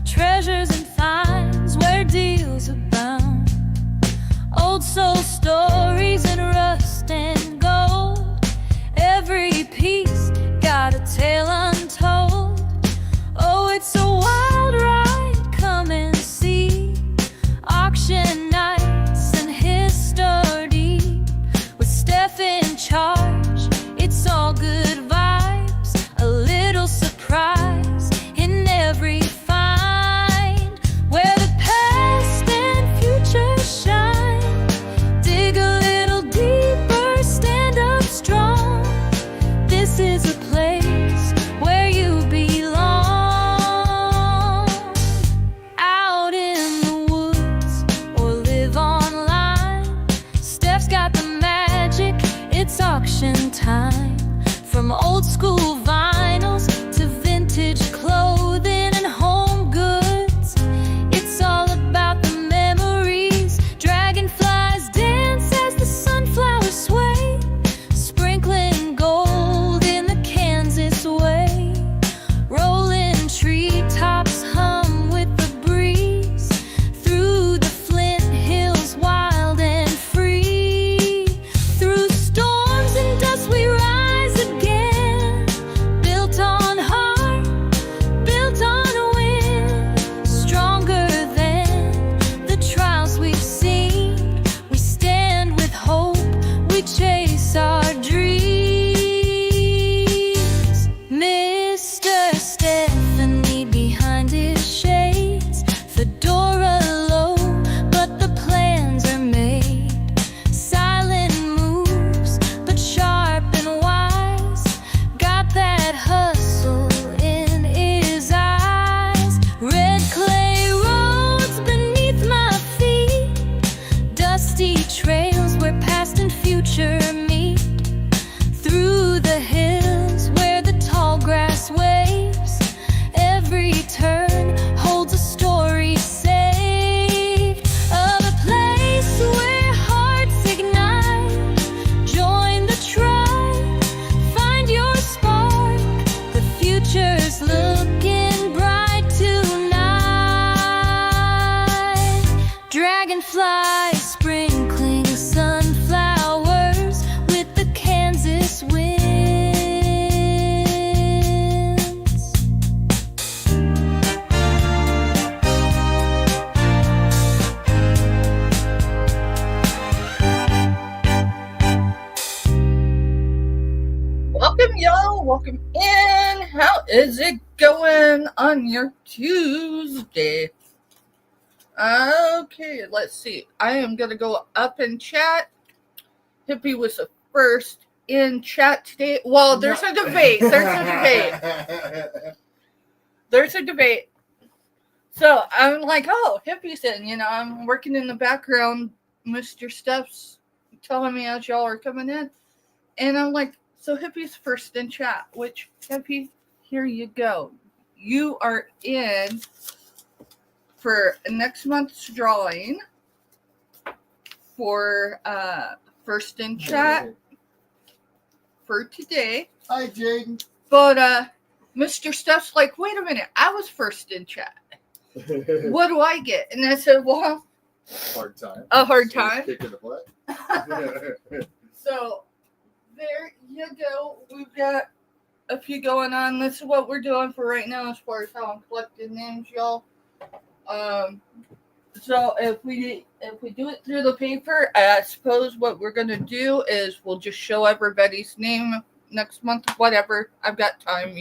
treasures and finds where deals abound. Old soul stories in rust and gold. Every piece got a tale untold. Oh, it's a wild ride, come and see. Auction nights and history with Steph in charge. It's all good vibes, a little surprise in every find. Where the past and future shine. Dig a little deeper, stand up strong. This is a place where you belong. Out in the woods or live online, Steph's got the magic, it's auction time. From old school vinyls to vintage clothing and home goods, it's all about the memories. Dragonflies dance as the sunflowers sway, sprinkling gold in the Kansas way. Rolling treetops hum with the breeze, through the Flint Hills wild and free. Through storms and dust we rise again, built on heart, built on wind. Stronger than the trials we've seen, we stand with hope, we chase our dreams. Mr. Stephanie behind his shades, fedora low, but the plans are made. Silent moves, but sharp and wise, got that hustle in his eyes. Red clay roads beneath my feet, dusty trails where past and future meet. Through the hills where the tall grass waves, every turn holds a story saved. Of a place where hearts ignite. Join the tribe, find your spark. The future's looking bright tonight. Dragonflies sprinkling sunflowers with the Kansas winds. Welcome, y'all. Welcome in. How is it going on your Tuesday? Okay, let's see. I am going to go up in chat. Hippie was the first in chat today. Well, there's a debate. There's a debate. So I'm like, oh, Hippie's in. I'm working in the background. Mr. Steph's telling me as y'all are coming in. And I'm like, so Hippie's first in chat, which, Hippie, here you go. You are in for next month's drawing for first in chat for today. Hi, Jaden. But Mr. Steph's like, wait a minute, I was first in chat. What do I get? And I said, well, Hard time. a hard time. Kick in the butt. So there you go. We've got a few going on. This is what we're doing for right now as far as how I'm collecting names, y'all. So if we do it through the paper, I suppose what we're gonna do is we'll just show everybody's name next month, whatever. I've got time,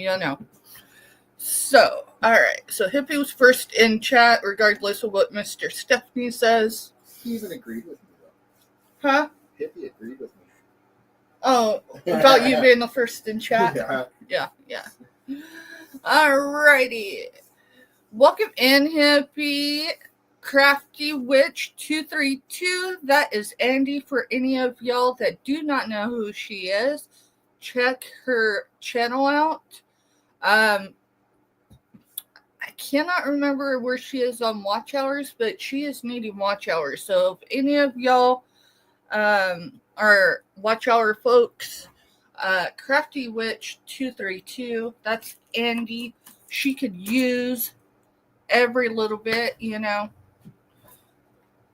So, all right. So Hippie was first in chat, regardless of what Mr. Stephanie says. He even agreed with me, though. Huh? Hippie agreed with me. Oh, about you being the first in chat. Yeah. Yeah. Alrighty. Welcome in, Hippie. Crafty Witch 232. That is Andy. For any of y'all that do not know who she is, check her channel out. I cannot remember where she is on watch hours, but she is needing watch hours. So if any of y'all are watch hour folks, Crafty Witch 232, that's Andy. She could use every little bit, you know.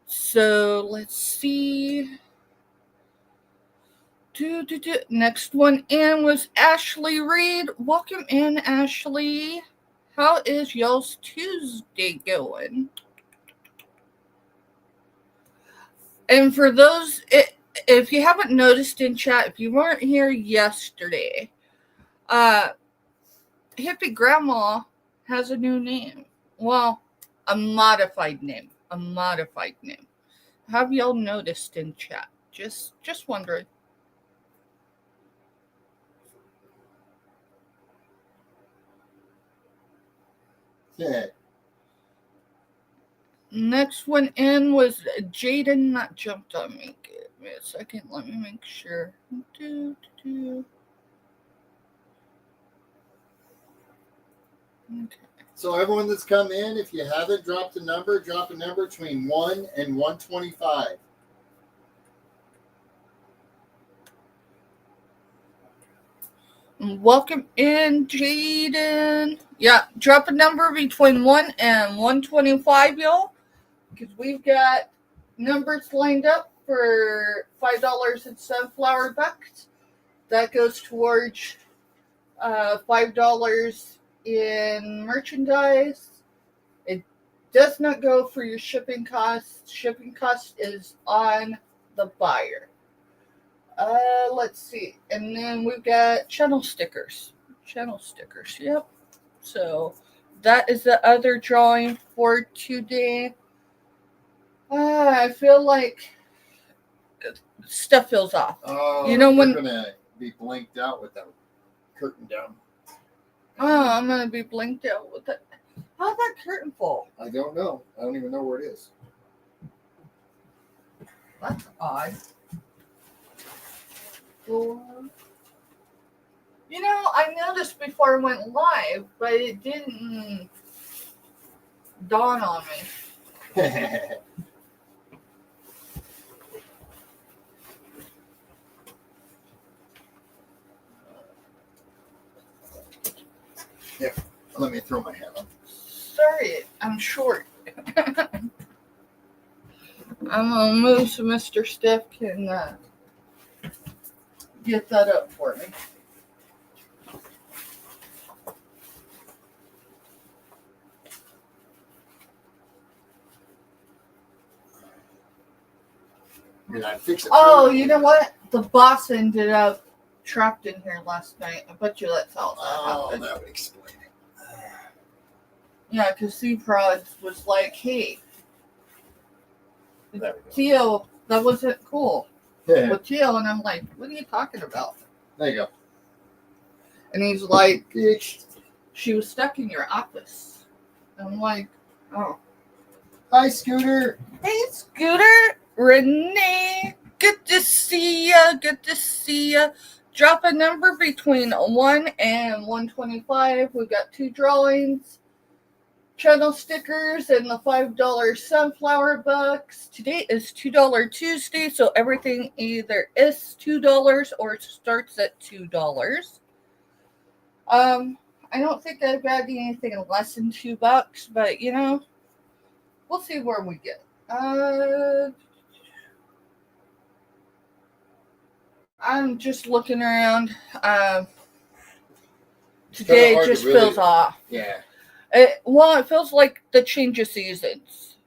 So let's see. Next one in was Ashley Reed. Welcome in, Ashley. How is y'all's Tuesday going? And for those, if you haven't noticed in chat, if you weren't here yesterday, Hippie Grandma has a new name. Well, a modified name. Have y'all noticed in chat? Just wondering. Yeah. Next one in was Jaden. Not jumped on me. Give me a second. Let me make sure. Okay. So everyone that's come in, if you haven't dropped a number, drop a number between 1 and 125. Welcome in, Jaden. Yeah, drop a number between 1 and 125, y'all. Because we've got numbers lined up for $5 in sunflower bucks. That goes towards $5 in merchandise. It does not go for your shipping costs. Shipping cost is on the buyer. Let's see. And then we've got channel stickers. Yep. So that is the other drawing for today. I feel like stuff feels off. Oh, You know when you're gonna be blinked out with that curtain down. Oh, I'm gonna be blinked out with it. How'd that curtain fall? I don't know. I don't even know where it is. That's odd. You know, I noticed before I went live, but it didn't dawn on me. Yeah, let me throw my hat on. Sorry, I'm short. I'm gonna move so Mr. Steph can get that up for me. Did I fix it? Oh, you know what? The boss ended up trapped in here last night. I bet you that's how that Oh, happened. that would explain it. Yeah, because C-Prod was like, hey, There we go. Tio, that wasn't cool. Yeah. With Tio, and I'm like, what are you talking about? There you go. And he's like, she was stuck in your office. And I'm like, oh. Hi, Scooter. Hey, Scooter, Renee, good to see ya. Drop a number between 1 and 125. We've got 2 drawings, channel stickers, and the $5 sunflower bucks. Today is $2 Tuesday, so everything either is $2 or starts at $2. I don't think I've had anything less than $2, but you know, we'll see where we get. I'm just looking around. Today hard to just really- feels off. Yeah. It feels like the change of seasons.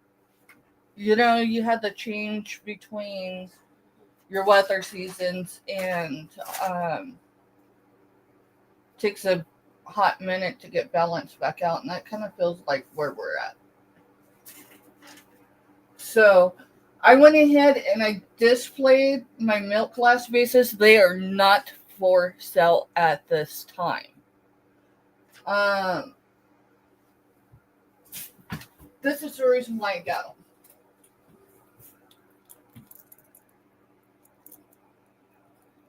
You know, you had the change between your weather seasons, and takes a hot minute to get balanced back out, and that kind of feels like where we're at. So I went ahead and I displayed my milk glass vases. They are not for sale at this time. This is the reason why I got them.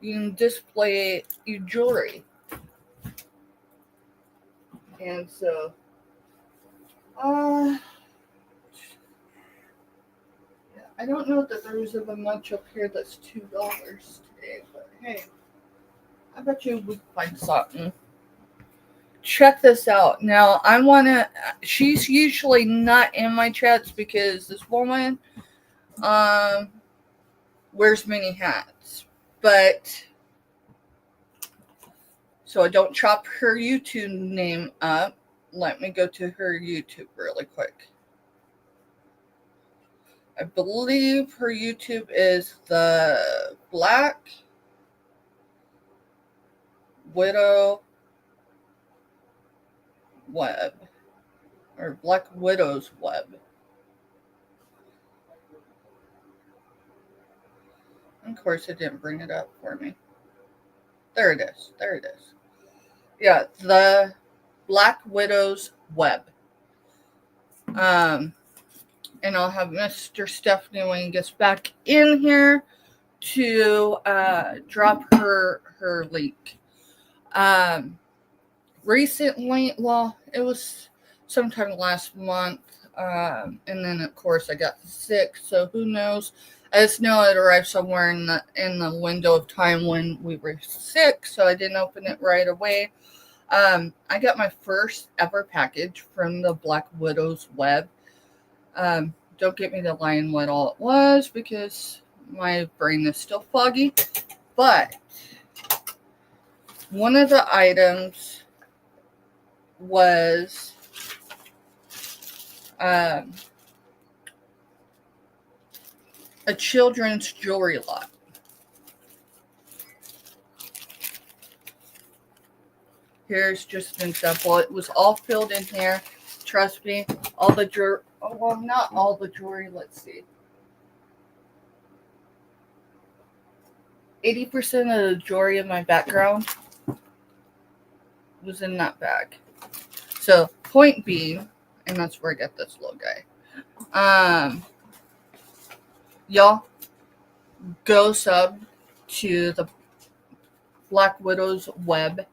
You can display your jewelry. And so, I don't know that there is even much up here that's $2 today, but hey, I bet you we can find something. check this out. Now, I want to, she's usually not in my chats because this woman wears many hats. But, so I don't chop her YouTube name up. Let me go to her YouTube really quick. I believe her YouTube is the Black Widow Web, or Black Widow's Web. Of course, it didn't bring it up for me. There it is. There it is. Yeah, the Black Widow's Web. And I'll have Mr. Stephanie when he gets back in here to drop her link. Recently, well, it was sometime last month, and then of course I got sick. So who knows? I just know it arrived somewhere in the window of time when we were sick, so I didn't open it right away. I got my first ever package from the Black Widow's Web. Don't get me to lying what all it was because my brain is still foggy. But one of the items was a children's jewelry lot. Here's just an example. It was all filled in here. Trust me, all the jewelry. Oh, well, not all the jewelry. Let's see. 80% of the jewelry in my background was in that bag. So, point being, and that's where I got this little guy. Y'all, go sub to the Black Widow's Web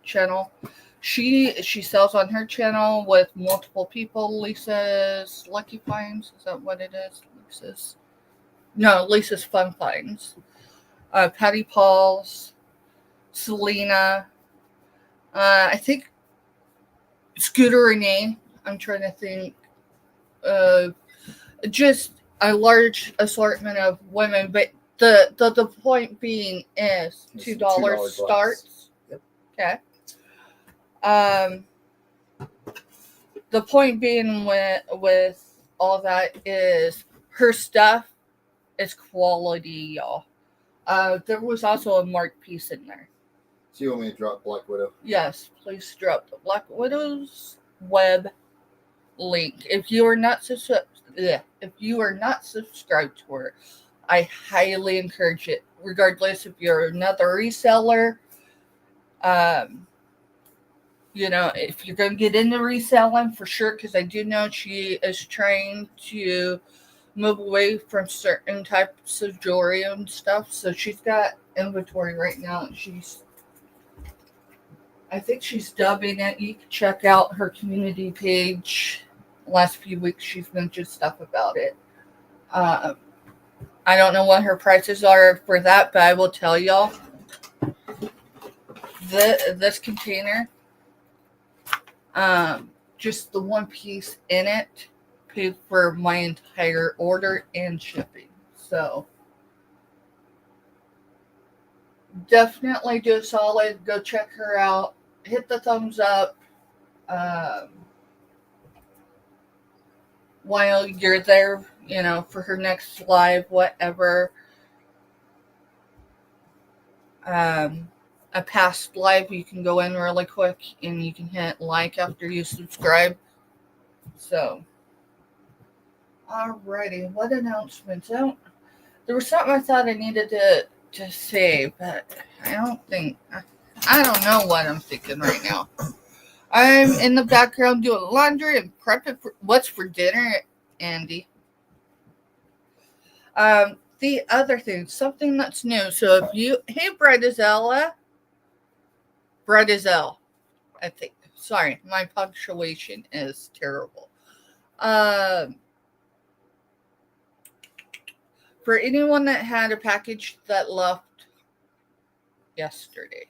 channel. She sells on her channel with multiple people. Lisa's Lucky Finds, is that what it is? Lisa's Fun Finds. Patty Paul's, Selena. I think Scooter Renee. I'm trying to think. Just a large assortment of women, but the point being is $2 starts. Yep. Okay. The point being with all that is her stuff is quality, y'all. There was also a marked piece in there. So you want me to drop Black Widow? Yes, please drop the Black Widow's Web link. If you are not subscribed to her, I highly encourage it. Regardless if you're another reseller, if you're going to get into reselling for sure, because I do know she is trying to move away from certain types of jewelry and stuff. So she's got inventory right now. I think she's dubbing it. You can check out her community page. Last few weeks she's mentioned stuff about it. I don't know what her prices are for that, but I will tell y'all this container, just the one piece in it paid for my entire order and shipping. So definitely do a solid. Go check her out. Hit the thumbs up while you're there, for her next live, whatever. A past live, you can go in really quick and you can hit like after you subscribe. So, alrighty, what announcements? There was something I thought I needed to say, but I don't know what I'm thinking right now. I'm in the background doing laundry and prepping for what's for dinner, Andy. The other thing, something that's new. So hey, Bridezella, I think. Sorry, my punctuation is terrible. For anyone that had a package that left yesterday,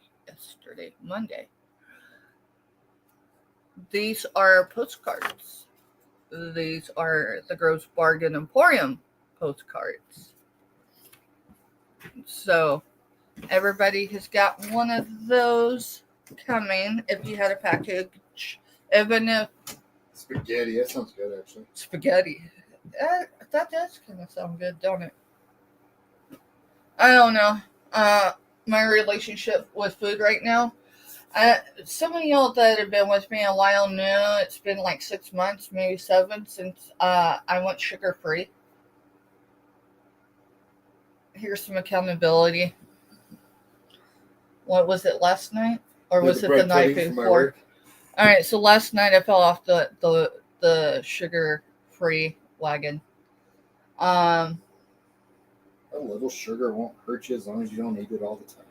Monday, These are postcards. These are the Gross Bargain Emporium postcards. So everybody has got one of those coming if you had a package. Even if Spaghetti. That sounds good, actually. spaghetti. That does kind of sound good, don't it? I don't know. My relationship with food right now. Some of y'all that have been with me a while know it's been like 6 months, maybe 7, since I went sugar free. Here's some accountability. What was it, last night? Or was it the night before? All right, so last night I fell off the sugar free wagon. A little sugar won't hurt you as long as you don't eat it all the time.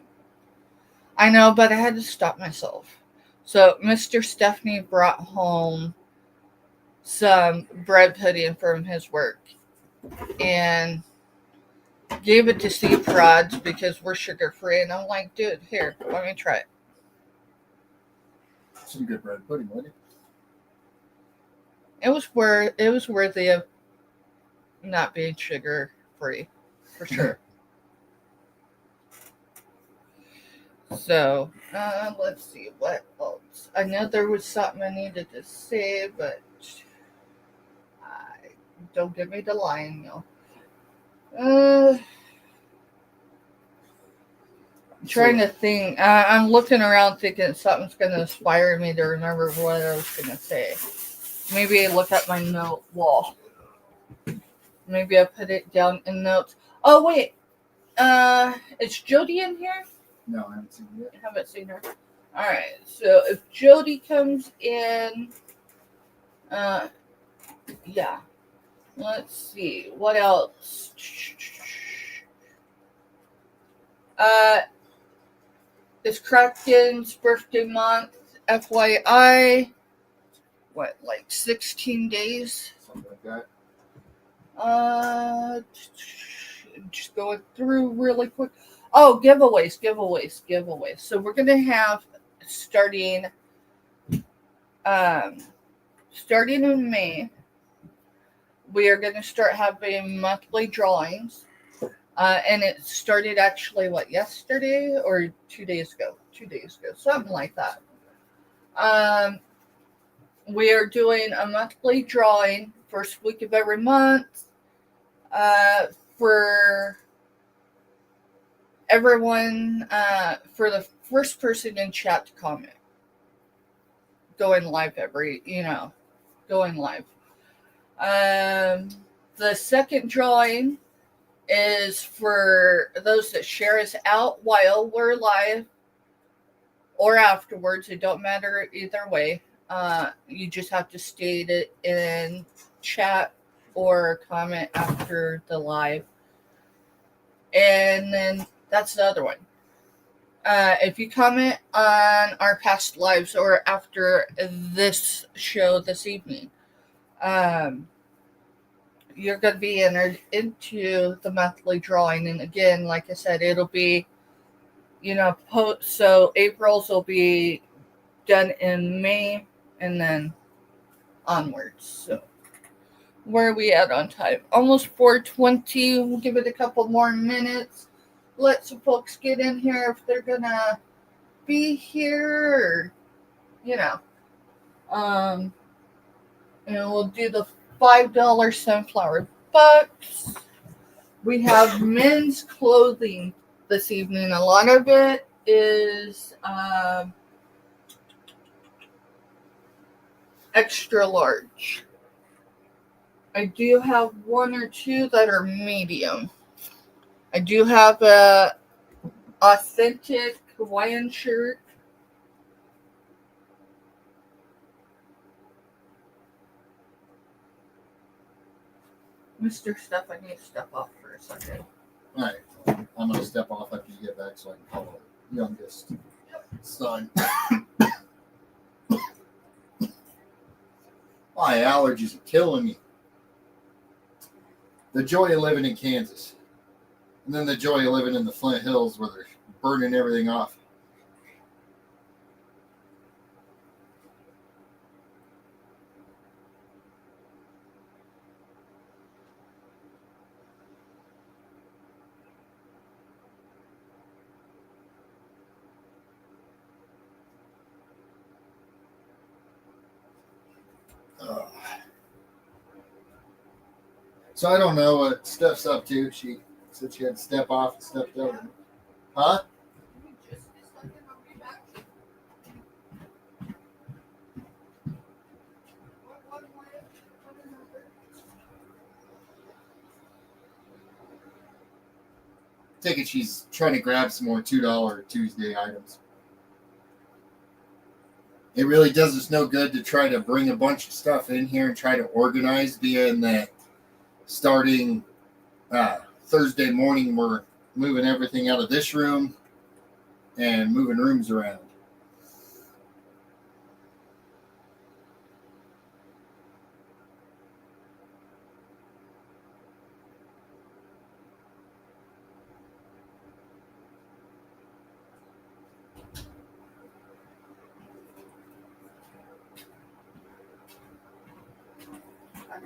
I know, but I had to stop myself. So Mr. Stephanie brought home some bread pudding from his work and gave it to Steve Prods because we're sugar free. And I'm like, dude, here, let me try it. Some good bread pudding, wasn't it? It was worthy of not being sugar free, for sure. So, let's see what else. I know there was something I needed to say, but don't give me the line, yo. I'm trying to think. I'm looking around thinking something's going to inspire me to remember what I was going to say. Maybe I look at my note wall. Maybe I put it down in notes. Oh, wait. Is Jody in here? No, I haven't seen it yet. I haven't seen her. All right. So if Jody comes in, yeah. Let's see. What else? It's Kraken's birthday month. FYI. What, like 16 days? Something like that. Just going through really quick. Oh, giveaways. So we're gonna have starting in May. We are gonna start having monthly drawings, and it started actually yesterday or 2 days ago? 2 days ago, something like that. We are doing a monthly drawing first week of every month. For everyone, for the first person in chat to comment. Going live. The second drawing is for those that share us out while we're live or afterwards. It don't matter either way. You just have to state it in chat or comment after the live. And then that's the other one. If you comment on our past lives or after this show this evening, you're going to be entered into the monthly drawing. And again, like I said, it'll be, so April's will be done in May and then onwards. So where are we at on time? Almost 4:20. We'll give it a couple more minutes. Let some folks get in here if they're gonna be here, and we'll do the $5 sunflower bucks. We have men's clothing this evening. A lot of it is extra large. I do have one or two that are medium. I do have a authentic Hawaiian shirt. Mr. Steph, I need to step off for a second. All right. I'm going to step off after you get back so I can call the youngest son. My allergies are killing me. The joy of living in Kansas. And then the joy of living in the Flint Hills where they're burning everything off. So I don't know what Steph's up to. She said she had to step off and stepped over. Huh? Take it she's trying to grab some more $2 Tuesday items. It really does us no good to try to bring a bunch of stuff in here and try to organize, being that starting Thursday morning we're moving everything out of this room and moving rooms around.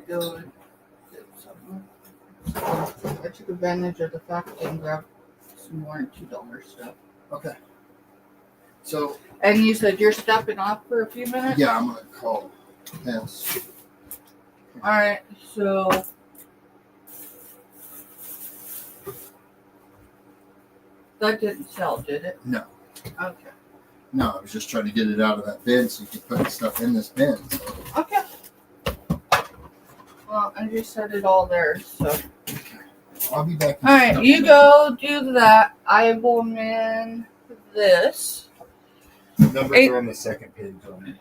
Go get something. I took advantage of the fact and grabbed some more $2 stuff. Okay. So And you said you're stepping off for a few minutes? yeah, I'm gonna call. Yes. Alright, so that didn't sell, did it? No. Okay. No, I was just trying to get it out of that bin so you could put the stuff in this bin. So. Okay. Well, I just set it all there, so. I'll be back. Alright, you go do that. I will man this. Numbers Eight. are on the second page on it.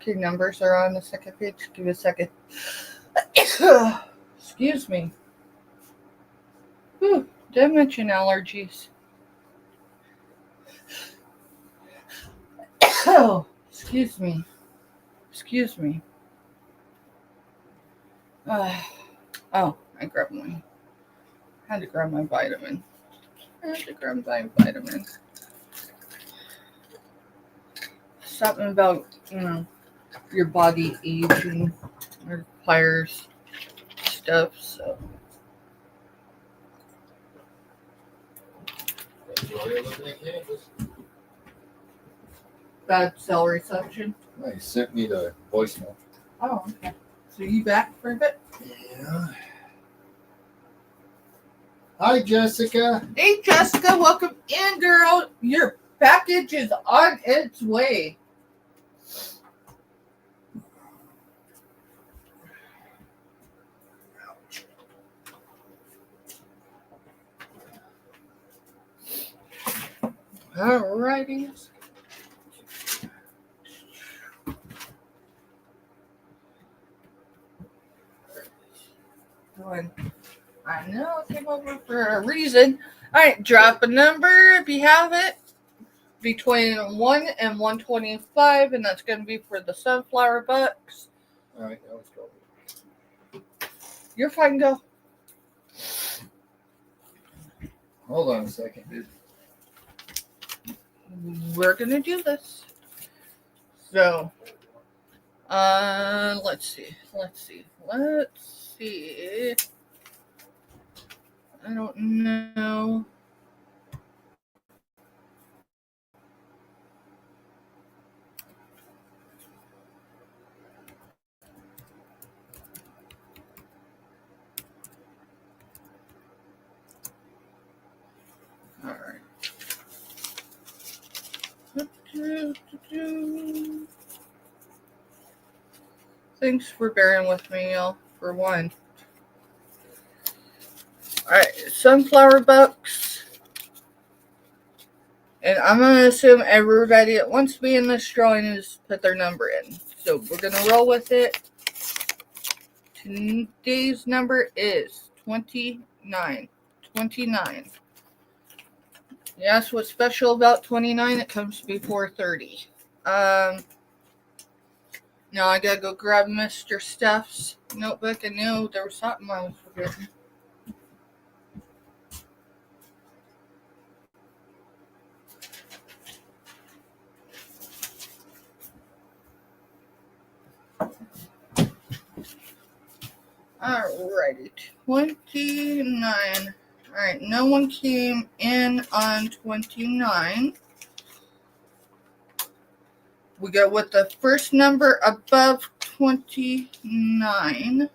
Okay, numbers are on the second page. Give me a second. Excuse me. Whew, did I mention allergies? Oh, excuse me. Excuse me. Oh, I grabbed my. Had to grab my vitamin. I had to grab my vitamin. Something about, your body aging requires stuff, so. Bad cell reception. He sent me the voicemail. Oh, okay. So you back for a bit? Yeah. Hi, Jessica. Hey, Jessica, welcome in, girl. Your package is on its way. Alrighty. I know it came over for a reason. Alright, drop a number if you have it. Between 1 and 125, and that's going to be for the sunflower bucks. All right, that was cool. You're fine, go. Hold on a second, dude. We're going to do this. So, let's see. I don't know. All right. Thanks for bearing with me, y'all, for one. Alright, sunflower bucks. And I'm going to assume everybody that wants to be in this drawing has put their number in. So we're going to roll with it. Today's number is 29. 29. You ask what's special about 29? It comes before 30. Now I gotta go grab Mr. Steph's notebook. I knew there was something I was forgetting. Alrighty, 29. Alright, no one came in on 29. We go with the first number above 29.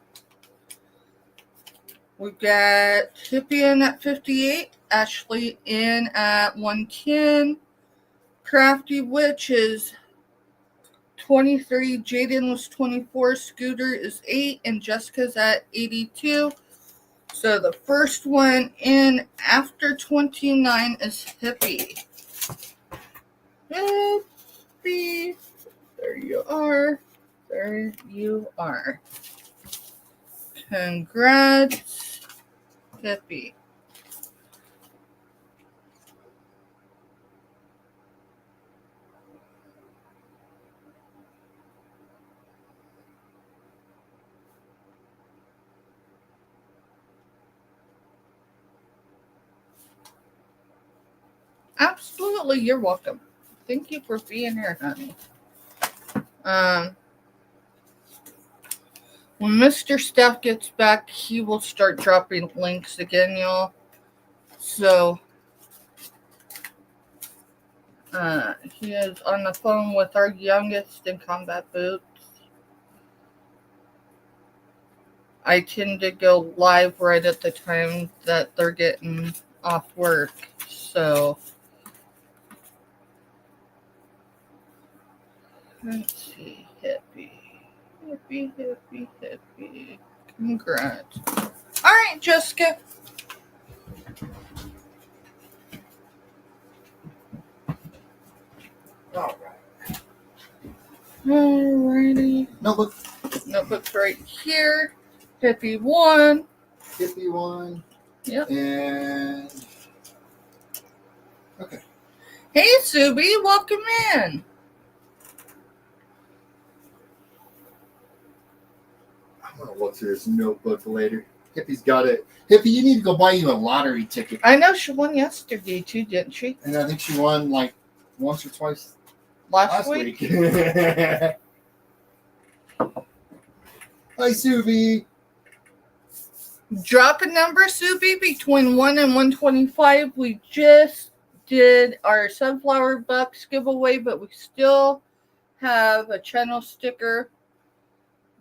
We got Hippie in at 58, Ashley in at 110, Crafty Witch is 23, Jaden was 24, Scooter is 8, and Jessica's at 82. So the first one in after 29 is Hippie. Hippie. There you are. There you are. Congrats, Hippie. Absolutely, you're welcome. Thank you for being here, honey. When Mr. Steph gets back, he will start dropping links again, y'all. So, he is on the phone with our youngest in combat boots. I tend to go live right at the time that they're getting off work. So, let's see. Hippie. Congrats. All right, Jessica. All right. Alrighty. Notebook. Notebook's right here. Hippie 1. Hippie 1. Yep. And okay. Hey, Subi, welcome in. I'm gonna look through this notebook later. Hippie's got it. Hippie, you need to go buy you a lottery ticket. I know she won yesterday too, didn't she? And I think she won like once or twice Last last week? week. Hi, Suvi. Drop a number, Subi, between 1 and 125. We just did our Sunflower Bucks giveaway, but we still have a channel sticker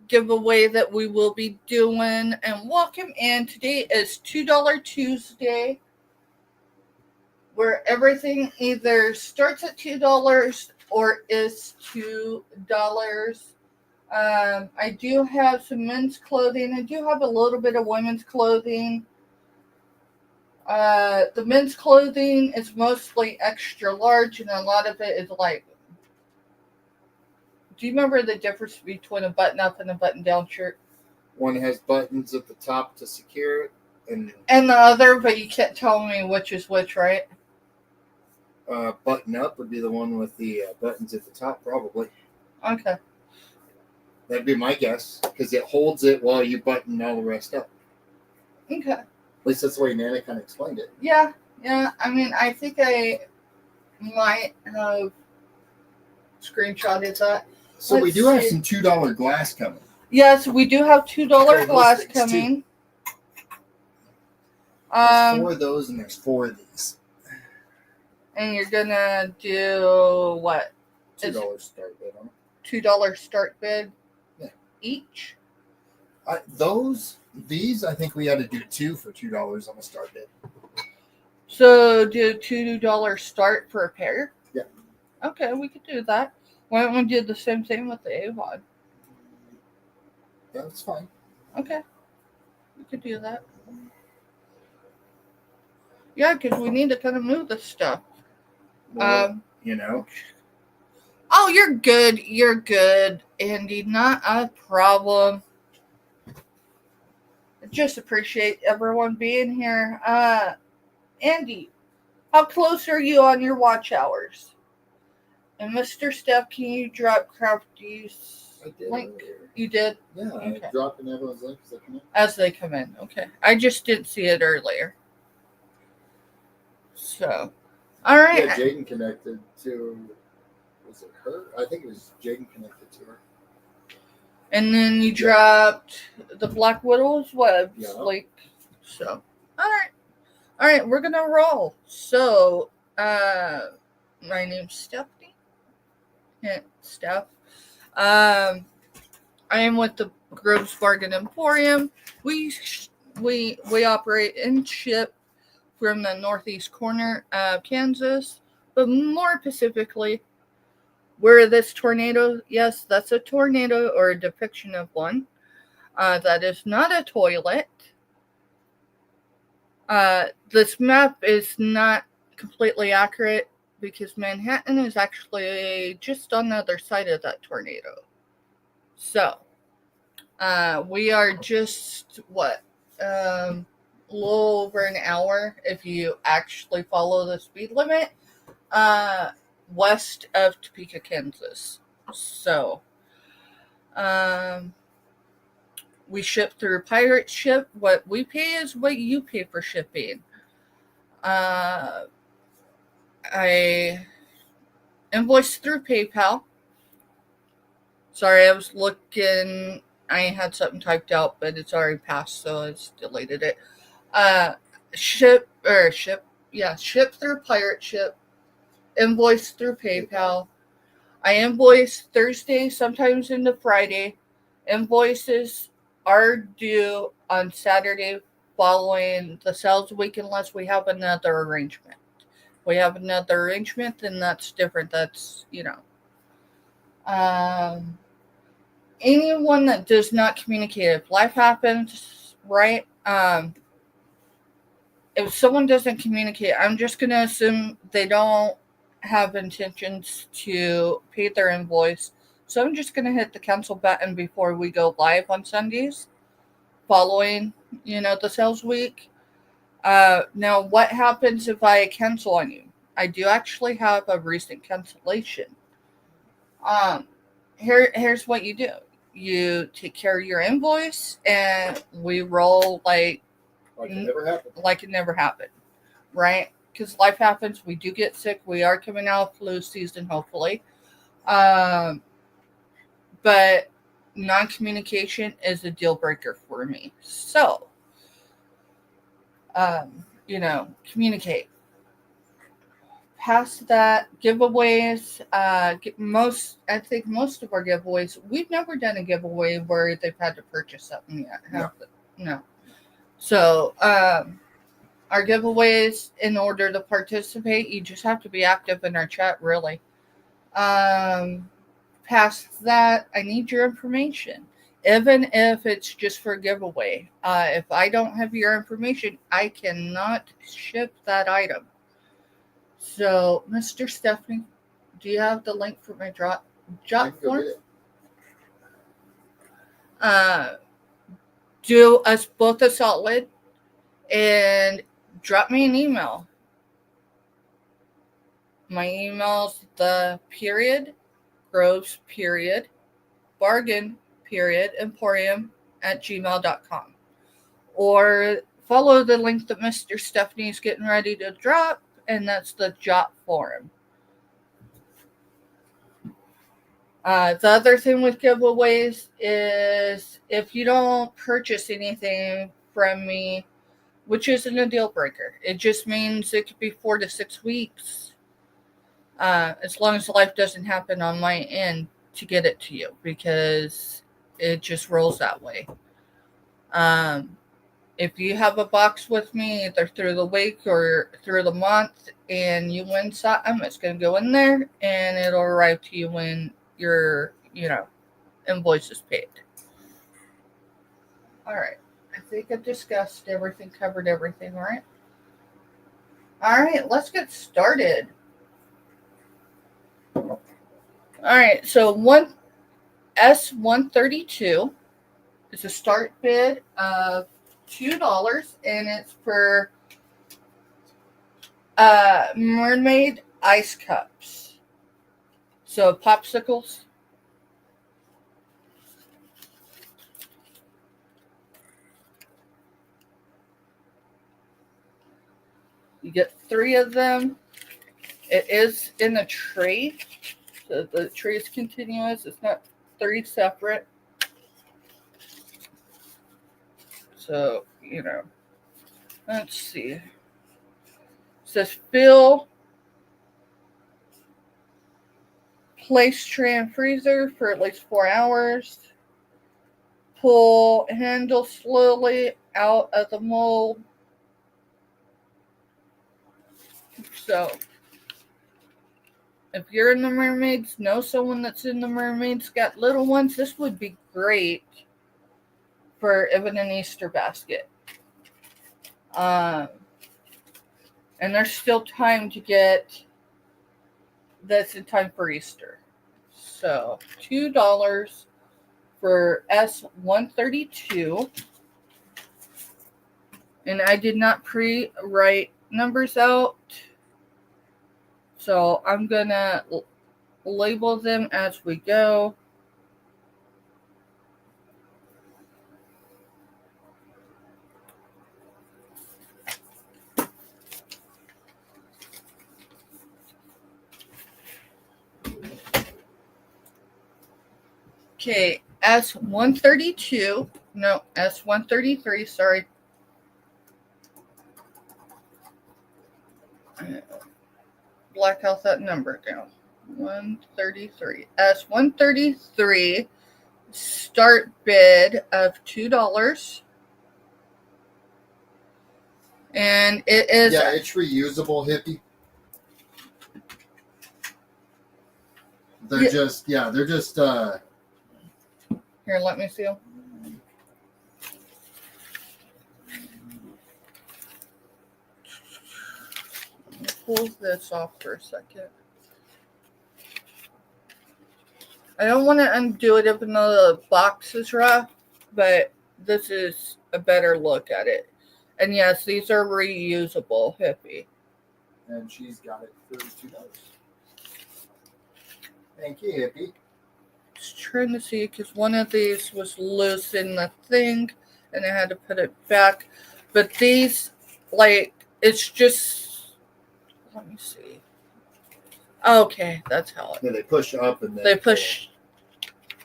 giveaway that we will be doing. And welcome in. Today is $2 Tuesday, where everything either starts at $2 or is $2. I do have some men's clothing. I do have a little bit of women's clothing. The men's clothing is mostly extra large, and a lot of it is like, do you remember the difference between a button-up and a button-down shirt? One has buttons at the top to secure it, and the other, but you can't tell me which is which, right? button up would be the one with the buttons at the top, probably. Okay. That'd be my guess, because it holds it while you button all the rest up. Okay. At least that's the way Nana kind of explained it. Yeah. I mean, I think I might have screenshotted that. So we Let's do have see. some $2 glass coming. Yes, we do have $2 Okay, glass those things, too. coming. There's 4 of those, and there's 4 of these. And you're gonna do what? $2 start bid on it. $2 start bid. Yeah. Each. These, I think we had to do 2 for $2 on the start bid. So do $2 start for a pair? Yeah. Okay, we could do that. Why don't we do the same thing with the Avon? Yeah, that's fine. Okay. We could do that. Yeah, because we need to kind of move this stuff. Well, you know. Oh, you're good. You're good, Andy. Not a problem. I just appreciate everyone being here. Andy, how close are you on your watch hours? And Mr. Steph, can you drop Crafty's I did link? earlier. You did? Yeah, Okay. I dropped in everyone's link. Is that coming? As they come in. Okay. I just didn't see it earlier. So, all right. Yeah, Jaden connected to. Was it her? I think it was Jaden connected to her. And then you dropped the Black Widow's Webs Yeah. link. So, all right, we're gonna roll. So, my name's Stephanie. Yeah, Steph. I am with the Groves Bargain Emporium. We we operate and ship from the northeast corner of Kansas, but more specifically, where this tornado, yes, that's a tornado or a depiction of one. That is not a toilet. This map is not completely accurate because Manhattan is actually just on the other side of that tornado. So, we are just, a little over an hour if you actually follow the speed limit, west of Topeka, Kansas. So, we ship through pirate ship. What we pay is what you pay for shipping. I invoice through PayPal. Sorry, I was looking. I had something typed out, but it's already passed, so I just deleted it. Ship through pirate ship. Invoice through PayPal. I invoice Thursday, sometimes into Friday. Invoices are due on Saturday following the sales week unless we have another arrangement. If we have another arrangement, then that's different. That's, anyone that does not communicate, if life happens, right? If someone doesn't communicate, I'm just going to assume they don't have intentions to pay their invoice. So I'm just going to hit the cancel button before we go live on Sundays following, the sales week. Now, what happens if I cancel on you? I do actually have a recent cancellation. Here's what you do. You take care of your invoice, and we roll like it never happened. Like it never happened, right? Because life happens. We do get sick. We are coming out of flu season, hopefully. But non-communication is a deal breaker for me. So, communicate. Past that, giveaways. I think most of our giveaways, we've never done a giveaway where they've had to purchase something yet. No. So, our giveaways, in order to participate, you just have to be active in our chat, really. Past that, I need your information. Even if it's just for a giveaway. If I don't have your information, I cannot ship that item. So, Mr. Stephanie, do you have the link for my drop form? Do us both a solid and drop me an email. My email's Groves bargain emporium @gmail.com. Or follow the link that Mr. Stephanie's getting ready to drop, and that's the Jot forum. The other thing with giveaways is if you don't purchase anything from me, which isn't a deal breaker, it just means it could be 4 to 6 weeks, as long as life doesn't happen on my end to get it to you, because it just rolls that way. If you have a box with me, either through the week or through the month, and you win something, it's going to go in there, and it'll arrive to you when your, invoice is paid. All right. I think I've discussed everything, covered everything, right? All right, let's get started. All right, so S132 is a start bid of $2, and it's for mermaid ice cups. So popsicles. You get 3 of them. It is in a tray. So the tray is continuous. It's not 3 separate. So, let's see. It says fill, place tray and freezer for at least 4 hours. Pull handle slowly out of the mold. So if you're in the mermaids, know someone that's in the mermaids, got little ones, this would be great for even an Easter basket. And there's still time to get this in time for Easter. So $2 for S132. And I did not pre-write numbers out. So I'm going to label them as we go. Okay, S132. No, S133, sorry. Black out that number down. 133. S133 start bid of $2. And it is Yeah, it's reusable, hippie. They're just here, let me see them. Pull this off for a second. I don't want to undo it even though the box is rough, but this is a better look at it. And yes, these are reusable, hippie. And she's got it for $2. Thank you, hippie. Just trying to see because one of these was loose in the thing and I had to put it back. But these, like, it's just, let me see. Okay, that's how it. Yeah, they push up and then They push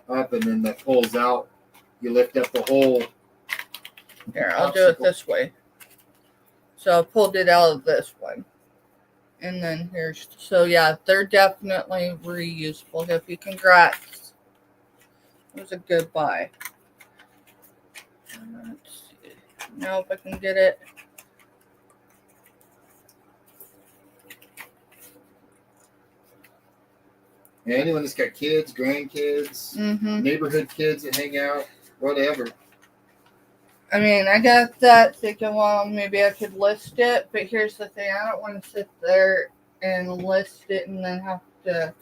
up and then that pulls out. You lift up the whole. Here, I'll do it this way. So I pulled it out of this one. And then here's, so yeah, they're definitely reusable. Hippie, congrats. It was a good buy. Let's see. Now if I can get it. Anyone that's got kids, grandkids, neighborhood kids that hang out, whatever. I mean, I got that thinking, well, maybe I could list it, but here's the thing. I don't want to sit there and list it and then have to,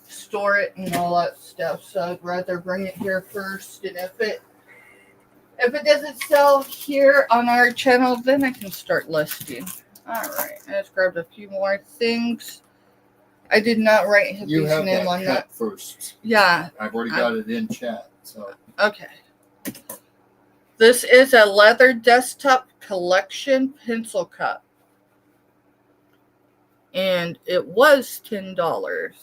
store it and all that stuff. So I'd rather bring it here first. And if it doesn't sell here on our channel, then I can start listing. All right. I just grabbed a few more things. I did not write his You have name that on cut that. first. Yeah. I've already got it in chat. So Okay. This is a leather desktop collection pencil cup. And it was $10.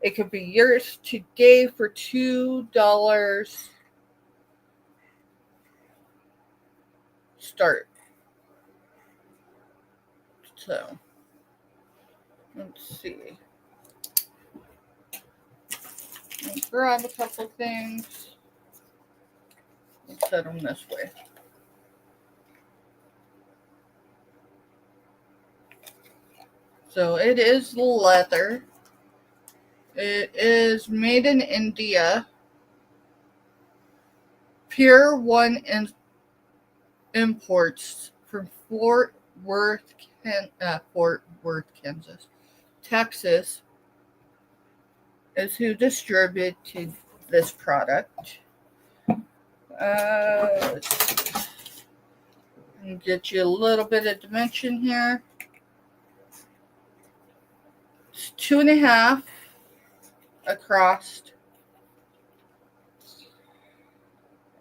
It could be yours today for $2. Start. So, let's see. Let's grab a couple things. Let's set them this way. So it is leather. It is made in India. Pure One imports from Fort Worth, Kansas. Texas is who distributed this product. Let's get you a little bit of dimension here. It's 2.5 across.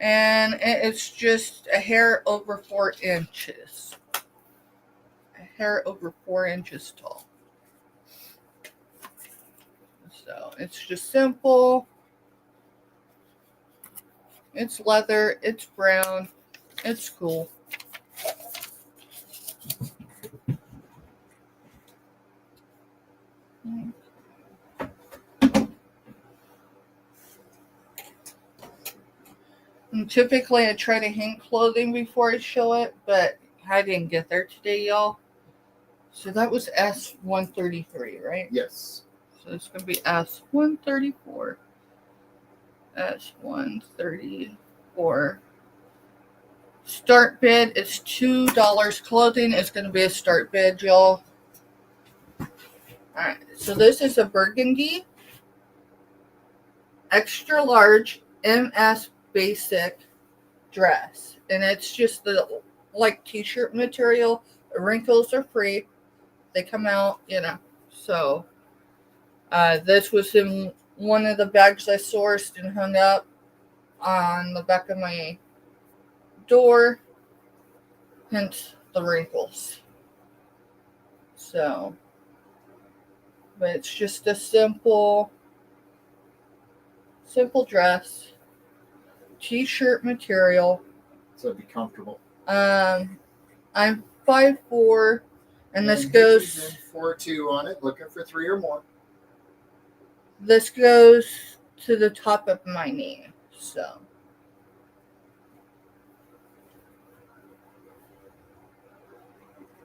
And it's just a hair over 4 inches. A hair over 4 inches tall. So it's just simple. It's leather. It's brown. It's cool. And typically, I try to hang clothing before I show it, but I didn't get there today, y'all. So that was S133, right? Yes. So it's going to be S134. S134. Start bid is $2. Clothing is going to be a start bid, y'all. Alright, so this is a burgundy, extra large, MS basic dress. And it's just the like t-shirt material. The wrinkles are free. They come out, So this was in one of the bags I sourced and hung up on the back of my door. Hence the wrinkles. So, but it's just a simple dress, t-shirt material. So it'd be comfortable. I'm 5'4", and this goes 4'2" on it. Looking for 3 or more. This goes to the top of my knee. So.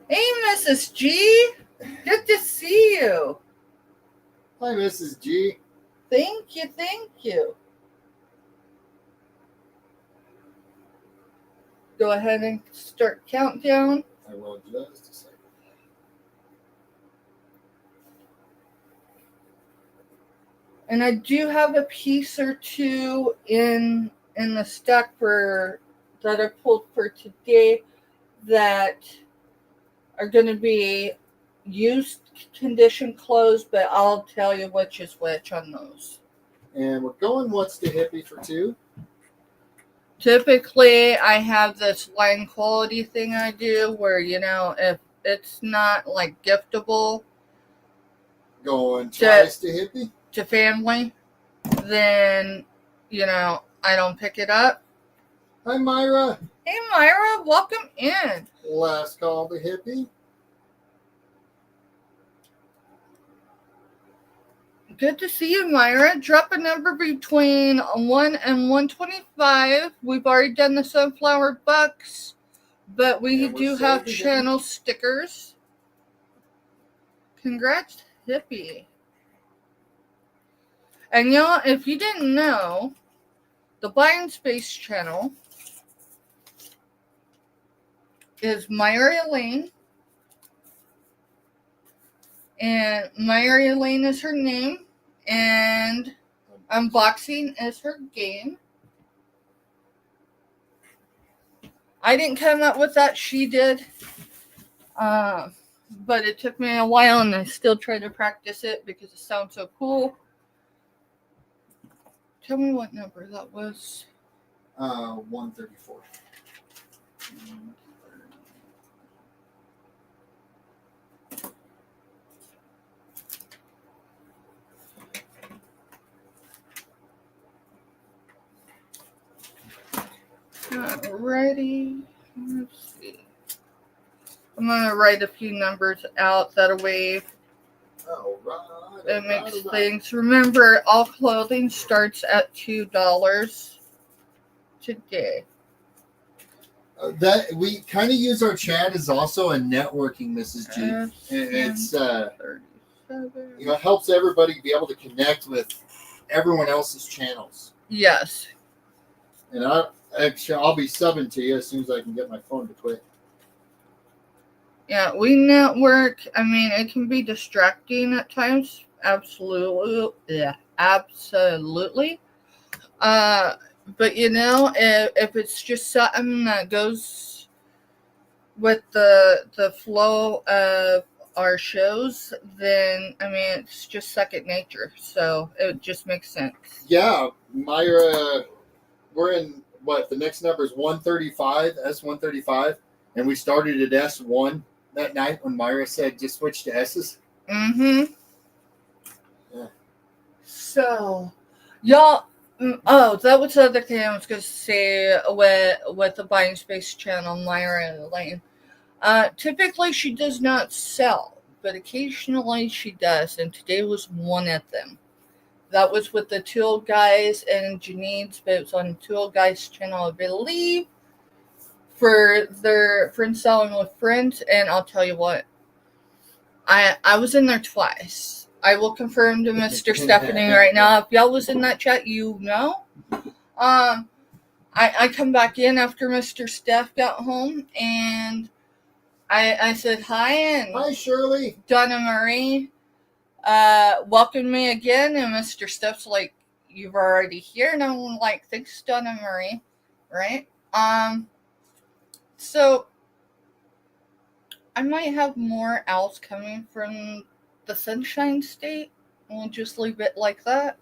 Hey, Mrs. G. Good to see you. Hi, Mrs. G. Thank you, thank you. Go ahead and start countdown. I will just a second. And I do have a piece or two in the stack that I pulled for today that are going to be used condition clothes, but I'll tell you which is which on those. And we're going what's the hippie for 2? Typically, I have this line quality thing I do where, if it's not like giftable Going twice to hippie? to family, then, I don't pick it up. Hi, Myra. Hey, Myra, welcome in. Last call to hippie. Good to see you, Myra. Drop a number between 1 and 125. We've already done the sunflower bucks, but we And we're do sold have to channel stickers. Congrats, hippie. And y'all, if you didn't know, the Buying Space channel is Myra Elaine. And Myra Elaine is her name. And unboxing is her game. I didn't come up with that. She did. But it took me a while, and I still try to practice it because it sounds so cool. Tell me what number that was. 134. Alrighty. Let's see. I'm going to write a few numbers out. That way it makes things. Remember, all clothing starts at $2 today. That we kind of use our chat as also a networking, Mrs. G. It's 37. helps everybody be able to connect with everyone else's channels. Yes. And I'll be subbing to you as soon as I can get my phone to quit. Yeah, we network. I mean, it can be distracting at times. Absolutely. Yeah, absolutely. But if it's just something that goes with the flow of our shows, then it's just second nature. So it just makes sense. Yeah, Myra, we're in the next number is 135, S135, and we started at S1 that night when Myra said just switch to S's. Mm-hmm. Yeah. So, y'all. Oh, that was the other thing I was going to say with the Buying Space channel, Myra and Elaine. Typically, she does not sell, but occasionally she does, and today was one of them. That was with the Two Old Guys and Janine's, but it was on Two Old Guys channel, I believe, for their Friends Selling with Friends. And I'll tell you what, I was in there twice. I will confirm to Mr. Stephanie right now. If y'all was in that chat, you know. I come back in after Mr. Steph got home, and I said hi, and Hi, Shirley. Donna Marie welcomed me again, and Mr. Steph's like, "You've already here," and I'm like, "Thanks, Donna Marie," right? So I might have more owls coming from the Sunshine State. We'll just leave it like that.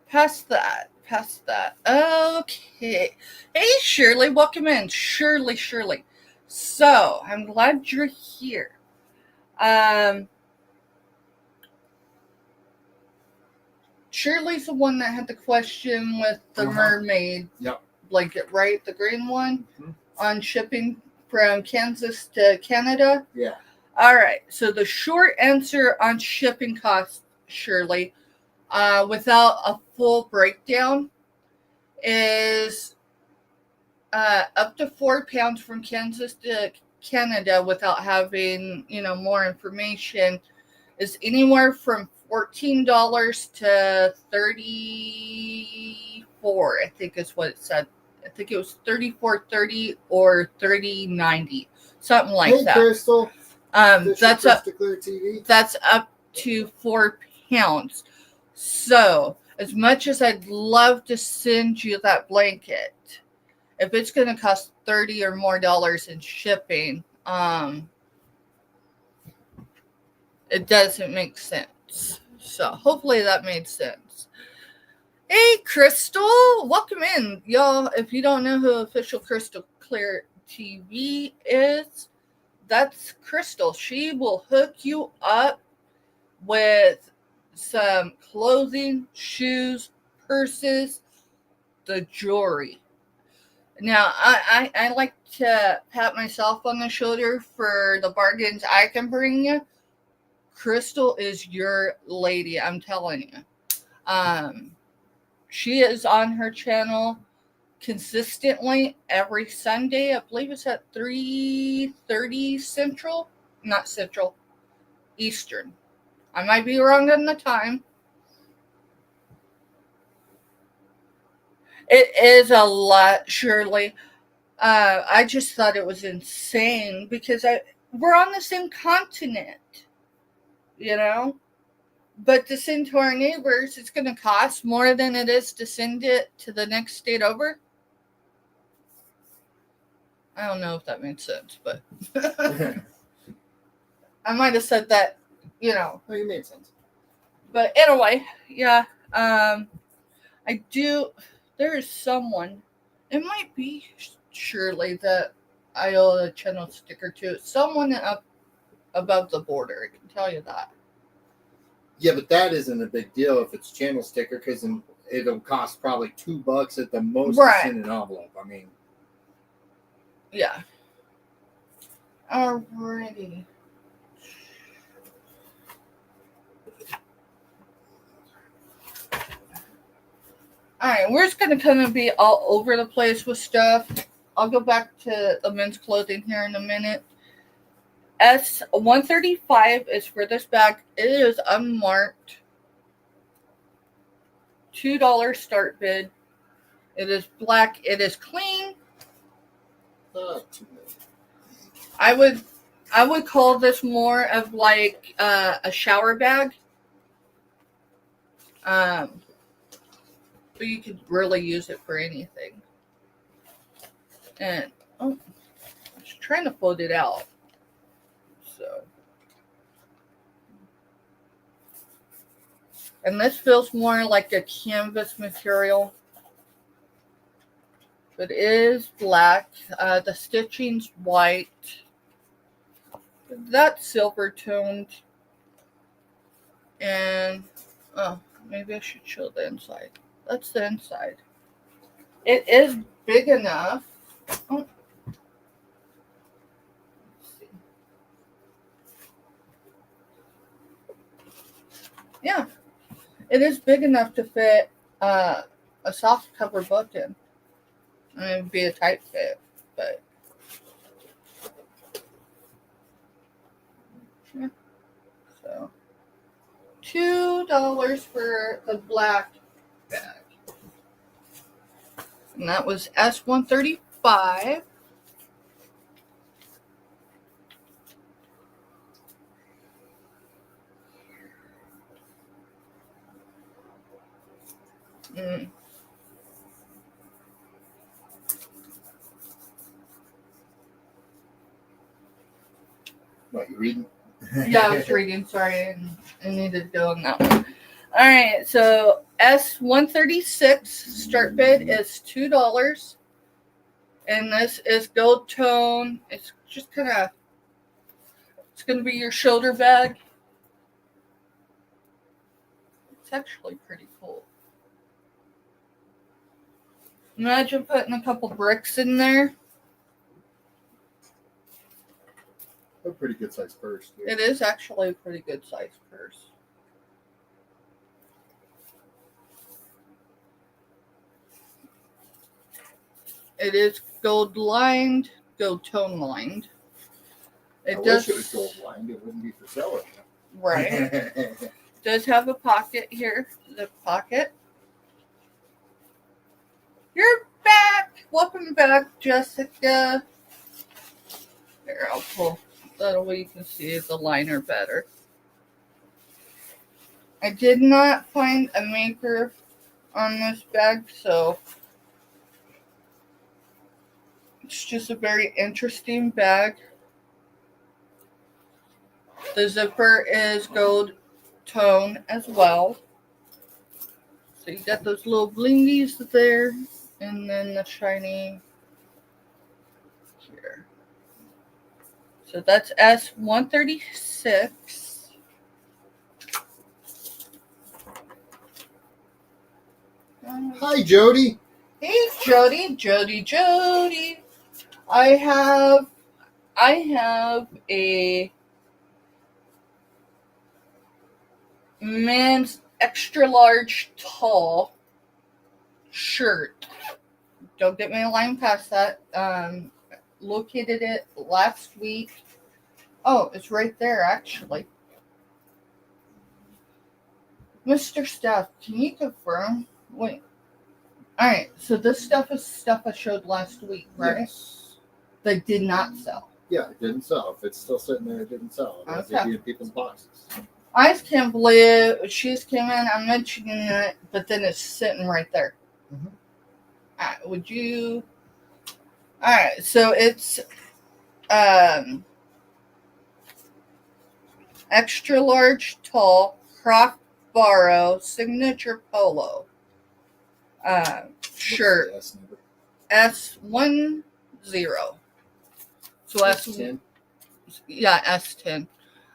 Past that. Okay. Hey, Shirley, welcome in. Shirley. So, I'm glad you're here. Shirley's the one that had the question with the mermaid blanket, right? The green one on shipping from Kansas to Canada? Yeah. All right. So, the short answer on shipping costs, Shirley, without a full breakdown, is up to 4 pounds from Kansas to Canada without having, more information, is anywhere from $14 to $34, I think is what it said. I think it was $34.30 or $30.90, something like that. Crystal. That's up. Clear TV. That's up to 4 pounds. So, as much as I'd love to send you that blanket, if it's going to cost $30 or more in shipping, it doesn't make sense. So, hopefully that made sense. Hey, Crystal, welcome in, y'all. If you don't know who official Crystal Clear TV is, that's Crystal. She will hook you up with some clothing, shoes, purses, the jewelry. Now, I like to pat myself on the shoulder for the bargains I can bring you. Crystal is your lady, I'm telling you. She is on her channel consistently every Sunday. I believe it's at 3:30 Central. Not Central, Eastern. I might be wrong on the time. It is a lot, Shirley. I just thought it was insane because we're on the same continent, But to send to our neighbors, it's going to cost more than it is to send it to the next state over. I don't know if that made sense, but I might have said that, Oh, you made sense. But anyway, yeah. I do. There is someone. It might be Shirley that I owe a channel sticker to. Someone up above the border. I can tell you that. Yeah, but that isn't a big deal if it's channel sticker because it'll cost probably $2 at the most to send an envelope. I mean, yeah. Alrighty. Alright, we're just going to kind of be all over the place with stuff. I'll go back to the men's clothing here in a minute. S135 is for this bag. It is unmarked. $2 start bid. It is black. It is clean. I would call this more of like a shower bag. But you could really use it for anything. And I was trying to fold it out. So, and this feels more like a canvas material. But it is black. The stitching's white. That's silver toned. And maybe I should show the inside. That's the inside. It is big enough. Oh. Let's see. Yeah, it is big enough to fit a soft cover book in. I mean, it'd be a tight fit, but yeah. So $2 for the black bag, and that was S135. Mm. What, you reading? Yeah, I was reading. Sorry, I needed to go on that one. All right, so S136 start bid is $2, and this is gold tone. It's just kind of, it's going to be your shoulder bag. It's actually pretty cool. Imagine putting a couple bricks in there. A pretty good sized purse, too. It is actually a pretty good sized purse. It is gold lined, gold tone lined. I wish it was gold lined. It wouldn't be for sale. Right. It does have a pocket here. The pocket. You're back. Welcome back, Jessica. Here, I'll pull. That way you can see the liner better. I did not find a maker on this bag, so it's just a very interesting bag. The zipper is gold tone as well. So you got those little blingies there, and then the shiny here. So that's S136. Hi, Jody. Hey, Jody. I have a men's extra large tall shirt. Don't get me lying past that. Located it last week. Oh, it's right there actually. Mr. Steph, can you confirm? Wait. Alright, so this stuff is stuff I showed last week, right? Yes. That did not sell. Yeah, it didn't sell. If it's still sitting there, it didn't sell. It'd Okay. be in people's boxes. I just can't believe she's came in. I'm mentioning it, but then it's sitting right there. Mm-hmm. Alright, would you? Alright, so it's extra large, tall, Croc Borrow signature polo shirt. Yes, number. S10. So S10. Yeah, S10.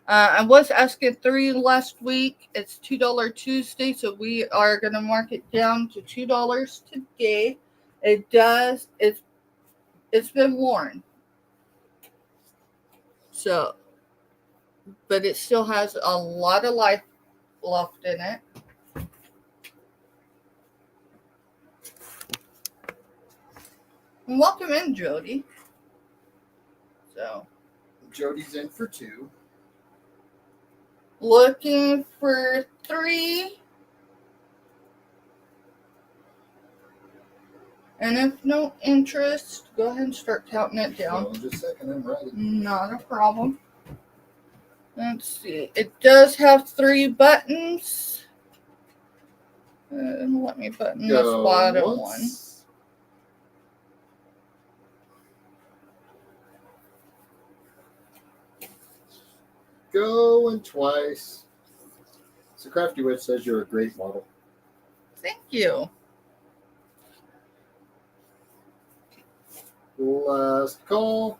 I was asking $3 last week. It's $2 Tuesday, so we are gonna mark it down to $2 today. It's been worn. So, but it still has a lot of life left in it. And welcome in, Jody. So, Jody's in for 2. looking for 3. And if no interest, go ahead and start counting it down. Hold on just a second, I'm writing. Not a problem. Let's see. It does have 3 buttons. Let me button this bottom one. Going twice. So Crafty Witch says you're a great model. Thank you. Last call.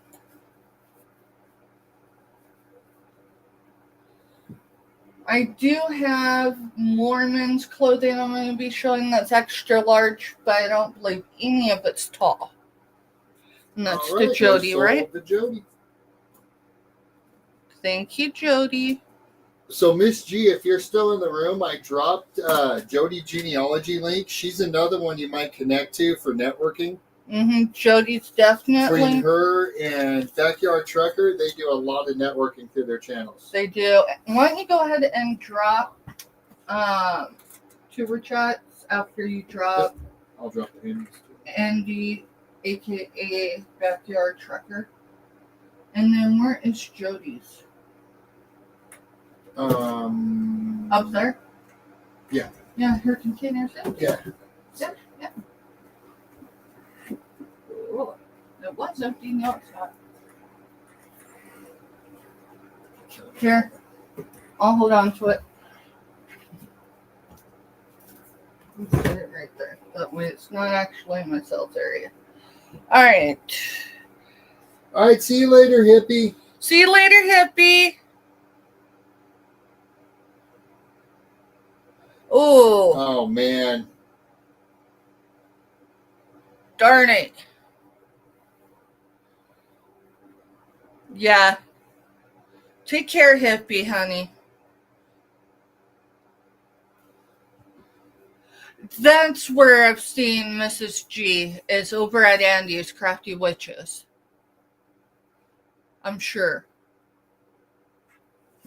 I do have more men's clothing I'm going to be showing that's extra large, but I don't believe any of it's tall. And that's All right, to Jody, we're sold right? to Jody. Thank you, Jody. So, Miss G, if you're still in the room, I dropped Jody genealogy link. She's another one you might connect to for networking. Jody's Between definitely. her and Backyard Trucker, they do a lot of networking through their channels. They do. Why don't you go ahead and drop tuber chats after you drop I'll drop the names. Andy, aka Backyard Trucker. And then where is Jody's? Up there? Yeah. Yeah, her container's empty. Yeah. Yeah. Ooh, it was empty, now it's not. Here, I'll hold on to it. Put it right there. That way it's not actually in my sales area. Alright. All right. See you later, hippie. See you later, hippie. Oh, Oh man. darn it. Yeah. Take care, hippie, honey. That's where I've seen Mrs. G is over at Andy's Crafty Witches. I'm sure.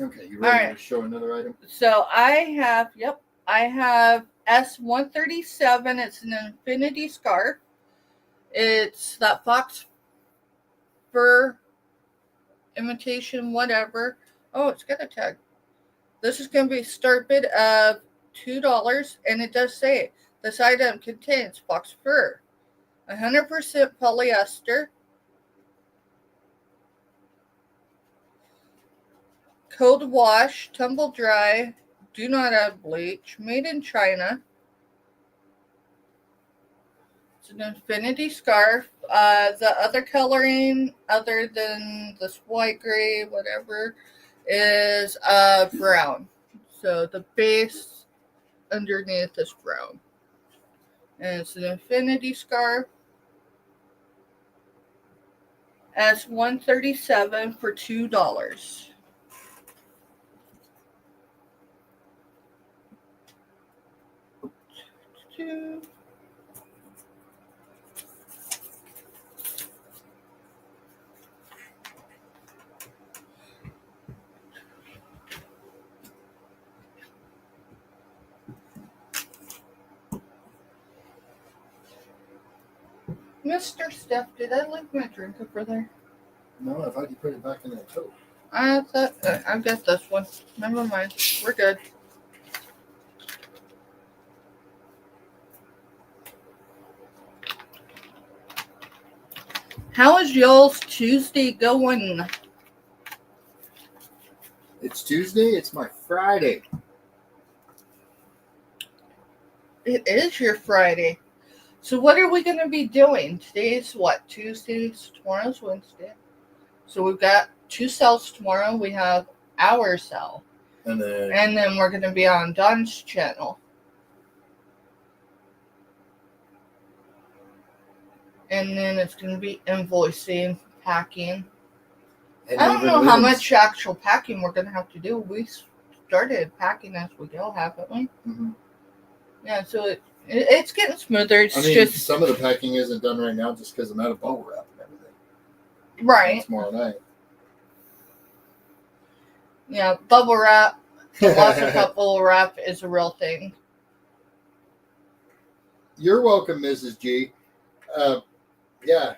Okay. You ready All right. to show another item? So I have S137. It's an infinity scarf. It's that fox fur imitation, whatever. Oh, it's got a tag. This is going to be a start bid of $2, and it does say this item contains fox fur, 100% polyester, cold wash, tumble dry, do not add bleach, made in China. It's an infinity scarf. The other coloring, other than this white, gray, whatever, is brown. So the base underneath is brown. And it's an infinity scarf. S137 for $2. Mr. Steph, did I leave my drink over there? No, I thought you put it back in that tote. I thought I've got this one. Never mind. We're good. How is y'all's Tuesday going? It's Tuesday. It's my Friday. It is your Friday. So what are we going to be doing? Today's what? Tuesday. Tomorrow's Wednesday. So we've got 2 sales tomorrow. We have our sale. And then we're going to be on Don's channel. And then it's going to be invoicing, packing. I don't know how much actual packing we're going to have to do. We started packing as we go, haven't we? Mm-hmm. Yeah, so it's getting smoother. It's just some of the packing isn't done right now just because I'm out of bubble wrap and everything. right. Tomorrow night. Yeah, bubble wrap. The loss of bubble wrap is a real thing. You're welcome, Mrs. G. Yeah.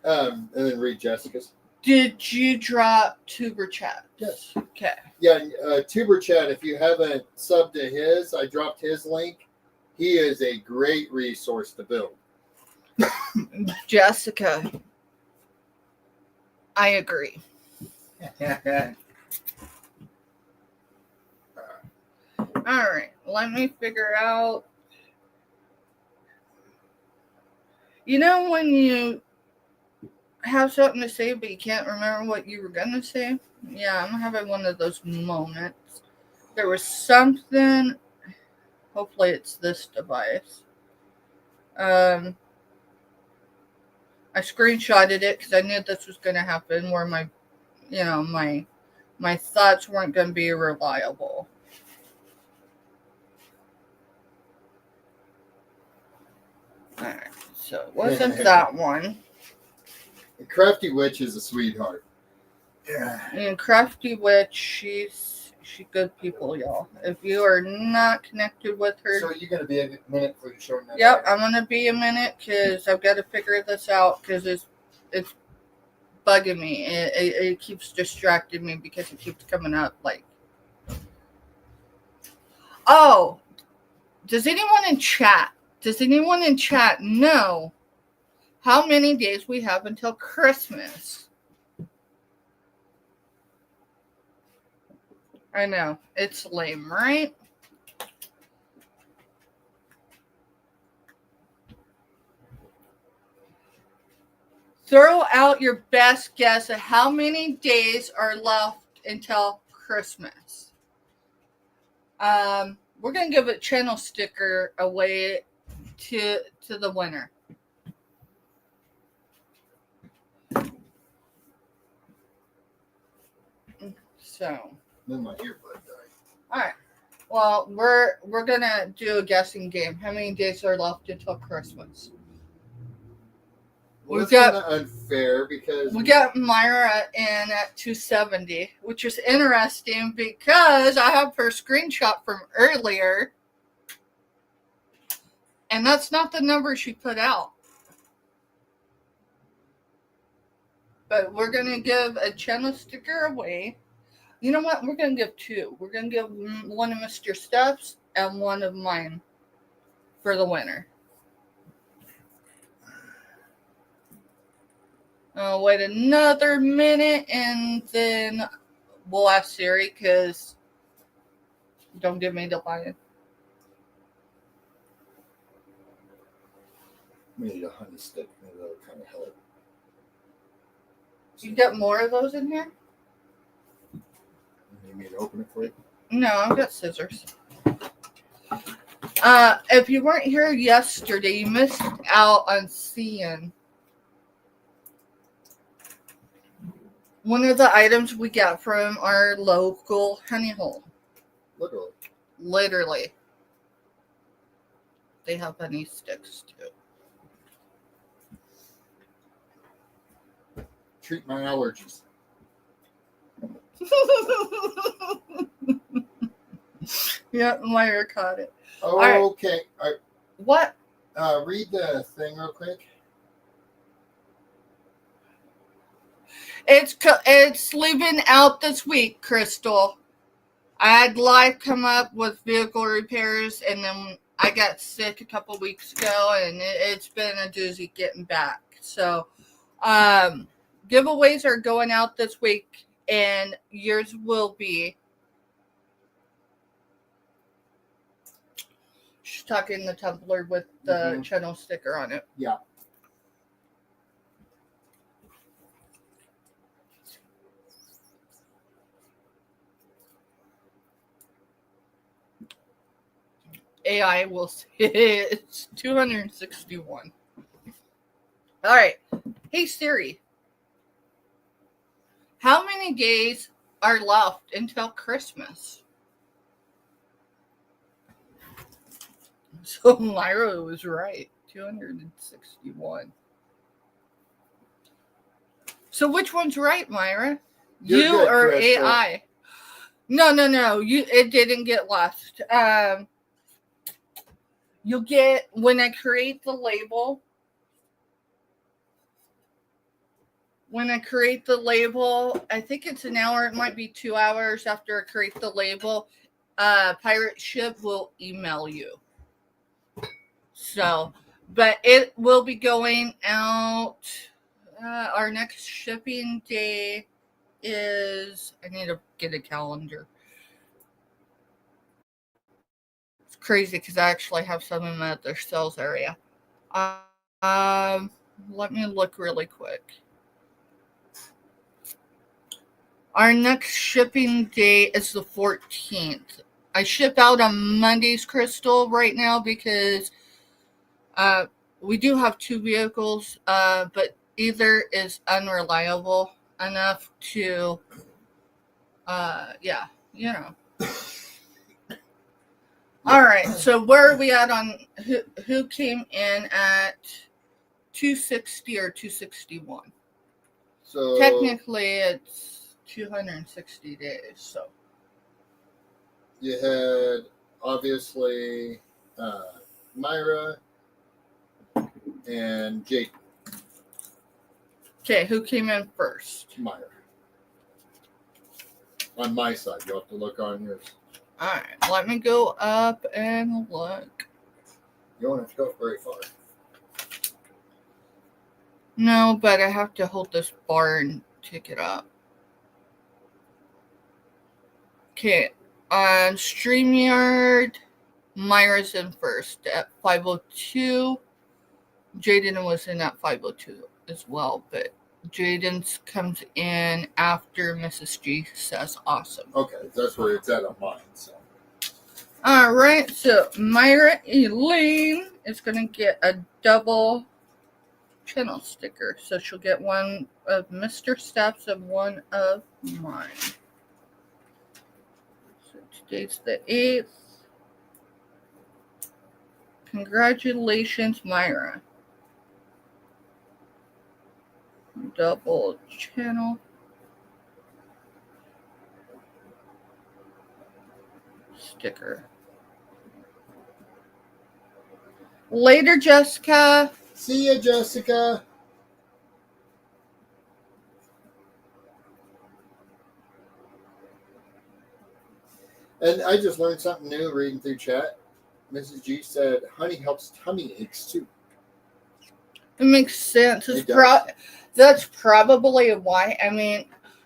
And then read Jessica's. Did you drop Tuber Chat? Yes. Okay. Yeah, Tuber Chat, if you haven't subbed to his, I dropped his link. He is a great resource to build. Jessica. I agree. All right. Let me figure out. You know when you have something to say, but you can't remember what you were going to say? Yeah, I'm having one of those moments. There was something. Hopefully it's this device. I screenshotted it because I knew this was going to happen where my my thoughts weren't going to be reliable. Alright, so it wasn't that one. The Crafty Witch is a sweetheart. Yeah. And Crafty Witch, she's good people, y'all. If you are not connected with her, So you're gonna be a minute for your show now. yep, I'm gonna be a minute because I've got to figure this out because it's bugging me. It keeps distracting me because it keeps coming up like, oh, does anyone in chat know how many days we have until Christmas? I know, it's lame, right? Throw out your best guess at how many days are left until Christmas. We're going to give a channel sticker away to the winner. So, Then my earbud died. all right. Well, we're going to do a guessing game. How many days are left until Christmas? Well, We've that's got- kind of unfair because We got Myra in at 270, which is interesting because I have her screenshot from earlier. And that's not the number she put out. But we're going to give a channel sticker away. You know what? We're going to give two. We're going to give one of Mr. Steph's and one of mine for the winner. I'll wait another minute and then we'll ask Siri because don't give me the line. we need a honey stick. Maybe that'll kind of help. You got more of those in here? You need me to open it for you? No, I've got scissors. If you weren't here yesterday, you missed out on seeing one of the items we got from our local honey hole. Literally. Literally. They have honey sticks too. Treat my allergies. Yep, Myra caught it. Okay. All What? right. Read the thing real quick. It's leaving out this week, Crystal. I had life come up with vehicle repairs, and then I got sick a couple weeks ago, and it's been a doozy getting back. So, giveaways are going out this week, and yours will be. She's talking the tumbler with the channel sticker on it. Yeah. AI will say it's 261. All right. Hey, Siri. How many days are left until Christmas? So Myra was right. 261. So which one's right, Myra? You're You good, or Crystal. AI? No. It didn't get left. You'll get, when I create the label, I think it's an hour, it might be 2 hours after I create the label, Pirate Ship will email you. So, but it will be going out, our next shipping day is, I need to get a calendar. It's crazy because I actually have some of them at their sales area. Let me look really quick. Our next shipping date is the 14th. I ship out on Mondays, Crystal, right now because we do have two vehicles, but either is unreliable enough to Yeah, you know. All right, so where are we at on who came in at 260 or 261? So Technically, it's 260 days. So you had obviously Myra and Jake. okay, who came in first? Myra. On my side, you'll have to look on yours. All right, let me go up and look. You don't have to go very far. No, but I have to hold this bar and take it up. Okay, on StreamYard, Myra's in first at 502. Jaden was in at 502 as well, but Jaden's comes in after Mrs. G says awesome. Okay, that's where it's at on mine. So. All right, so Myra Elaine is going to get a double channel sticker. So she'll get one of Mr. Steps and one of mine. So today's the 8th. Congratulations, Myra. Double channel sticker. Later, Jessica. See ya, Jessica. And I just learned something new reading through chat. Mrs. G said honey helps tummy aches too. It makes sense. It does. That's probably why. I mean,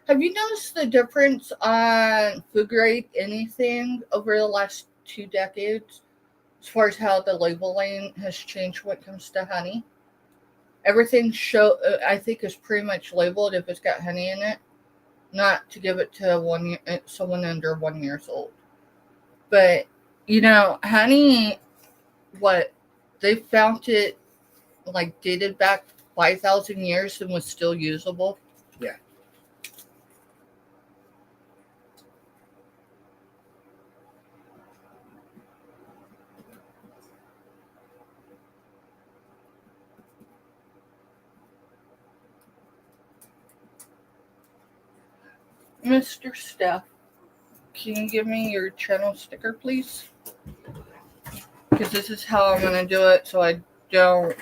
have you noticed the difference on food grade anything over the last 2 decades as far as how the labeling has changed when it comes to honey? Everything I think is pretty much labeled if it's got honey in it, not to give it to someone under 1 year old. But you know, honey, they found it like dated back 5,000 years and was still usable. Yeah. Mr. Steph, can you give me your channel sticker, please? Because this is how I'm going to do it, so I don't...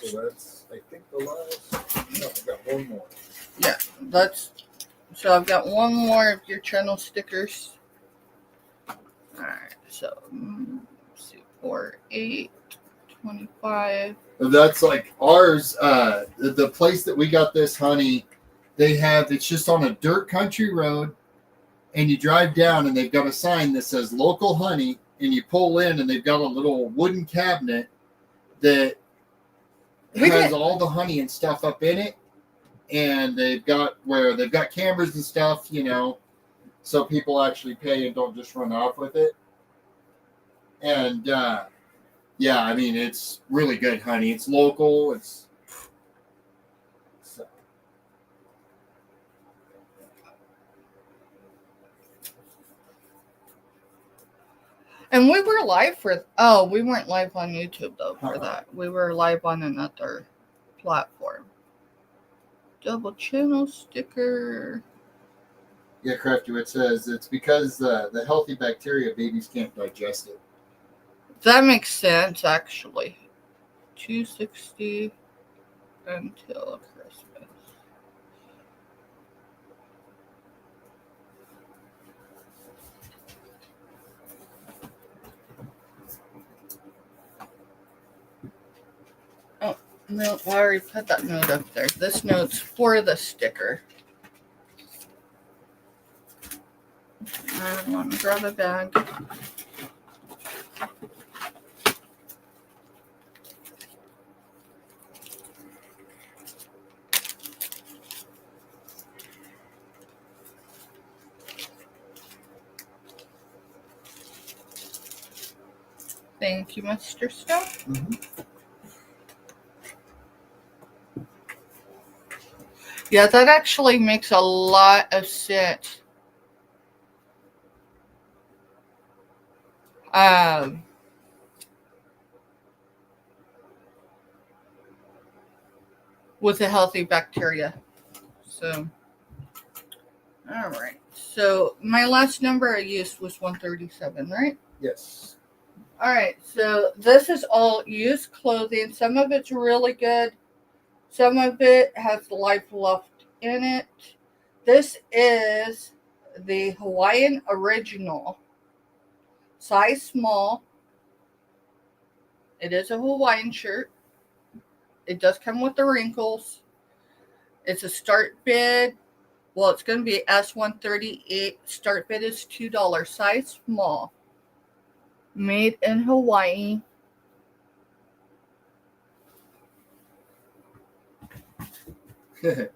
So that's, I think, the last. No, I've got one more. Yeah, so I've got one more of your channel stickers. Alright, so, let's see, 4, 8, 25. That's like ours. The place that we got this honey, it's just on a dirt country road, and you drive down and they've got a sign that says local honey, and you pull in and they've got a little wooden cabinet that has all the honey and stuff up in it, and they've got cameras and stuff, you know, so people actually pay and don't just run off with it. And yeah, I mean, it's really good honey. It's local. And we were live we weren't live on YouTube though for that. We were live on another platform. Double channel sticker. Yeah, Crafty, it says it's because the healthy bacteria, babies can't digest it. That makes sense, actually. 260 until Christmas. Oh, no, I already put that note up there. This note's for the sticker. I want to grab a bag. Thank you, Mr. Stone. Mm-hmm. Yeah, that actually makes a lot of sense. with a healthy bacteria. So, all right. So my last number I used was 137, right? Yes. All right. So this is all used clothing. Some of it's really good. Some of it has life left in it. This is the Hawaiian Original, size small. It is a Hawaiian shirt. It does come with the wrinkles. It's a start bid. Well, it's going to be S138. Start bid is $2. Size small. Made in Hawaii. You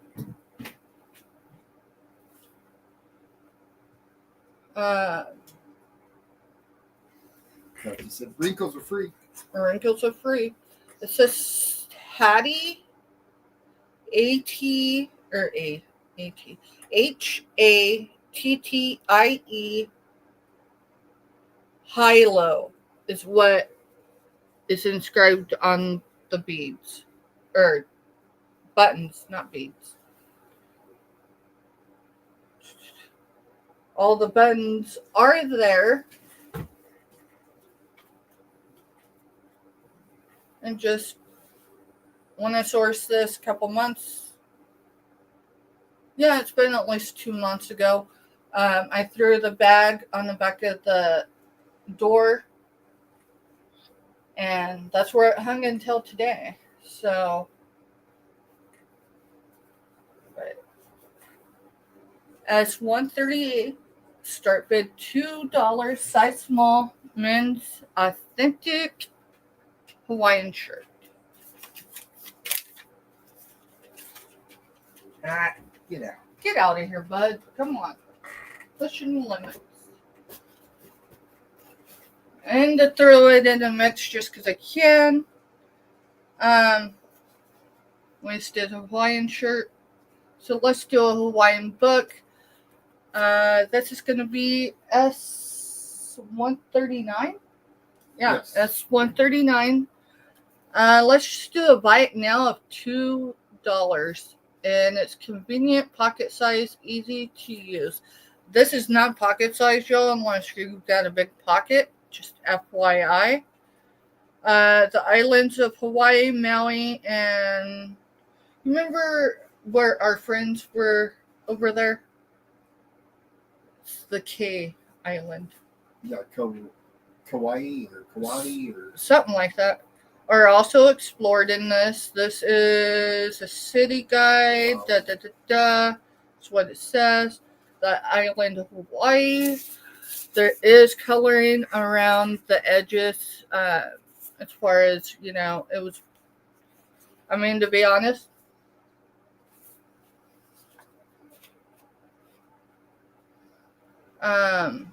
said wrinkles are free. Wrinkles are free. It says Hattie, A-T, or A-T, Hattie, high-low is what is inscribed on the beads. Or buttons, not beads. All the buttons are there. And just when I sourced this a couple months, yeah, it's been at least 2 months ago. I threw the bag on the back of the door, and that's where it hung until today. So, but S138, start bid $2, size small, men's authentic Hawaiian shirt. Ah, get out. Get out of here, bud. Come on. Pushing the limits. And to throw it in the mix just because I can. Wasted Hawaiian shirt. So let's do a Hawaiian book. This is going to be S139. Yeah, Yes. S139. Let's just do a buy it now of $2. And it's convenient, pocket size, easy to use. This is not pocket size, y'all, unless you've got a big pocket. Just FYI. The islands of Hawaii, Maui, and remember where our friends were over there? It's the K Island. Yeah, Kauai or Kauai or Something like that. Are also explored in this. This is a city guide. That's what it says. The island of Hawaii. There is coloring around the edges. As far as, it was. I mean, to be honest. It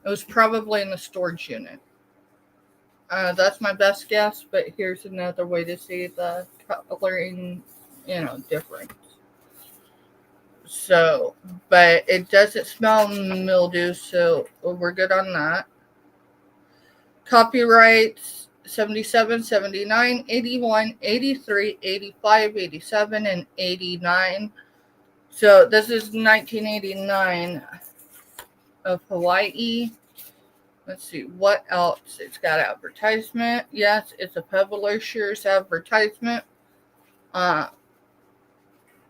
was probably in the storage unit. That's my best guess, but here's another way to see the coloring, difference. So, but it doesn't smell mildew, so we're good on that. Copyrights 77, 79, 81, 83, 85, 87, and 89. So this is 1989 of Hawaii. Let's see, what else? It's got advertisement. Yes, it's a publisher's advertisement.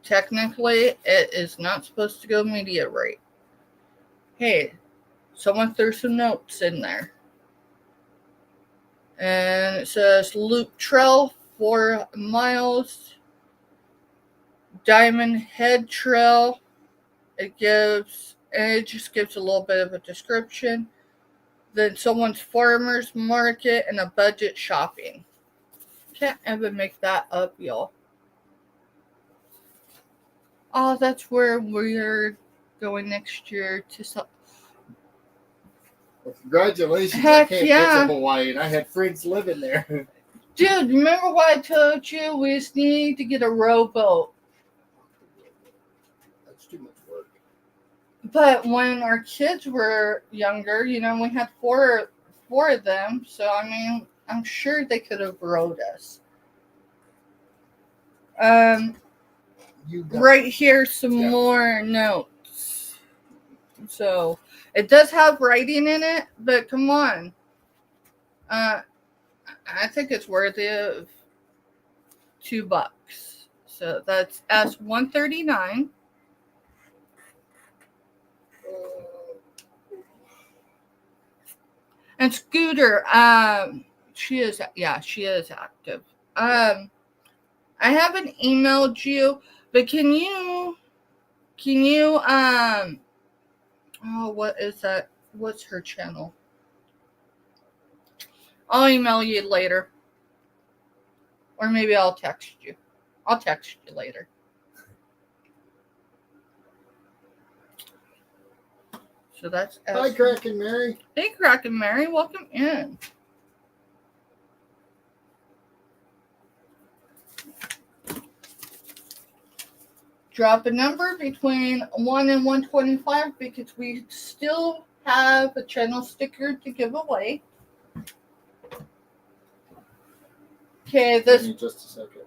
Technically, it is not supposed to go media rate. Hey, someone threw some notes in there. And it says Loop Trail, 4 miles. Diamond Head Trail. It just gives a little bit of a description. Then someone's farmer's market and a budget shopping. Can't ever make that up, y'all. Oh, that's where we're going next year to. Well, congratulations. Heck I can't yeah. get to Hawaii, and I had friends living there. Dude, remember what I told you? We just need to get a rowboat. That's too much work. But when our kids were younger, we had four of them. So I mean, I'm sure they could have wrote us. You got Right here, some Yeah. more notes. So it does have writing in it, but come on. I think it's worthy of $2. So that's S139. And Scooter, she is active. I haven't emailed you, but can you oh, what is that? What's her channel? I'll email you later. Or maybe I'll text you. I'll text you later. So that's Hi, Kraken Mary. Hey, Kraken Mary, welcome in. Drop a number between 1 and 125 because we still have a channel sticker to give away. Okay, Give me just a second.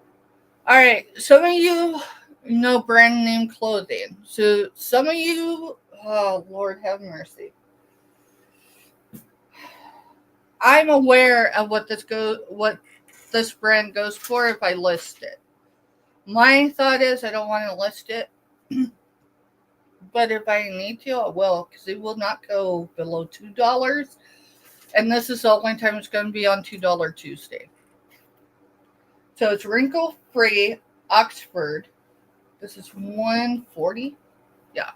All right, some of you know brand name clothing. So some of you, oh Lord have mercy. I'm aware of what this brand goes for if I list it. My thought is I don't want to list it, but if I need to, I will, because it will not go below $2. And this is the only time it's going to be on $2 Tuesday. So it's wrinkle-free Oxford. This is 140. Yeah.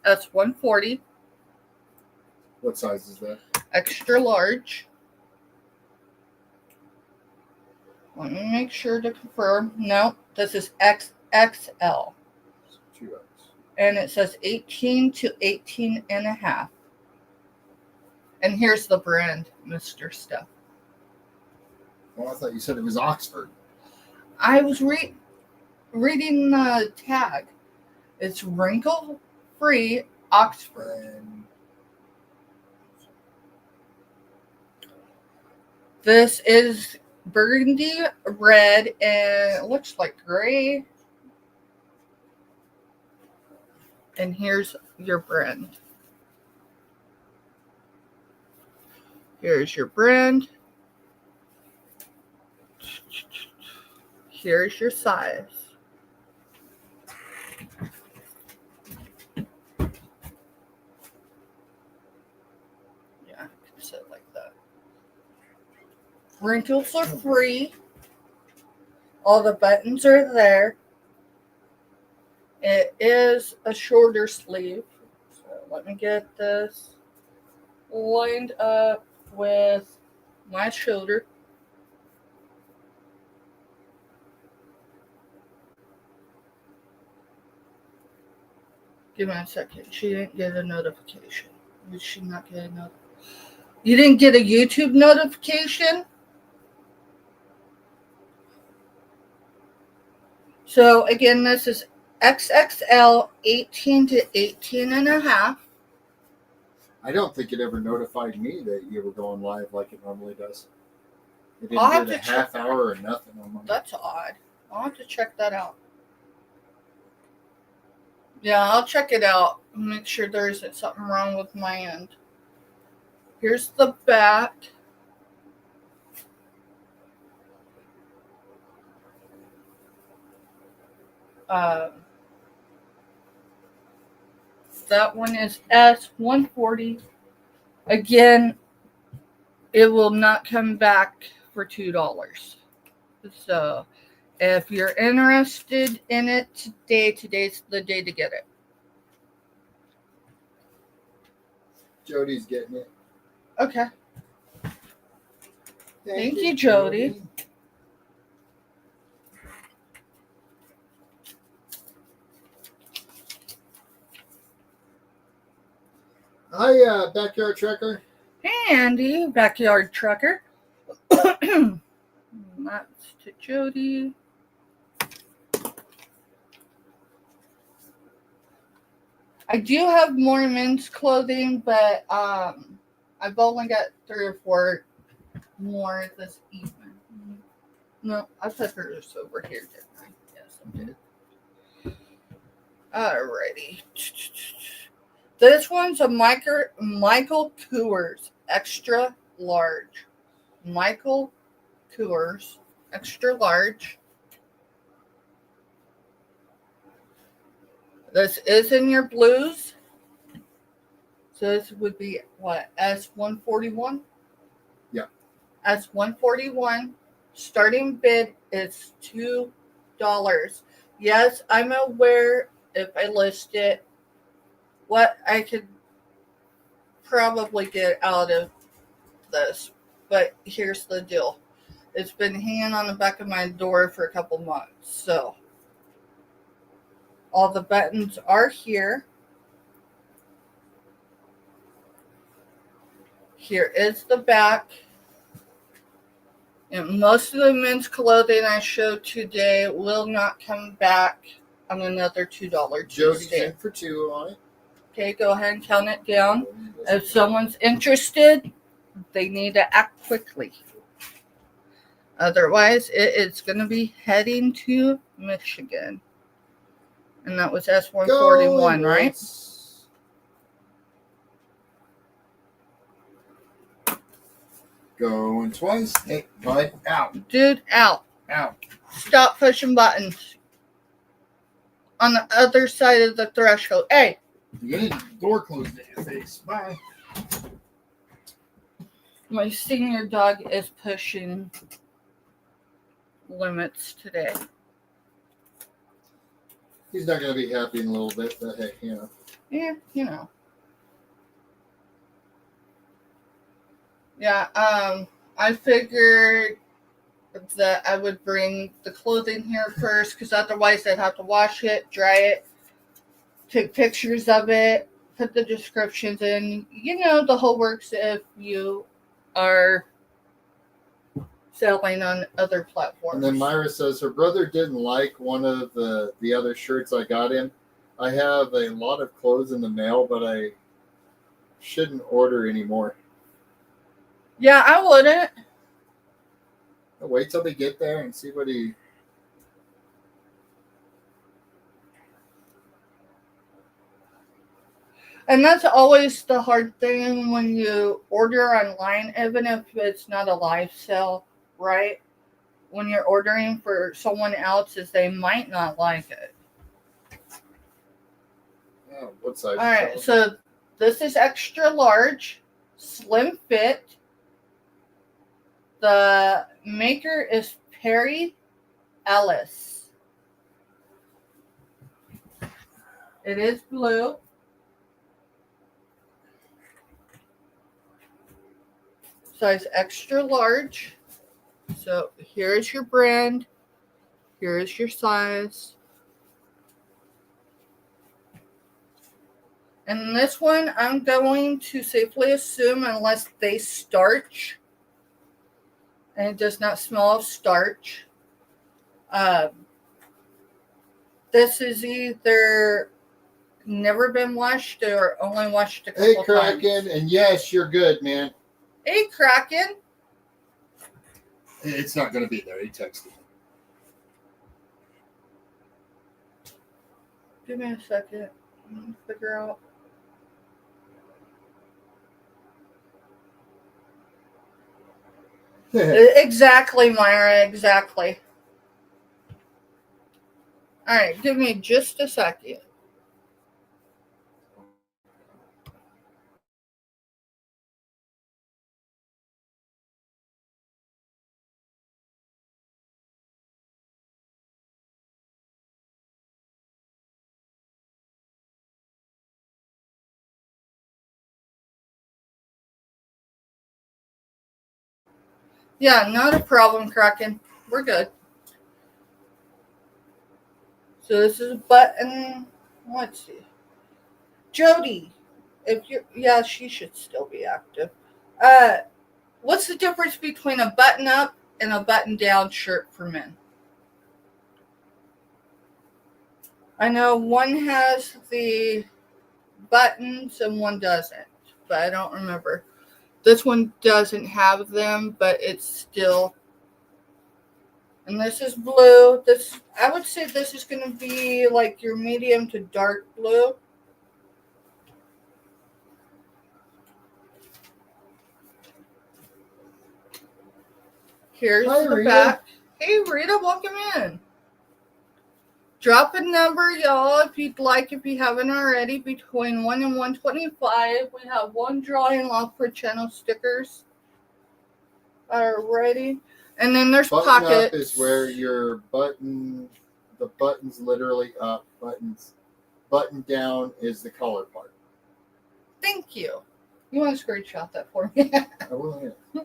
That's 140. What size is that? Extra large. Let me make sure to confirm. No, this is XXL. 2X. And it says 18 to 18 and a half. And here's the brand, Mr. Stuff. Well, I thought you said it was Oxford. I was reading the tag. It's wrinkle-free Oxford. And This is burgundy, red, and it looks like gray. And here's your brand. Here's your brand. Here's your size. Yeah, I can say it like that. Wrinkles are free. All the buttons are there. It is a shorter sleeve. So let me get this lined up with my shoulder. Give me a second. She didn't get a notification. Did she not get a notification? You didn't get a YouTube notification? So again, this is XXL 18 to 18 and a half. I don't think it ever notified me that you were going live like it normally does. It I'll didn't have get to a half hour or nothing on mine. That's odd. I'll have to check that out. Yeah, I'll check it out and make sure there isn't something wrong with my end. Here's the back. That one is S140. Again, it will not come back for $2. So if you're interested in it today's the day to get it. Jody's getting it. Okay. Thank you, Jody. Hi, Backyard Trucker. Hey, Andy, backyard trucker. That's to Jody. I do have more men's clothing, but I've only got 3 or 4 more this evening. No, I put hers over here, didn't I? Yes, I did. Alrighty. This one's a Michael Kors extra large. Michael Kors extra large. This is in your blues. So this would be what? S141? Yeah. S141. Starting bid is $2. Yes, I'm aware if I list it, what I could probably get out of this. But here's the deal. It's been hanging on the back of my door for a couple months. So all the buttons are here. Here is the back. And most of the men's clothing I showed today will not come back on another $2 Jody's Tuesday. in for 2 on it. Okay, go ahead and count it down. If someone's interested, they need to act quickly. Otherwise, it is going to be heading to Michigan. And that was S141, right? Going twice. Hey, bud, out. Dude, out. Out. Stop pushing buttons. On the other side of the threshold. Hey! You get a door closed in your face. Bye. My senior dog is pushing limits today. He's not going to be happy in a little bit, but hey, you know. Yeah, you know. Yeah, I figured that I would bring the clothing here first, because otherwise I'd have to wash it, dry it, take pictures of it, put the descriptions in. You know, the whole works if you are selling on other platforms. And then Myra says her brother didn't like one of the other shirts I got him. I have a lot of clothes in the mail, but I shouldn't order anymore. Yeah, I wouldn't. Wait till they get there and see what he... And that's always the hard thing when you order online, even if it's not a live sale, right? When you're ordering for someone else, is they might not like it. Oh, what size? All right, so this is extra large, slim fit. The maker is Perry Ellis. It is blue. Size extra large. So here's your brand. Here's your size. And this one, I'm going to safely assume, unless they starch, and it does not smell of starch, this is either never been washed or only washed a couple Hey, times. Kraken, and yes, you're good, man. Hey, Kraken. It's not going to be there. He texted. Give me a second. Let me figure out. Exactly, Myra. Exactly. All right, give me just a second. Yeah, not a problem, Kraken. We're good. So this is a button. Let's see. Jody, if you she should still be active. What's the difference between a button up and a button down shirt for men? I know one has the buttons and one doesn't, but I don't remember. This one doesn't have them, but it's still. And this is blue. This, I would say this is going to be like your medium to dark blue. Here's Hi, the Rita. back. Hey, Rita, welcome in. Drop a number, y'all, if you'd like, if you haven't already, between 1 and 125. We have one drawing off for channel stickers already. And then there's Button pockets. up is where your button, the button's literally up. Button down is the color part. Thank you. You want to screenshot that for me? I will, yeah.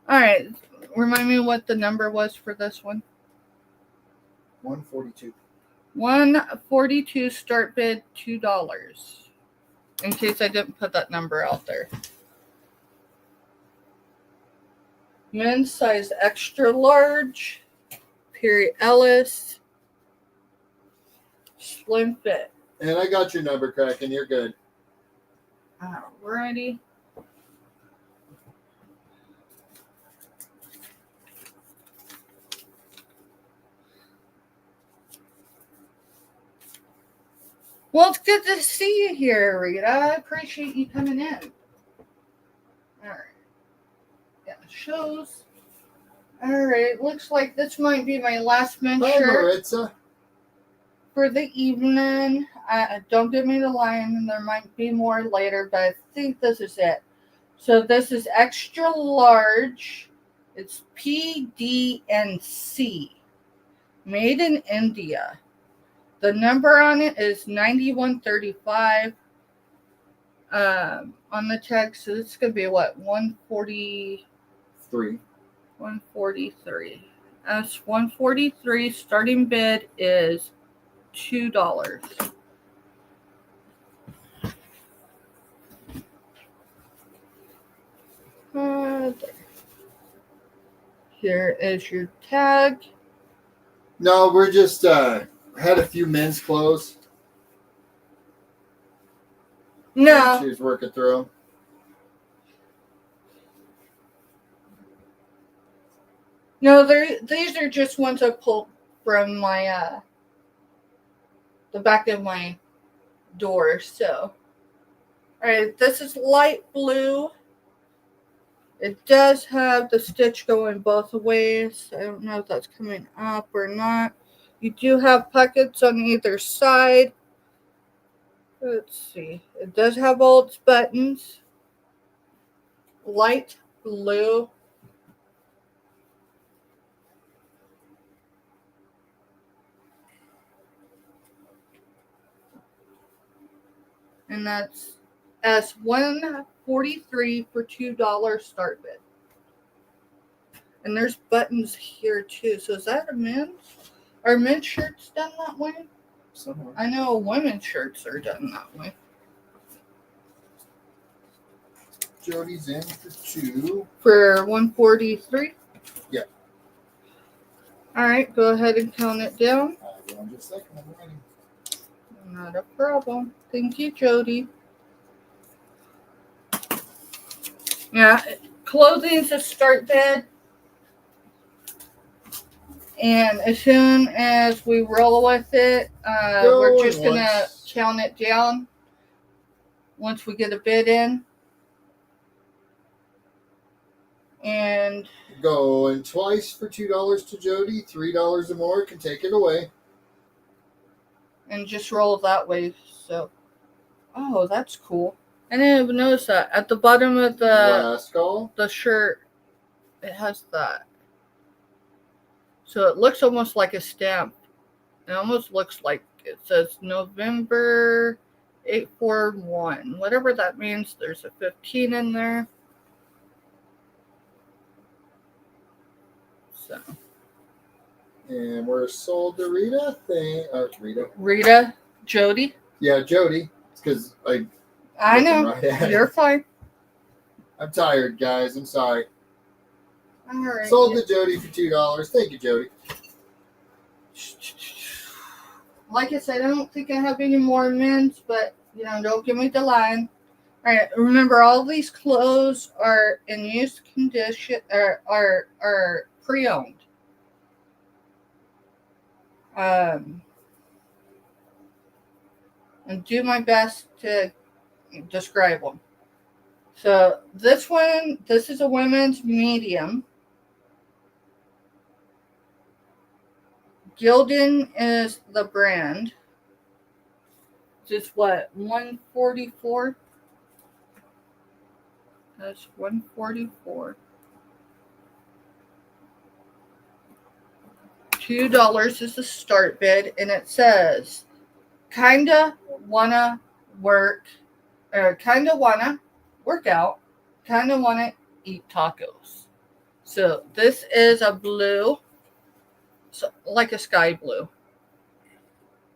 All right. Remind me what the number was for this one. 142. 142, start bid $2. In case I didn't put that number out there. Men's size extra large. Perry Ellis. Slim fit. And I got your number, Kraken. You're good. Alrighty. Well, it's good to see you here, Rita. I appreciate you coming in. Alright. Yeah, shows. Alright, looks like this might be my last men's Hi, shirt Maritza. for the evening. Don't give me the line, there might be more later, but I think this is it. So this is extra large. It's PDNC. Made in India. The number on it is 9135 on the tag. So it's going to be what? 143. 143. That's 143. Starting bid is $2. Here is your tag. No, we're just had a few men's clothes. No. She was working through them. No, these are just ones I pulled from my the back of my door. So, all right, this is light blue. It does have the stitch going both ways. I don't know if that's coming up or not. You do have pockets on either side. Let's see. It does have all its buttons. Light blue. And that's S143 for $2 start bid. And there's buttons here too. So is that a men's? Are men's shirts done that way? Somewhere. I know women's shirts are done that way. Jody's in for 2. For 143? Yeah. All right, go ahead and count it down. Hold on just a second. I'm ready. Not a problem. Thank you, Jody. Yeah, clothing's a start bid. And as soon as we roll with it, we're just going to count it down once we get a bid in. And Going twice for $2 to Jody. $3 or more can take it away. and just roll that way. So, oh, that's cool. I didn't even notice that. At the bottom of the Last call. shirt, it has that. So it looks almost like a stamp. It almost looks like it says November 841. Whatever that means, there's a 15 in there. So, And we're sold to Rita. Rita, Jody. Yeah, Jody. It's because I looking know. right at it. You're fine. I'm tired, guys. I'm sorry. All right. Sold to Jody for $2. Thank you, Jody. like I said, I don't think I have any more men's, but don't give me the line. All right, remember all these clothes are in used condition, are pre-owned. And do my best to describe them. So this is a women's medium. Gildan is the brand. Just what, 144? That's 144. $2 is the start bid, and it says, kinda wanna work, or kinda wanna work out, kinda wanna eat tacos. So this is a blue, so like a sky blue.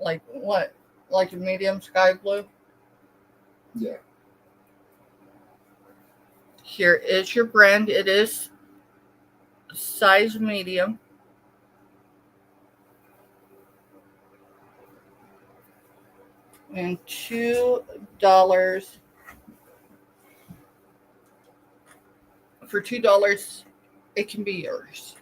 Like what? Like a medium sky blue? Yeah. Here is your brand. It is size medium. And $2 for $2, it can be yours.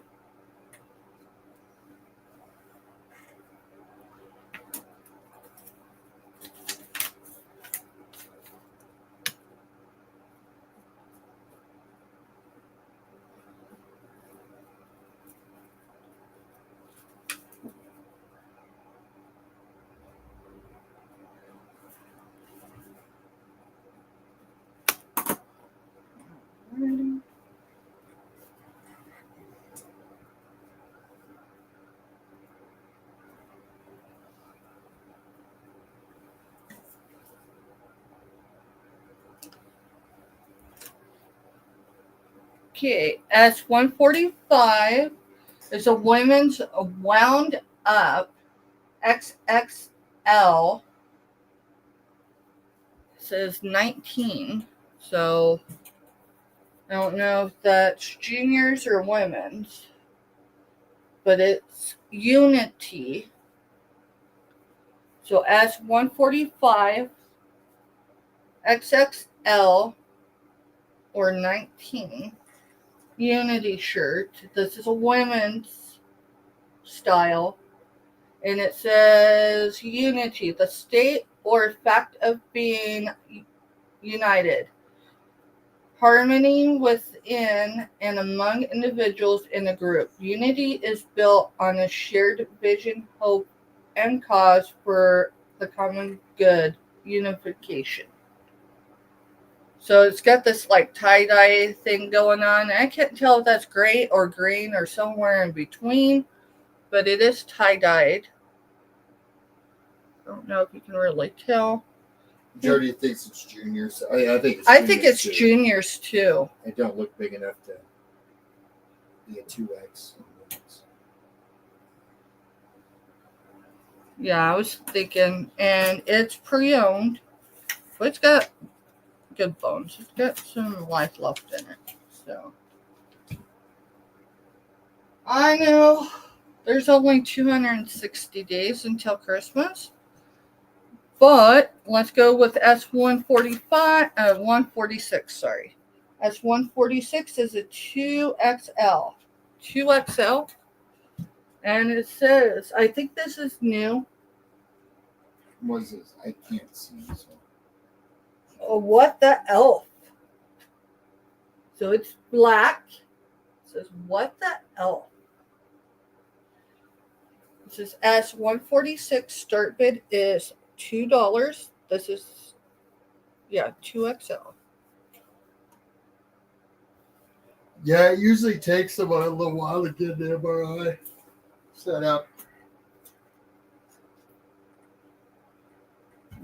Okay, S145 is a women's wound up XXL. It says 19. So I don't know if that's juniors or women's, but it's Unity. So S145 XXL or 19 Unity shirt. This is a women's style, and it says Unity, the state or fact of being united, harmony within and among individuals in a group. Unity is built on a shared vision, hope, and cause for the common good, unification. So it's got this like tie-dye thing going on. I can't tell if that's gray or green or somewhere in between, but it is tie-dyed. I don't know if you can really tell. Jody thinks it's juniors. I think it's. I think juniors it's too. juniors too. I don't look big enough to be a 2X. Yeah, I was thinking, and it's pre-owned, but it's got good bones. It's got some life left in it. So I know there's only 260 days until Christmas, but let's go with S145, 146. Sorry, S146 is a 2XL, 2XL, and it says, I think this is new. What is this? I can't see this one. Oh, what the elf? So it's black. It says, what the elf? It says S146 start bid is $2. This is, 2XL. Yeah, it usually takes them a little while to get the MRI set up.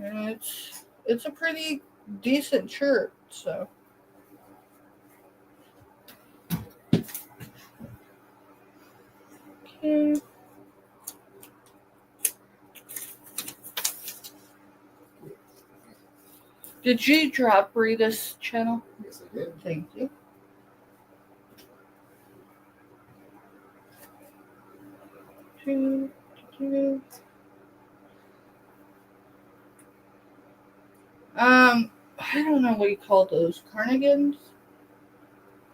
And it's a pretty decent shirt, so. Okay. Did you drop Rita's channel? Yes, I did. Thank you. don't know what you call those, cardigans.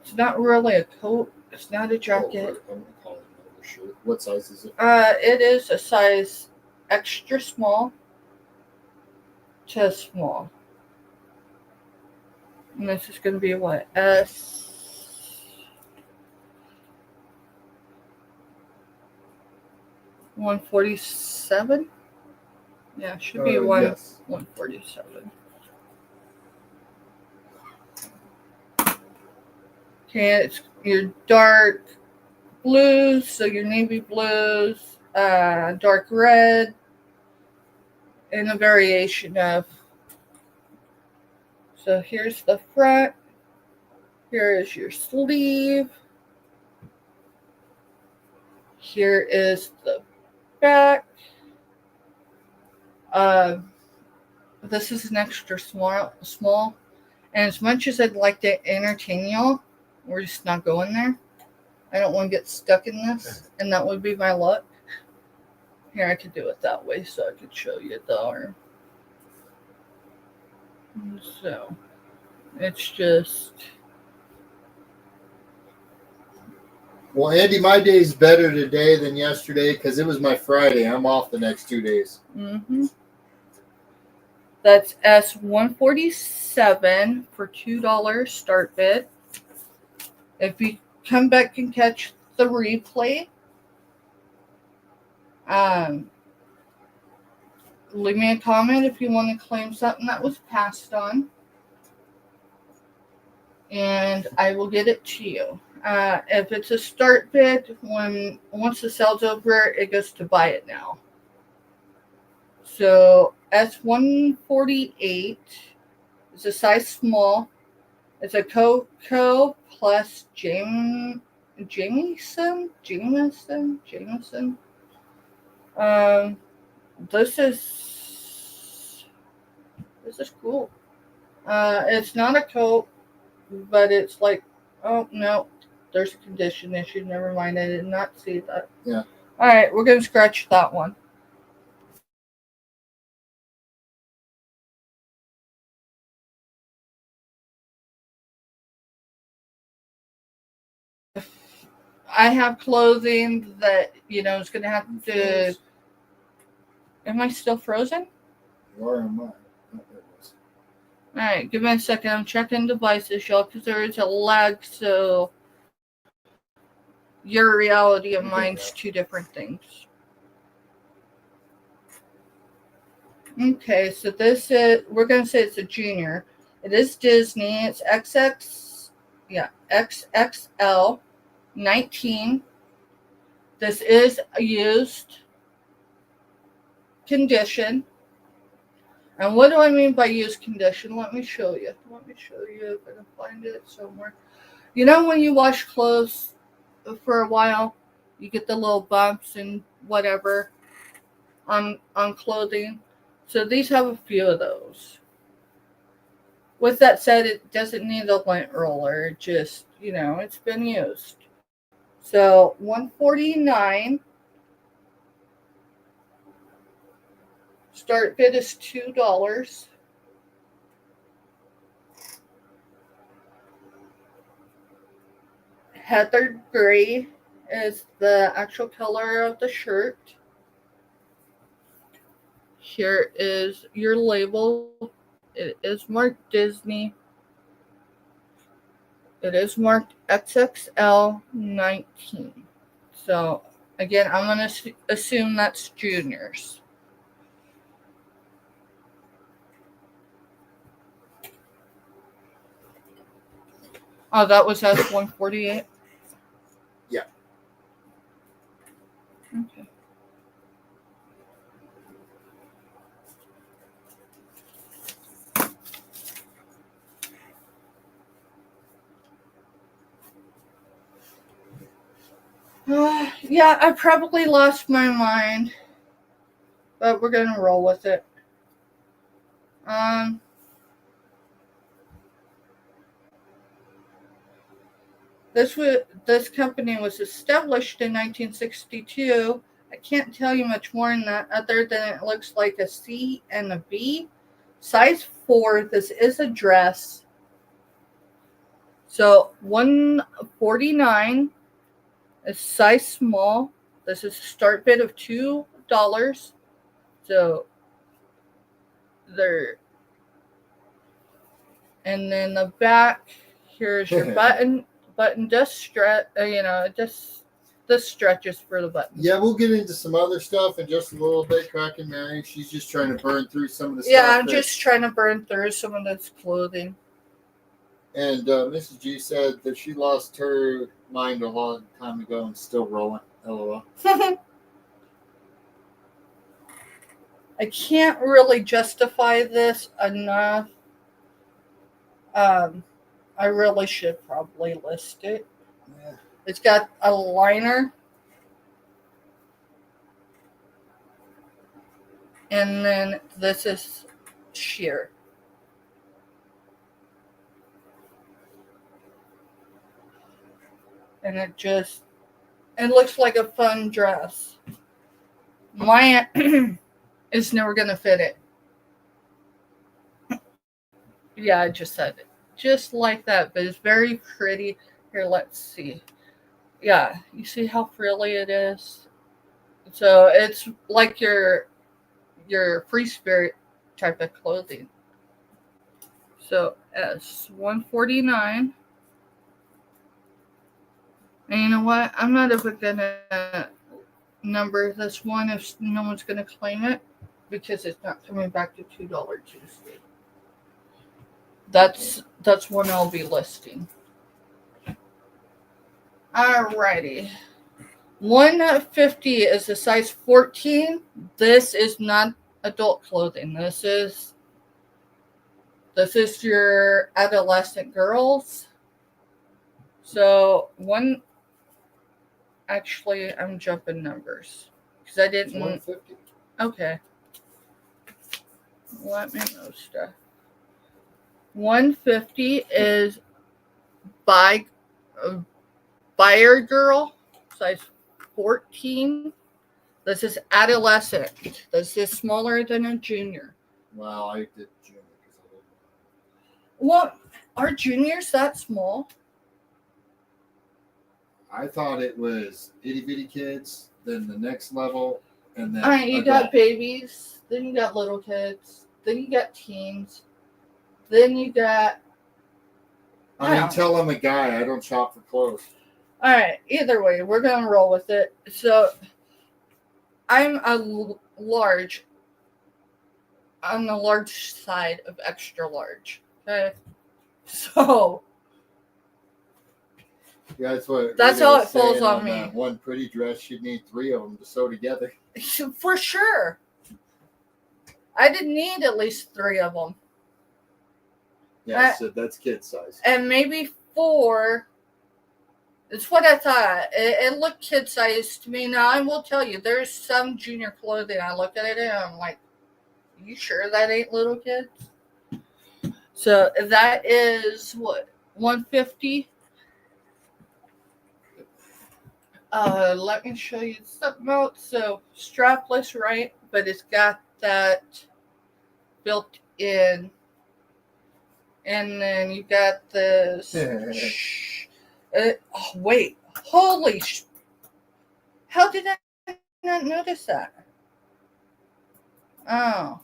It's not really a coat. It's not a jacket. I'm gonna call it an overshirt. What size is it? It is a size extra small to small. And this is going to be what? S 147? Yeah, should be Yes. 147. Okay, it's your dark blues, so your navy blues, dark red, and a variation of. So here's the front. Here is your sleeve. Here is the back. This is an extra small. And as much as I'd like to entertain y'all, we're just not going there. I don't want to get stuck in this, and that would be my luck. Here, I could do it that way so I could show you the arm. So, it's just... Well, Andy, my day's better today than yesterday because it was my Friday. I'm off the next 2 days. Mm-hmm. That's S147 for $2 start bid. If you come back and catch the replay, leave me a comment if you want to claim something that was passed on, and I will get it to you. If it's a start bid, once the sale's over, it goes to buy it now. So S148 is a size small. It's a Coco plus Jameson. This is cool. It's not a coat, but it's like, oh no, there's a condition issue. Never mind, I did not see that. Yeah. All right, we're gonna scratch that one. I have clothing that, is going to have to... Am I still frozen? You are on mine. All right, give me a second. I'm checking devices, y'all, because there is a lag, so your reality and mine's two different things. Okay, so this is... We're going to say it's a junior. It is Disney. It's XXL 19. This is a used condition. And what do I mean by used condition? Let me show you. If I can find it somewhere. You know when you wash clothes for a while, you get the little bumps and whatever on clothing. So these have a few of those. With that said, it doesn't need a lint roller. It just, it's been used. So $149. Start bid is $2. Heather gray is the actual color of the shirt. Here is your label. It is marked Disney. It is marked XXL 19. So, again, I'm going to assume that's juniors. Oh, that was S148? Yeah. Okay. Yeah, I probably lost my mind, but we're gonna roll with it. This company was established in 1962. I can't tell you much more than that, other than it looks like a C and a B. size 4. This is a dress. So $149 is size small. This is a start bid of $2. So there. And then the back, here's your button. Button just stretch, this stretches for the button. Yeah, we'll get into some other stuff in just a little bit. Crack and Mary, she's just trying to burn through some of the Yeah, stuff. I'm just trying to burn through some of this clothing. And Mrs. G said that she lost her mind a long time ago and still rolling. LOL. I can't really justify this enough. I really should probably list it. Yeah. It's got a liner. And then this is sheer. And it looks like a fun dress. My aunt is never going to fit it. Yeah, I just said it. Just like that, but it's very pretty. Here, let's see. Yeah, you see how frilly it is? So it's like your free spirit type of clothing. So $149. And you know what? I'm not even gonna number this one if no one's gonna claim it because it's not coming back to $2 Tuesday. That's one I'll be listing. Alrighty. $150 is a size 14. This is not adult clothing. This is your adolescent girls. So actually I'm jumping numbers because I didn't. 150. Okay. Let me know stuff. 150 is buyer girl, size 14. This is adolescent. This is smaller than a junior. Wow, I did junior because I didn't. What? Are juniors that small? I thought it was itty bitty kids, then the next level, and then. All right, you adult. got babies, then you got little kids, then you got teens, then you got. I mean, tell I'm a guy. I don't shop for clothes. All right, either way, we're gonna roll with it. So, I'm large. On the large side of extra large. Okay, so. Yeah, that's what. That's Rita how was it falls saying on me. that one pretty dress, she'd need 3 of them to sew together. For sure. I didn't need at least 3 of them. Yeah, so that's kid size. And maybe 4. It's what I thought. It looked kid size to me. Now, I will tell you, there's some junior clothing. I look at it and I'm like, you sure that ain't little kids? So that is what? 150? Let me show you something else. So strapless, right? But it's got that built in. And then you got this. Wait. Holy how did I not notice that? Oh.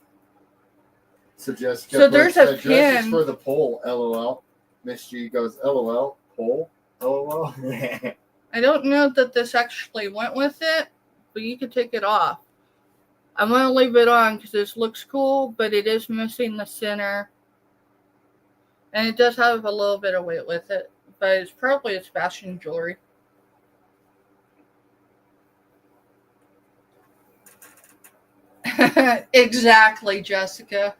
So Jessica, So there's a dresses pin. for the poll, LOL. Miss G goes, LOL, poll, LOL. I don't know that this actually went with it, but you can take it off. I'm going to leave it on because this looks cool, but it is missing the center. And it does have a little bit of weight with it, but it's probably its fashion jewelry. Exactly, Jessica.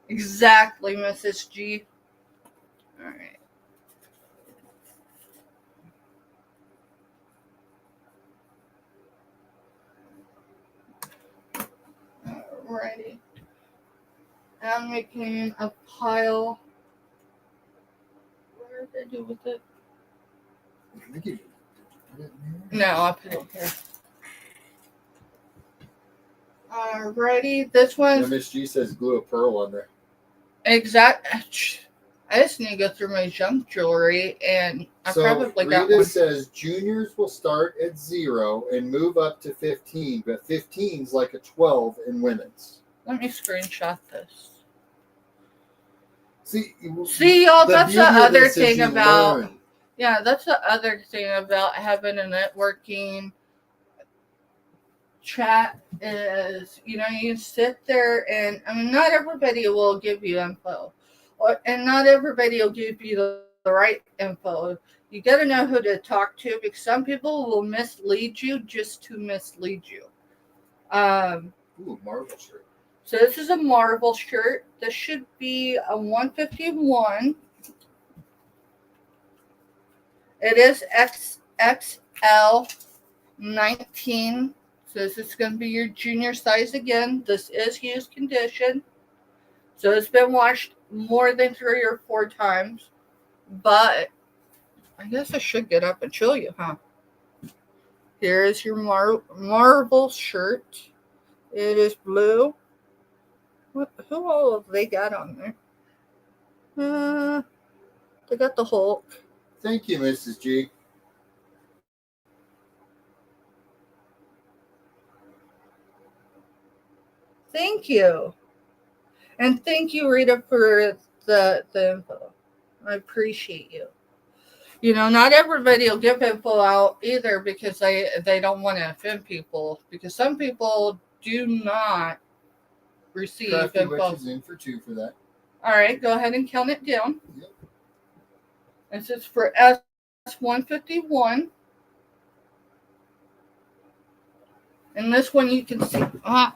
Exactly, Mrs. G. All right. Alrighty. I'm making a pile. What did I do with it? I think you put it in there. No, I'll put it here. Alrighty, this Yeah, one. Miss G says glue a pearl on there. I just need to go through my junk jewelry, and I So probably got Rita one. says juniors will start at 0 and move up to 15, but 15's like a 12 in women's. Let me screenshot this. See, Y'all, that's the beauty of other this is thing you about. learn. Yeah, that's the other thing about having a networking chat is, you sit there and, I mean, not everybody will give you info. And not everybody will give you the right info. You got to know who to talk to, because some people will mislead you just to mislead you. Ooh, Marvel shirt. So this is a Marvel shirt. This should be a 151. It is XXL 19. So this is going to be your junior size again. This is used condition. So it's been washed more than 3 or 4 times. But I guess I should get up and show you, huh? Here is your Marvel shirt. It is blue. Who all have they got on there? They got the Hulk. Thank you, Mrs. G. Thank you. And thank you, Rita, for the info. I appreciate you. Not everybody will give info out either, because they don't want to offend people. Because some people do not receive Crafty info. Witch is in for 2 for that. All right, go ahead and count it down. Yep. This is for S151. And this one you can see. I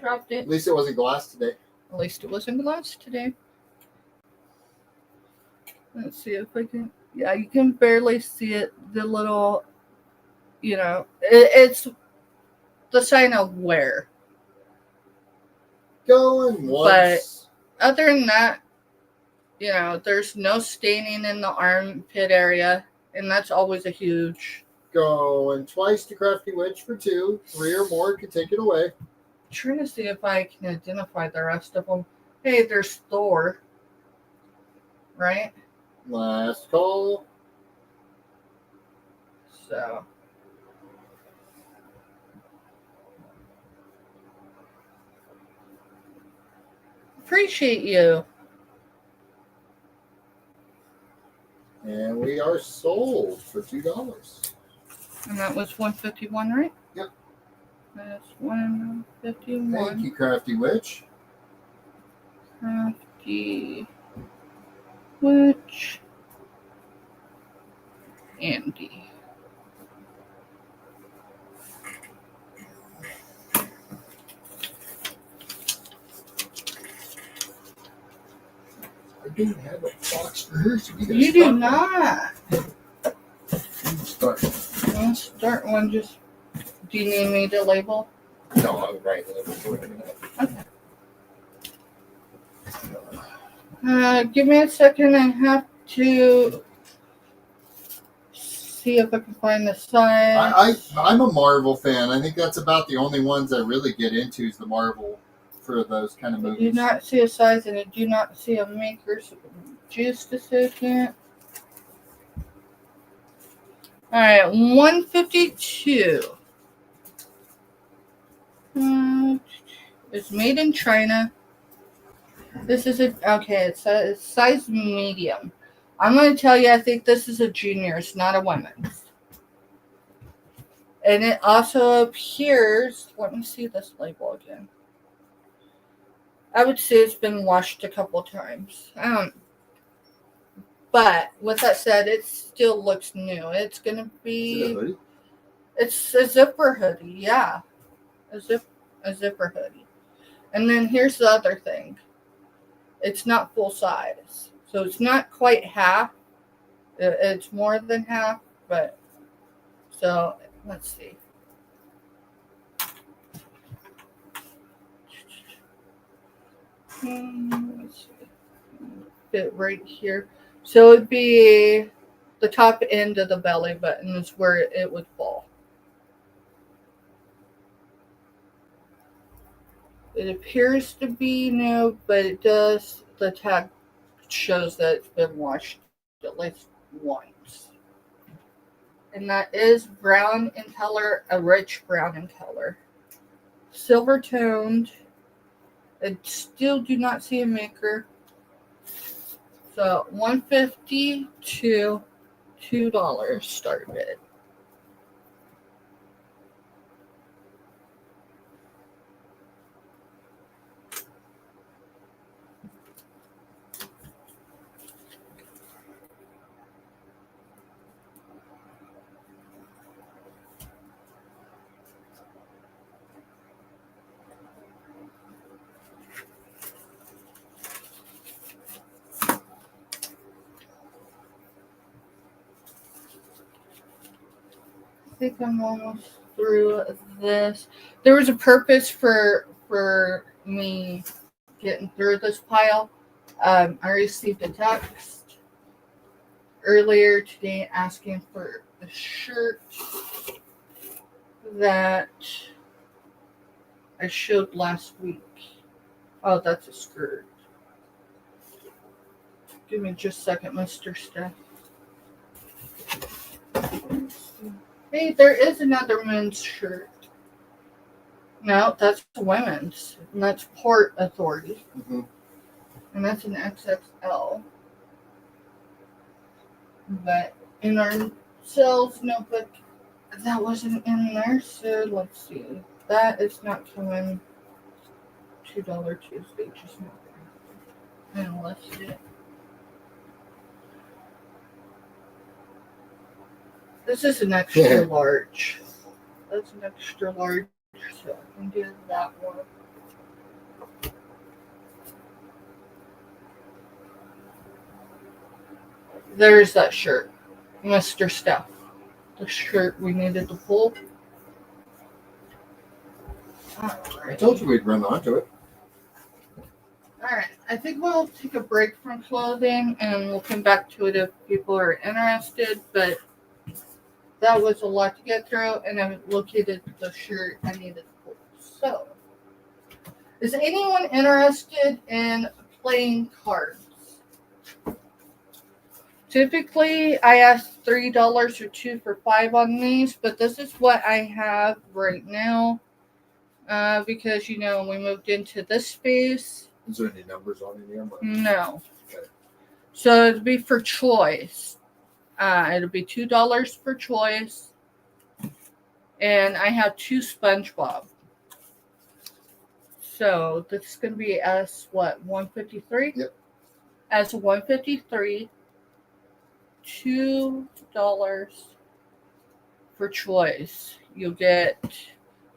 dropped it. At least it wasn't glass today. At least it wasn't glass today. Let's see if I can. Yeah, you can barely see it. The little, it's the sign of wear. Going once. Other than that, there's no staining in the armpit area, and that's always a huge. Going twice to Crafty Witch for 2. 3 or more can take it away. Trying to see if I can identify the rest of them. Hey, there's Thor. Right? Last call. So. Appreciate you. And we are sold for $2. And that was 151, right? Yep. That's 151. Thank you, Crafty Witch. Crafty Witch Andy. I don't have a box for her, so we You do not. Start. I'll start one. Just, do you need me to label? No, I would write it. Okay. Give me a second. I have to see if I can find the size. I'm a Marvel fan. I think that's about the only ones I really get into is the Marvel for those kind of I movies. do not see a size, and I do not see a maker's just a second. All right, 152. It's made in China. This is it's size medium. I'm going to tell you, I think this is a junior. It's not a women's. And it also appears, let me see this label again. I would say it's been washed a couple times. But with that said, it still looks new. It's going to be... Is it a hoodie? It's a zipper hoodie, yeah. A zipper hoodie. And then here's the other thing. It's not full size. So it's not quite half. It's more than half, but... So, let's see. Let's see. Fit right here. So it'd be the top end of the belly button is where it would fall. It appears to be new, but it does. The tag shows that it's been washed at least once. And that is brown in color, a rich brown in color. Silver toned. I still do not see a maker. So $150 to $2 start bid. I think I'm almost through this. There was a purpose for me getting through this pile. I received a text earlier today asking for a shirt that I showed last week. Oh, that's a skirt. Give me just a second, Mr. Steph. Hey, there is another men's shirt. No, that's women's. And that's Port Authority. Mm-hmm. And that's an XXL. But in our sales notebook, that wasn't in there. So let's see. That is not coming $2 Tuesday. Just not there. And let's see it. This is an extra large. That's an extra large, so I can do that one. There's that shirt, Mr. Steph. The shirt we needed to pull. I told you we'd run onto it. Alright, I think we'll take a break from clothing and we'll come back to it if people are interested, but that was a lot to get through, and I located the shirt I needed to pull. So, is anyone interested in playing cards? Typically, I ask $3 or $2 for 5 on these, but this is what I have right now because, we moved into this space. Is there any numbers on any of them? No. Okay. So, it'd be for choice. It'll be $2 per choice. And I have 2 SpongeBob. So this is going to be as what, 153? Yep. As 153, $2 for choice. You'll get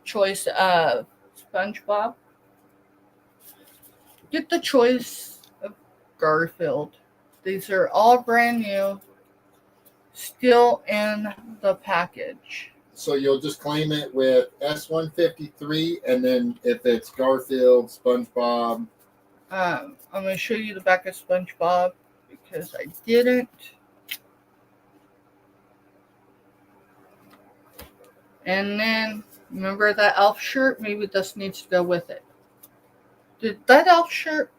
choice of SpongeBob. Get the choice of Garfield. These are all brand new. Still in the package. So you'll just claim it with S153, and then if it's Garfield, SpongeBob. I'm going to show you the back of SpongeBob because I didn't. And then, remember that elf shirt? Maybe this needs to go with it. Did that elf shirt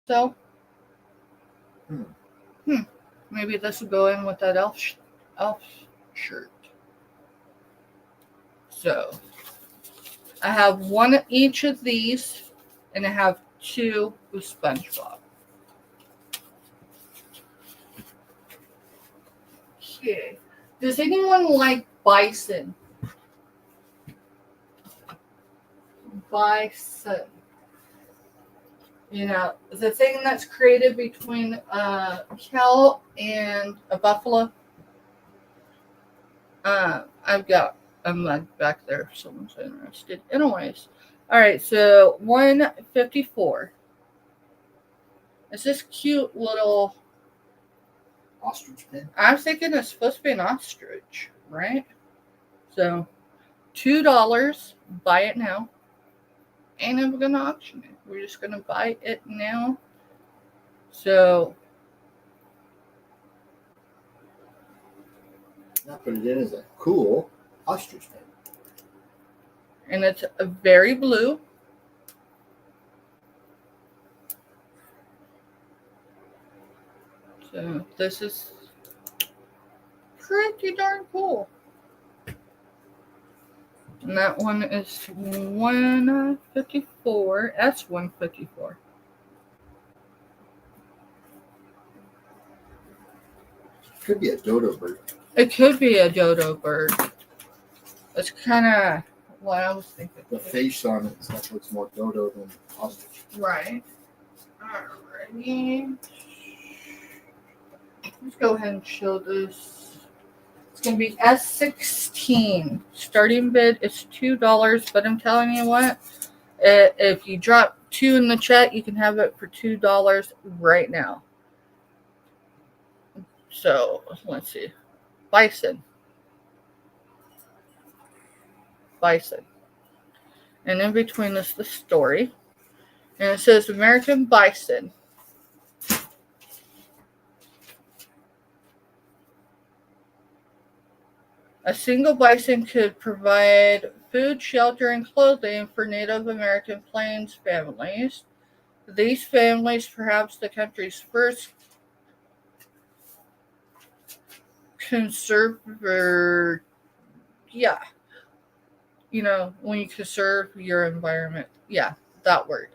sell? Maybe this will go in with that elf shirt. So, I have 1 of each of these, and I have 2 with SpongeBob. Okay. Does anyone like bison? Bison. The thing that's created between a cow and a buffalo. I've got a mug back there if someone's interested. Anyways. Alright, so 154. It's this cute little Ostrich pin? I'm thinking it's supposed to be an ostrich, right? So $2, buy it now. And I'm gonna auction it. We're just gonna buy it now. So I'll put it in as a cool ostrich pin. and it's a very blue. So this is pretty darn cool. And that one is 154. That's 154. Could be a dodo bird. It could be a dodo bird. It's kind of what I was thinking. The face on it stuff looks more dodo than ostrich. Right. Alrighty. Let's go ahead and show this. It's going to be S16. Starting bid is $2, but I'm telling you what, if you drop 2 in the chat, you can have it for $2 right now. So, let's see. Bison. And in between is the story. And it says American bison. A single bison could provide food, shelter, and clothing for Native American Plains families. These families, perhaps the country's first conserver, when you conserve your environment, that word,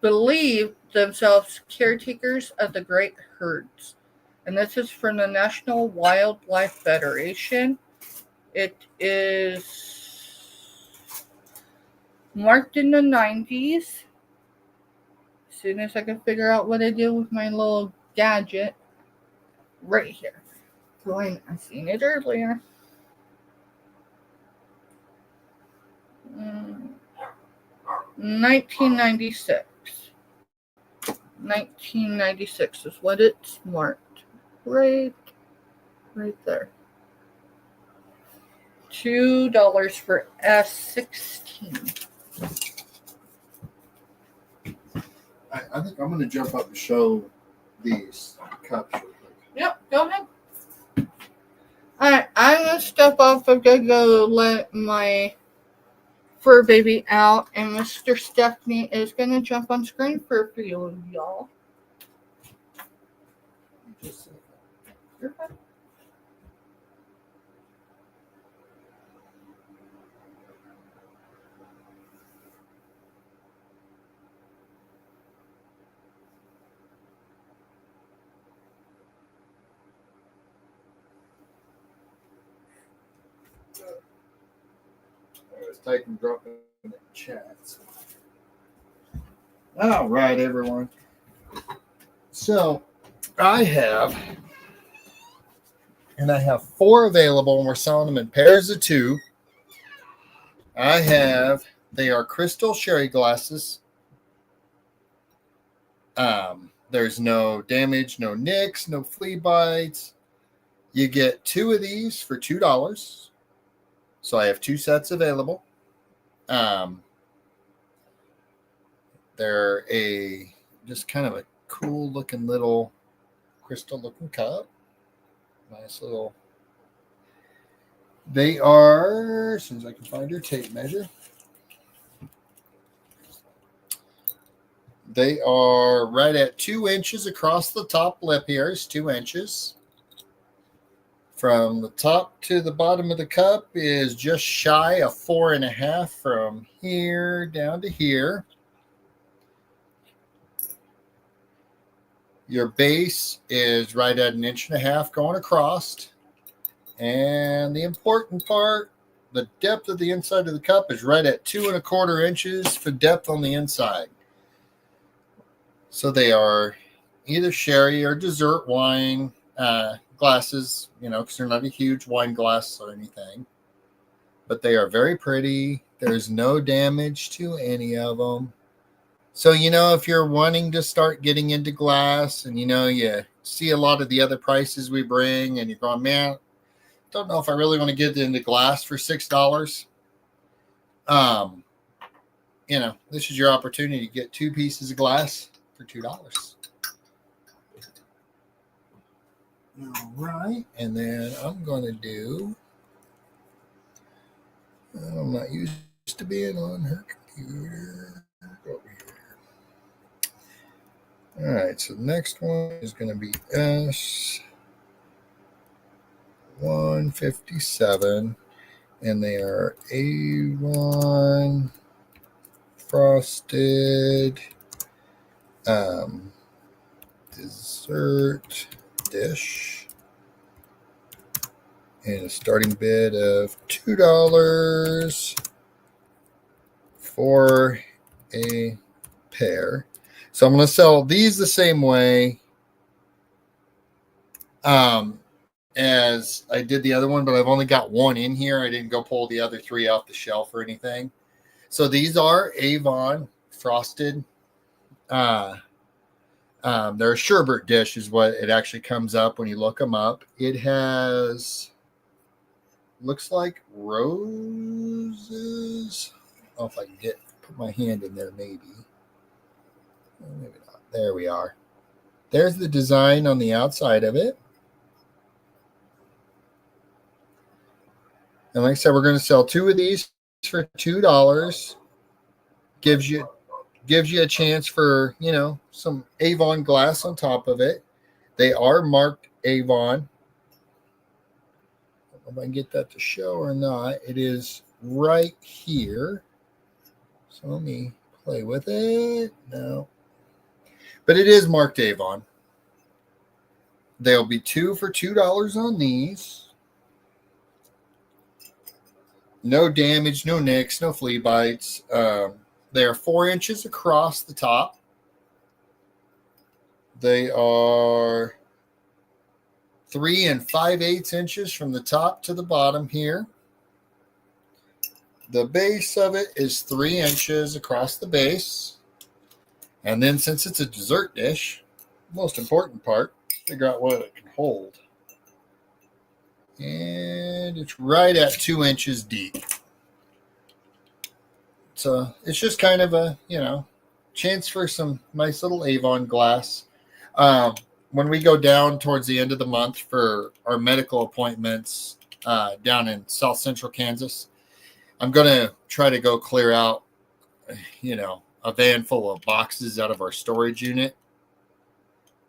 believe themselves caretakers of the great herds. And this is from the National Wildlife Federation. It is marked in the 90s. As soon as I can figure out what I do with my little gadget. Right here. I've seen it earlier. 1996. 1996 is what it's marked. Right there. $2 for S16. I think I'm going to jump up and show these cups real quick. Yep, go ahead. Alright, I'm going to step off. I'm going to go let my fur baby out, and Mr. Stephanie is going to jump on screen for a few of y'all. Just You're fine. I was typing, dropping in the chats. All right, everyone. So I have 4 available, and we're selling them in pairs of 2. They are crystal sherry glasses. There's no damage, no nicks, no flea bites. You get 2 of these for $2. So I have 2 sets available. They're just kind of a cool looking little crystal looking cup. Nice little. They are, as soon as I can find your tape measure, they are right at 2 inches across the top lip here. Is 2 inches. From the top to the bottom of the cup is just shy of 4.5 from here down to here. Your base is right at 1.5 inches going across. And the important part, the depth of the inside of the cup is right at 2.25 inches for depth on the inside. So they are either sherry or dessert wine glasses, because they're not a huge wine glass or anything. But they are very pretty. There's no damage to any of them. So, if you're wanting to start getting into glass and, you see a lot of the other prices we bring and you're going, man, don't know if I really want to get into glass for $6. This is your opportunity to get 2 pieces of glass for $2. All right. And then I'm going to do, I'm not used to being on her computer. Over here. All right, so the next one is going to be S157, and they are A1 frosted dessert dish, and a starting bid of $2 for a pair. So I'm going to sell these the same way as I did the other one, but I've only got one in here. I didn't go pull the other three off the shelf or anything. So these are Avon frosted. They're a sherbet dish is what it actually comes up when you look them up. It has, looks like roses. I don't know if I can put my hand in there, maybe. Maybe not. There we are. There's the design on the outside of it. And like I said, we're going to sell 2 of these for $2. Gives you a chance for, some Avon glass on top of it. They are marked Avon. I don't know if I can get that to show or not. It is right here. So let me play with it. No. But it is marked Avon. There'll be 2 for $2 on these. No damage, no nicks, no flea bites. They are 4 inches across the top. They are 3 5/8 inches from the top to the bottom here. The base of it is 3 inches across the base. And then since it's a dessert dish, most important part, figure out what it can hold. And it's right at 2 inches deep. So it's just kind of a, chance for some nice little Avon glass. When we go down towards the end of the month for our medical appointments down in South Central Kansas, I'm going to try to go clear out, a van full of boxes out of our storage unit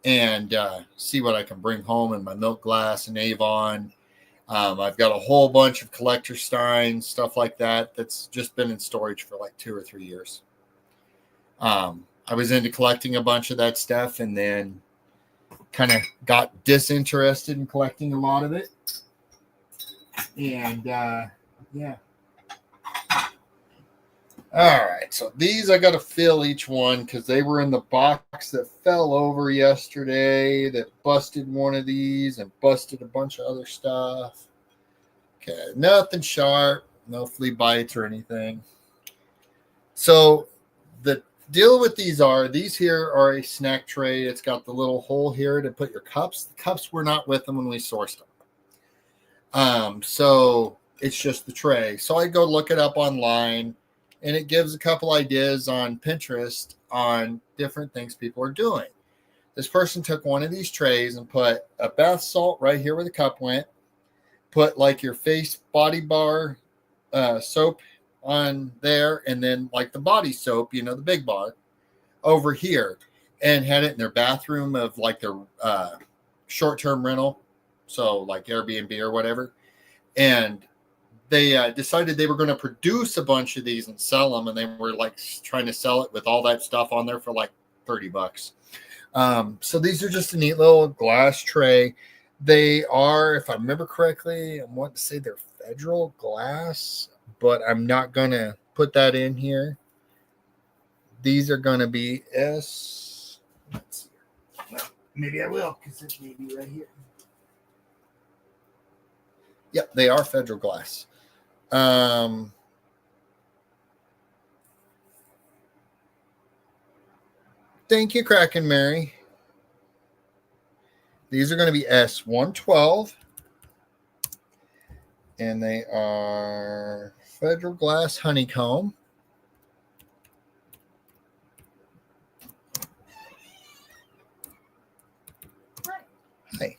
and see what I can bring home in my milk glass and Avon. I've got a whole bunch of collector steins, stuff like that, that's just been in storage for like 2 or 3 years. I was into collecting a bunch of that stuff and then kind of got disinterested in collecting a lot of it. And yeah. All right, so these I got to fill each one because they were in the box that fell over yesterday that busted one of these and busted a bunch of other stuff. Okay, nothing sharp, no flea bites or anything. So the deal with these here are a snack tray. It's got the little hole here to put your cups. The cups were not with them when we sourced them. So it's just the tray. So I go look it up online. And it gives a couple ideas on Pinterest on different things people are doing. This person took one of these trays and put a bath salt right here where the cup went, put like your face body bar soap on there, and then like the body soap, the big bar, over here, and had it in their bathroom of like their short-term rental, so like Airbnb or whatever. And they decided they were going to produce a bunch of these and sell them, and they were like trying to sell it with all that stuff on there for like $30. So these are just a neat little glass tray. They are, if I remember correctly, I want to say they're Federal glass, but I'm not going to put that in here. These are going to be let's see. Well, maybe I will, because it may be right here. Yep, they are Federal glass. Thank you, Kraken Mary. These are going to be S112. And they are Federal glass honeycomb. Hi.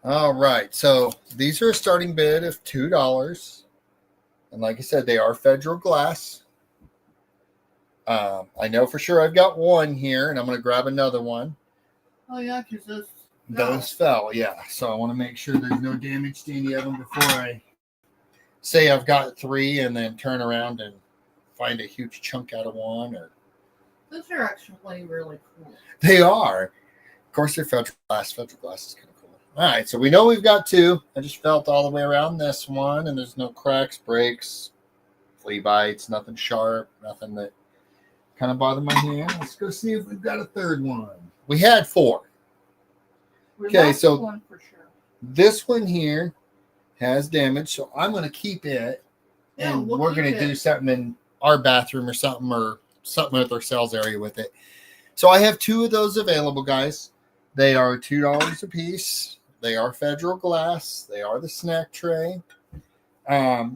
All right. So these are a starting bid of $2. And like I said, they are federal glass. I know for sure I've got one here, and I'm going to grab another one. Oh yeah, because Those fell, yeah. So I want to make sure there's no damage to any of them before I say I've got 3 and then turn around and find a huge chunk out of one. Or those are actually really cool. they are. Of course, they're federal glass. Federal glass is kind of cool. All right, so we know we've got 2. I just felt all the way around this one, and there's no cracks, breaks, flea bites, nothing sharp, nothing that kind of bothered my hand. Let's go see if we've got a third one. We had 4. Okay, so one for sure. This one here has damage, so I'm going to keep it, Yeah, and we'll we're keep going to it. do something in our bathroom or something with our sales area with it. So I have 2 of those available, guys. They are $2 a piece. They are federal glass. They are the snack tray. Yeah,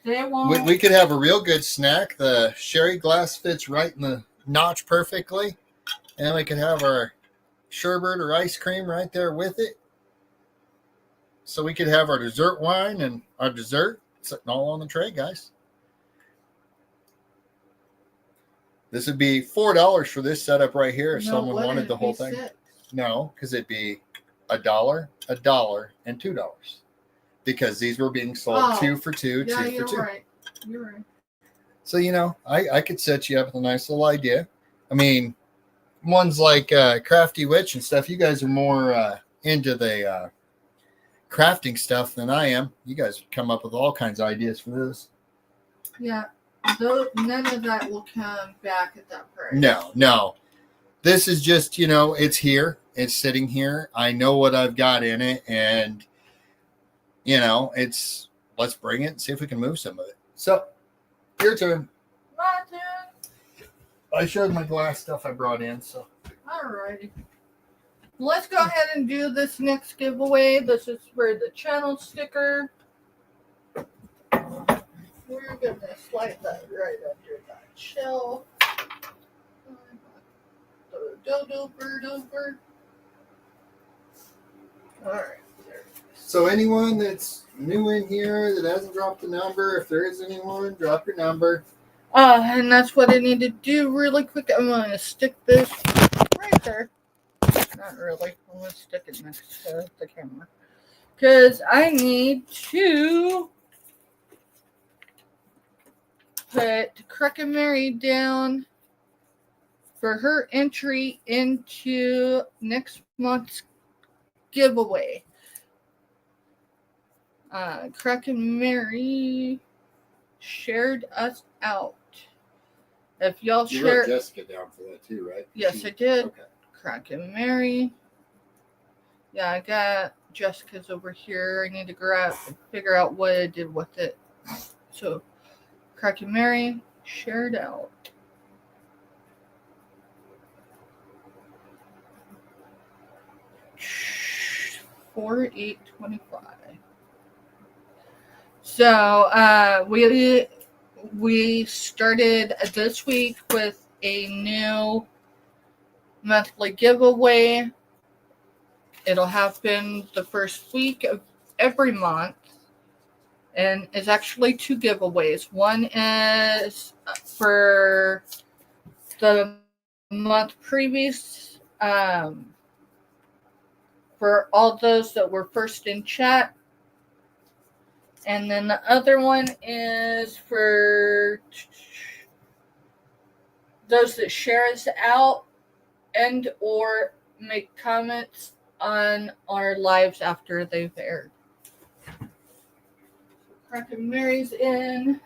they won't. We could have a real good snack. The sherry glass fits right in the notch perfectly, and we could have our sherbet or ice cream right there with it. So we could have our dessert wine and our dessert sitting all on the tray, guys. This would be $4 for this setup right here if someone wanted the whole thing. No, because it'd be $1, $1, and $2. Because these were being sold 2 for 2, yeah, 2 for 2. You're right. You're right. So, I could set you up with a nice little idea. I mean, ones like Crafty Witch and stuff, you guys are more into the crafting stuff than I am. You guys would come up with all kinds of ideas for this. Yeah, none of that will come back at that price. No. This is just, it's here. It's sitting here. I know what I've got in it, and let's bring it and see if we can move some of it. So, your turn. My turn. I showed my glass stuff I brought in, so. Alrighty. Let's go ahead and do this next giveaway. This is for the channel sticker. We're going to slide that right under that shelf. Dodo bird over. Alright. So anyone that's new in here that hasn't dropped a number, if there is anyone, drop your number. And that's what I need to do really quick. I'm going to stick this right there. Not really. I'm going to stick it next to the camera. Because I need to put Crooked Mary down for her entry into next month's giveaway. Crooked Mary shared us out. If y'all You share, wrote Jessica down for that too, right? yes, I did. Okay. Crooked Mary. Yeah, I got Jessica's over here. I need to figure out what I did with it. So, Crooked Mary shared out. $4,825. So we started this week with a new monthly giveaway. It'll happen the first week of every month, and it's actually 2 giveaways. One is for the month previous, for all those that were first in chat. And then the other one is for those that share us out and or make comments on our lives after they've aired. Crooked Mary's in.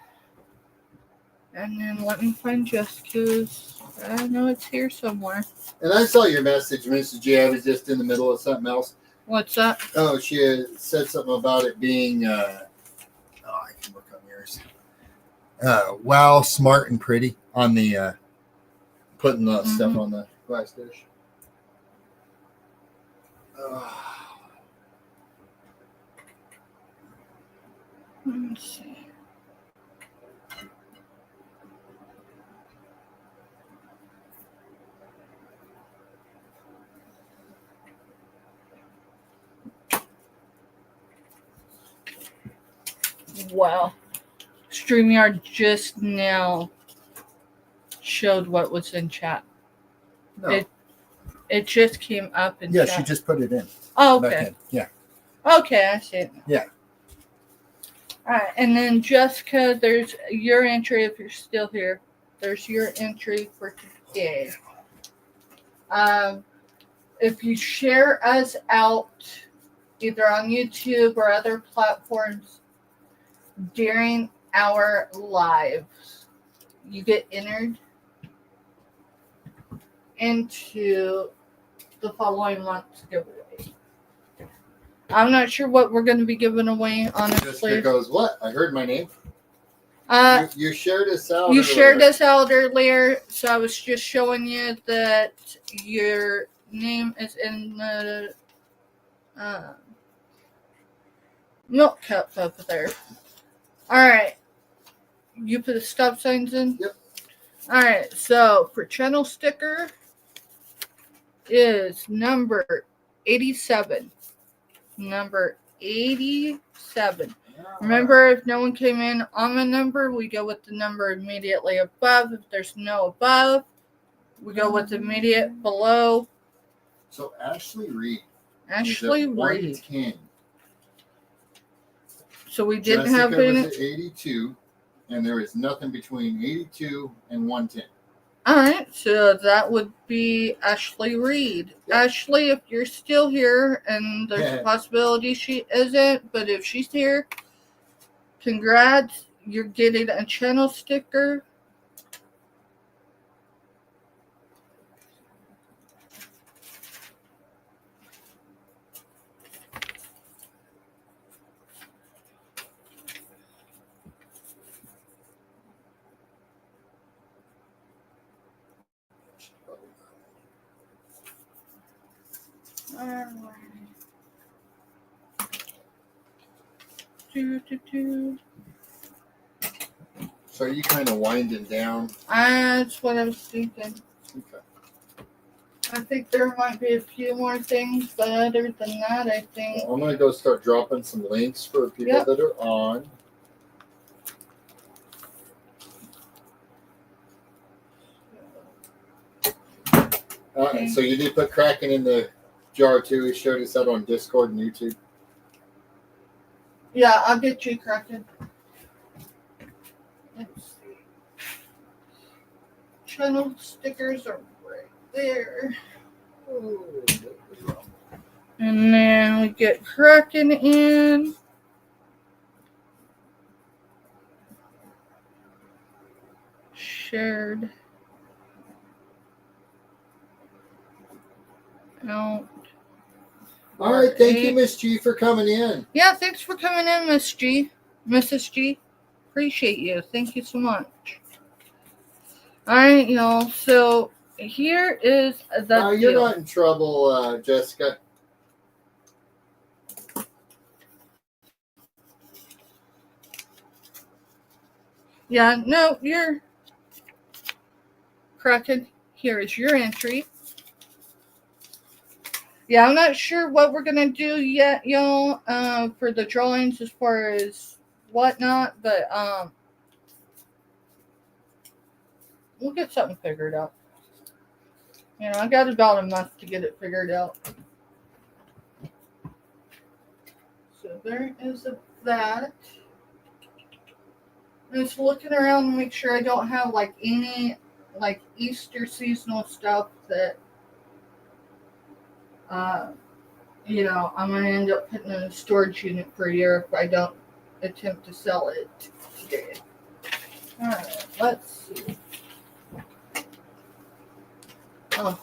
And then let me find Jessica's. I know it's here somewhere. And I saw your message, Mrs. J. I was just in the middle of something else. What's that? Oh, she had said something about it being, I can look on yours. Wow, smart and pretty on the, putting the stuff on the glass dish. Let's see. Wow. StreamYard just now showed what was in chat. No. It just came up in Yeah, chat. she just put it in. Oh, Back okay. in. Yeah. Okay, I see it now. Yeah. All right, and then Jessica, there's your entry if you're still here. There's your entry for today. If you share us out either on YouTube or other platforms during our lives, you get entered into the following month's giveaway. I'm not sure what we're going to be giving away, honestly. Jessica goes, what? I heard my name. You shared us out. You earlier. shared us out earlier, so I was just showing you that your name is in the milk cup over there. All right. You put the stop signs in? Yep. All right. So for channel sticker is number 87. Number 87. Remember, if no one came in on the number, we go with the number immediately above. If there's no above, we go with the immediate below. So Ashley Reed. Ashley Reed. 110. So we didn't Jessica have any. was at 82, and there is nothing between 82 and 110. All right, so that would be Ashley Reed. Yep. Ashley, if you're still here, and there's a possibility she isn't, but if she's here, congrats. You're getting a channel sticker. So are you kind of winding down? That's what I was thinking. Okay. I think there might be a few more things, but other than that, I think. Well, I'm going to go start dropping some links for people Yep. that are on. And so you did put Kraken in the jar too. He showed us that on Discord and YouTube. Yeah, I'll get you Kraken. Let's see. Channel stickers are right there. And then we get Kraken in. Shared. Out. All right, thank you, Miss G, for coming in. Yeah, thanks for coming in, Miss G. Mrs. G. Appreciate you. Thank you so much. All right, y'all. So here is the You're deal. not in trouble, Jessica. Yeah, no, you're Kraken. Here is your entry. Yeah, I'm not sure what we're gonna do yet, y'all, for the drawings as far as whatnot, but we'll get something figured out. You know, I got about a month to get it figured out. So there is that. I'm just looking around to make sure I don't have like any like Easter seasonal stuff that you know, I'm gonna end up putting in a storage unit for a year if I don't attempt to sell it today. Alright, let's see. Oh,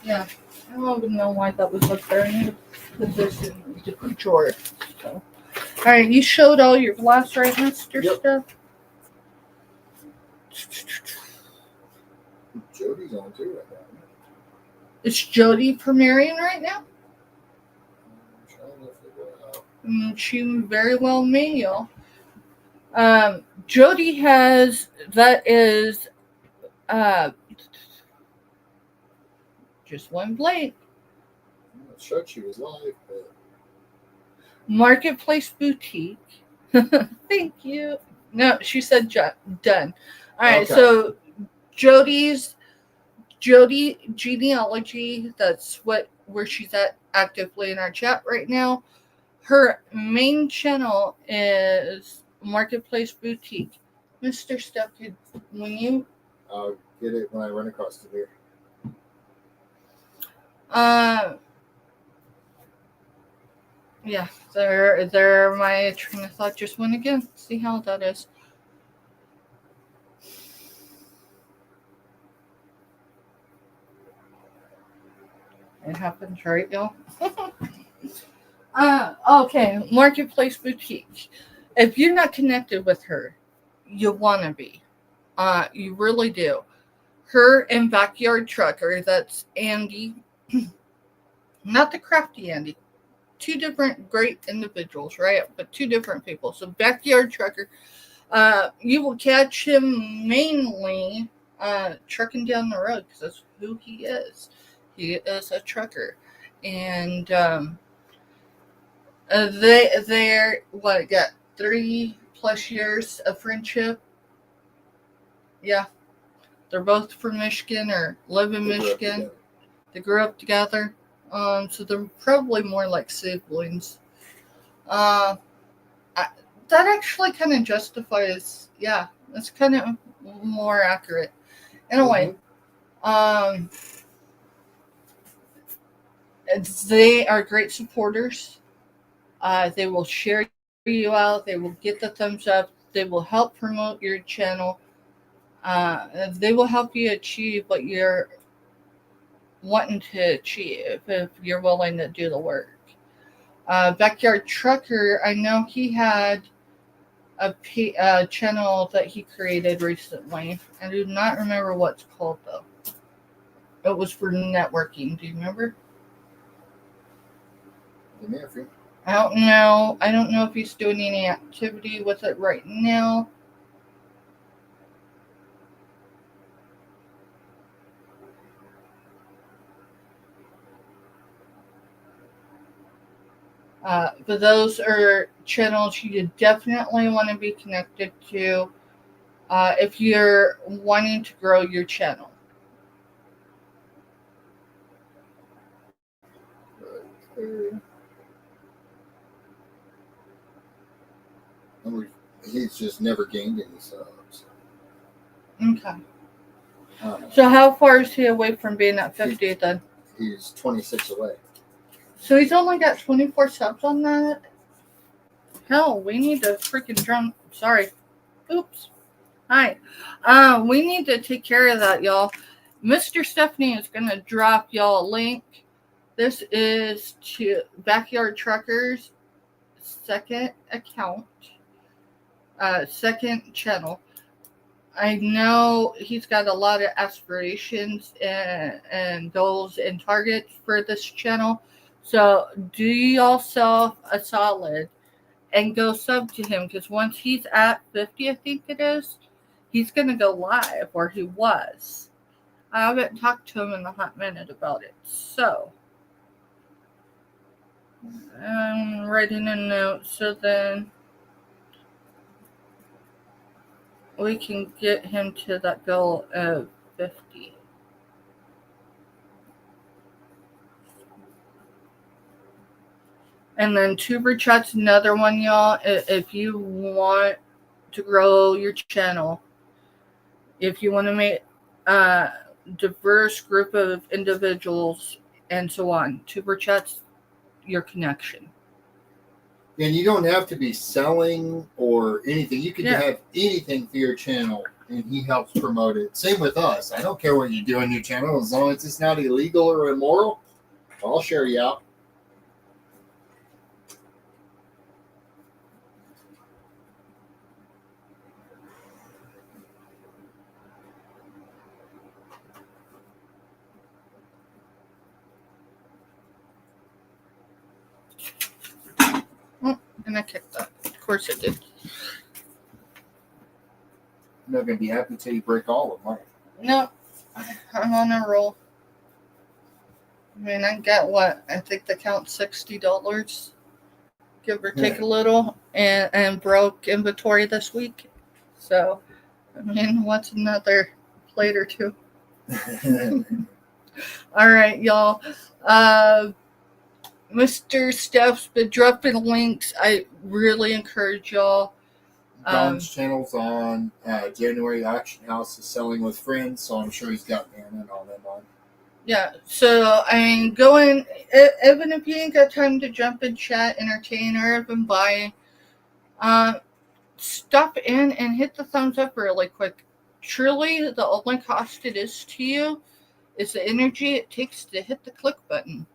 yeah. I don't even know why that was up there. I need to put this in a different drawer. So. Alright, you showed all your glass, right, Mr. Yep. Stuff? Jody's on too right now. Is Jody premiering right now? I'm trying to figure out. She very well may, y'all. Jody has, that is, just one blade. I'm not sure she was live, but Marketplace Boutique. Thank you. No, she said done. All right, Okay. so Jody genealogy. That's where she's at actively in our chat right now. Her main channel is Marketplace Boutique. Mr. Steph, when you I'll get it when I run across it here. yeah, there my train of thought just went again. See how that is. It happens, right, y'all? Okay, Marketplace Boutique. If you're not connected with her, you want to be. You really do. Her and Backyard Trucker, that's Andy, not the crafty Andy. Two different great individuals, right? But two different people. So Backyard Trucker, you will catch him mainly trucking down the road because that's who he is. He is a trucker, and they're got 3+ years of friendship. Yeah, they're both from Michigan or live in Michigan. They grew up together. So they're probably more like siblings. That actually kind of justifies. Yeah, that's kind of more accurate in a way. They are great supporters. They will share you out. They will get the thumbs up. They will help promote your channel. They will help you achieve what you're wanting to achieve if you're willing to do the work. Backyard Trucker, I know he had a channel that he created recently. I do not remember what it's called though. It was for networking. Do you remember? I don't know. I don't know if he's doing any activity with it right now. But those are channels you definitely want to be connected to if you're wanting to grow your channel. He's just never gained any subs. Okay. So how far is he away from being at 50 then? He's 26 away. So he's only got 24 subs on that? Hell, we need to freaking drum. Sorry. Oops. Hi. We need to take care of that, y'all. Mr. Stephanie is going to drop y'all a link. This is to Backyard Trucker's second account, second channel. I know he's got a lot of aspirations and goals and targets for this channel. So do yourself a solid and go sub to him, because once he's at 50, I think it is, he's going to go live, or he was. I haven't talked to him in a hot minute about it. So I'm writing a note so then we can get him to that goal of 50. And then Tuber Chat's another one, y'all. If you want to grow your channel, if you want to make a diverse group of individuals and so on, Tuber Chat's your connection. And you don't have to be selling or anything. You can have anything for your channel, and he helps promote it. Same with us. I don't care what you do on your channel. As long as it's not illegal or immoral, I'll share you out. And I kicked that. Of course it did. I'm not going to be happy until you break all of mine. No, I'm on a roll. I mean, I got what? I think the count's $60, give or take a little. and broke inventory this week. So, I mean, what's another plate or two? All right, y'all. Mr. Steph's been dropping links. I really encourage y'all. Don's channel's on. January Auction House is selling with friends, so I'm sure he's got Nana and all them on. Yeah, so I mean, go in, even if you ain't got time to jump in chat, entertain, or even buy, stop in and hit the thumbs up really quick. Truly, the only cost it is to you is the energy it takes to hit the click button.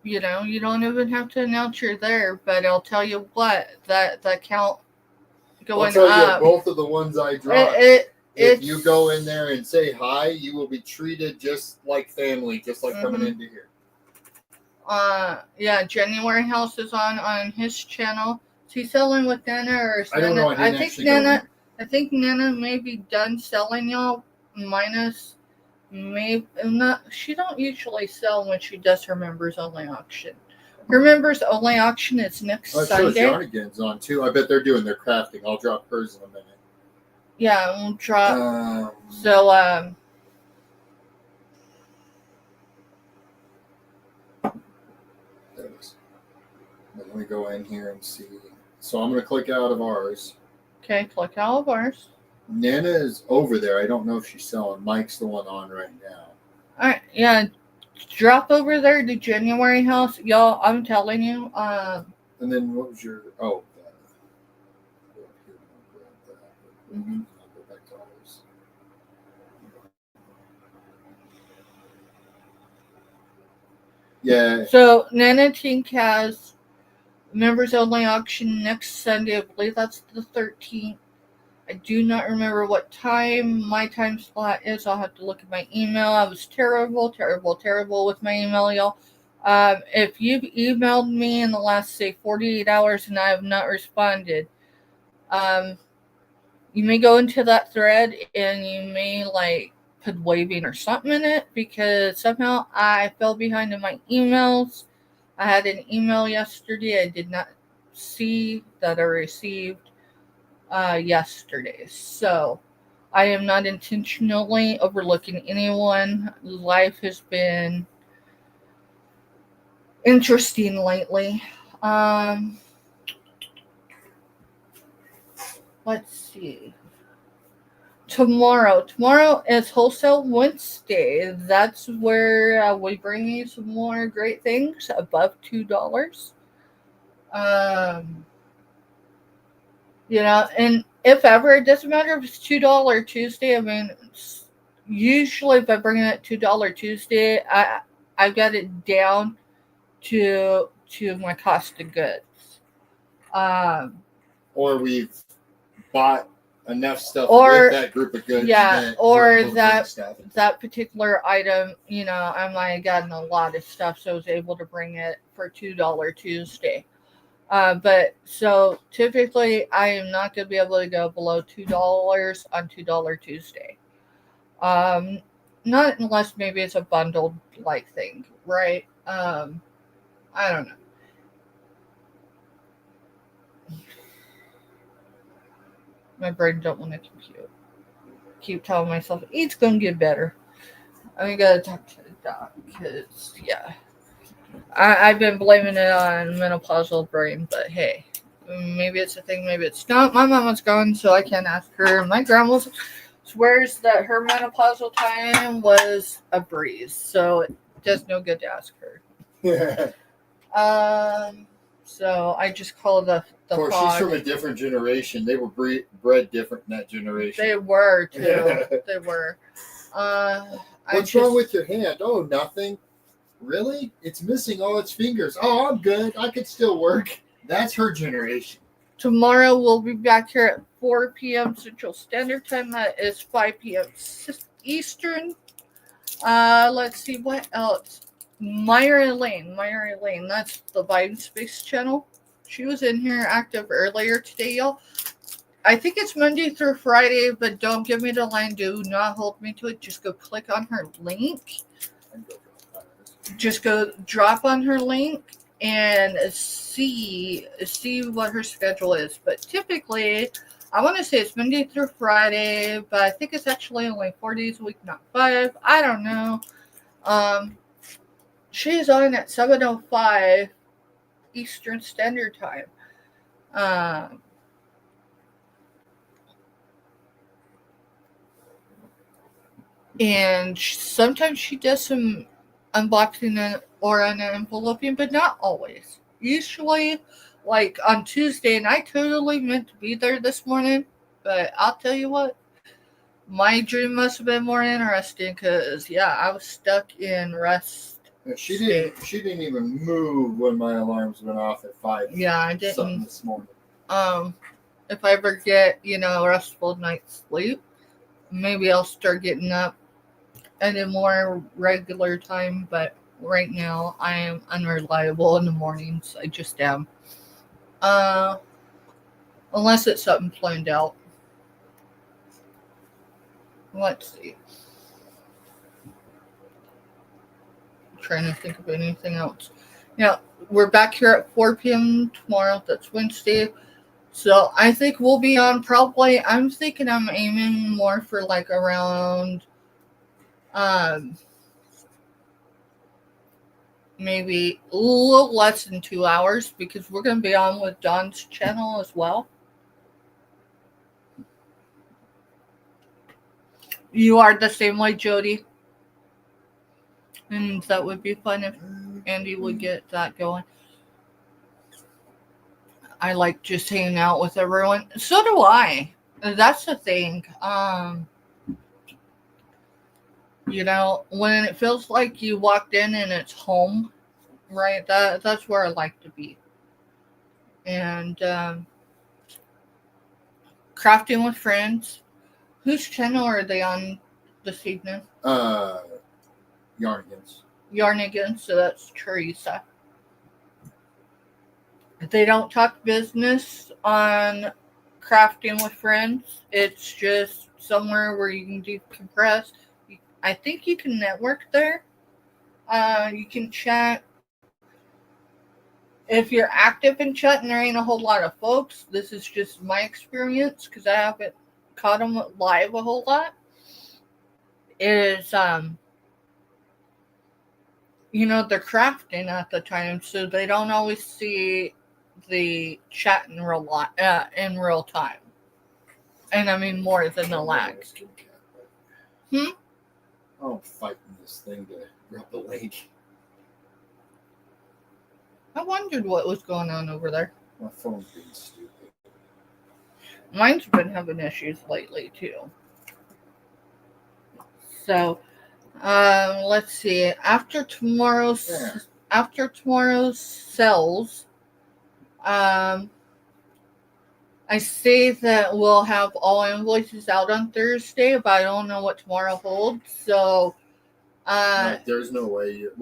You know, you don't even have to announce you're there, but I'll tell you what, that count going I'll tell up. you, both of the ones I dropped. If you go in there and say hi, you will be treated just like family, just like coming into here. Yeah, January House is on his channel. Is he selling with Nana or is I don't know. I think Nana may be done selling, y'all. Minus maybe not. She don't usually sell when she does her members only auction. Her members only auction is next Sunday. Jarnigan's on too. I bet they're doing their crafting. I'll drop hers in a minute. Yeah, we'll drop. There it is. Let me go in here and see. So I'm going to click out of ours. Okay, click all of ours. Nana is over there. I don't know if she's selling. Mike's the one on right now. All right, yeah. Drop over there to January House. Y'all, I'm telling you. And then what was your... Oh, that. I'll go back to ours. Yeah. So, Nana Tink has members only auction next Sunday. I believe that's the 13th. I do not remember what time my time slot is. I'll have to look at my email. I was terrible with my email, y'all. If you've emailed me in the last, say, 48 hours and I have not responded, you may go into that thread and you may, like, put waving or something in it because somehow I fell behind in my emails. I had an email yesterday I did not see that I received yesterday. So I am not intentionally overlooking anyone. Life has been interesting lately. Let's see. Tomorrow is Wholesale Wednesday. That's where we bring you some more great things above $2. You know, and if ever, it doesn't matter if it's $2 Tuesday. I mean, usually if I bring it at $2 Tuesday, I've got it down to my cost of goods. Or we've bought enough stuff with that group of goods. Yeah, or that particular item, you know, I might have gotten a lot of stuff, so I was able to bring it for $2 Tuesday. But so typically I am not going to be able to go below $2 on $2 Tuesday. Not unless maybe it's a bundled like thing, right? I don't know. My brain don't want to compute. Keep telling myself it's going to get better. I got to talk to the doc because, yeah. I've been blaming it on menopausal brain, but hey, maybe it's a thing, maybe it's not. My mama's gone, so I can't ask her. My grandma swears that her menopausal time was a breeze, so it does no good to ask her. So I just call the of course, fog. she's from a different generation. They were bred different in that generation. They were, too. They were. What's wrong with your hand? Oh, nothing. Really? It's missing all its fingers. Oh, I'm good. I could still work. That's her generation. Tomorrow we'll be back here at 4 p.m. Central Standard Time. That is 5 p.m. Eastern. Let's see what else. Myra Lane. That's the Biden Space channel. She was in here active earlier today, y'all. I think it's Monday through Friday, but don't give me the line. Do not hold me to it. Just go click on her link. Just go drop on her link and see what her schedule is. But typically, I want to say it's Monday through Friday, but I think it's actually only 4 days a week, not 5. I don't know. She's on at 7:05 Eastern Standard Time. And sometimes she does some unboxing or enveloping, but not always. Usually, like on Tuesday, and I totally meant to be there this morning, but I'll tell you what, my dream must have been more interesting because, yeah, I was stuck in rest. Yeah, she didn't even move when my alarms went off at 5. Yeah, I Something didn't. this morning. If I ever get, a restful night's sleep, maybe I'll start getting up at a more regular time, but right now I am unreliable in the mornings. I just am. Unless it's something planned out. Let's see. I'm trying to think of anything else. Yeah, we're back here at 4 p.m. tomorrow. That's Wednesday. So I think we'll be on probably, I'm thinking I'm aiming more for like around maybe a little less than 2 hours, because we're going to be on with Dawn's channel as well. You are the same way, Jody. And that would be fun if Andy would get that going. I like just hanging out with everyone. So do I. That's the thing. When it feels like you walked in and it's home, right? That's where I like to be. And crafting with friends. Whose channel are they on this evening? Yarnigans. So that's Teresa. They don't talk business on crafting with friends. It's just somewhere where you can decompress. I think you can network there. You can chat. If you're active in chat and there ain't a whole lot of folks, this is just my experience because I haven't caught them live a whole lot. Is they're crafting at the time, so they don't always see the chat in real time. And I mean more than the lag. I'm fighting this thing to grab the lake. I wondered what was going on over there. My phone's being stupid. Mine's been having issues lately too. So, let's see. After tomorrow's sales, I say that we'll have all invoices out on Thursday, but I don't know what tomorrow holds. So, Right, there's no way you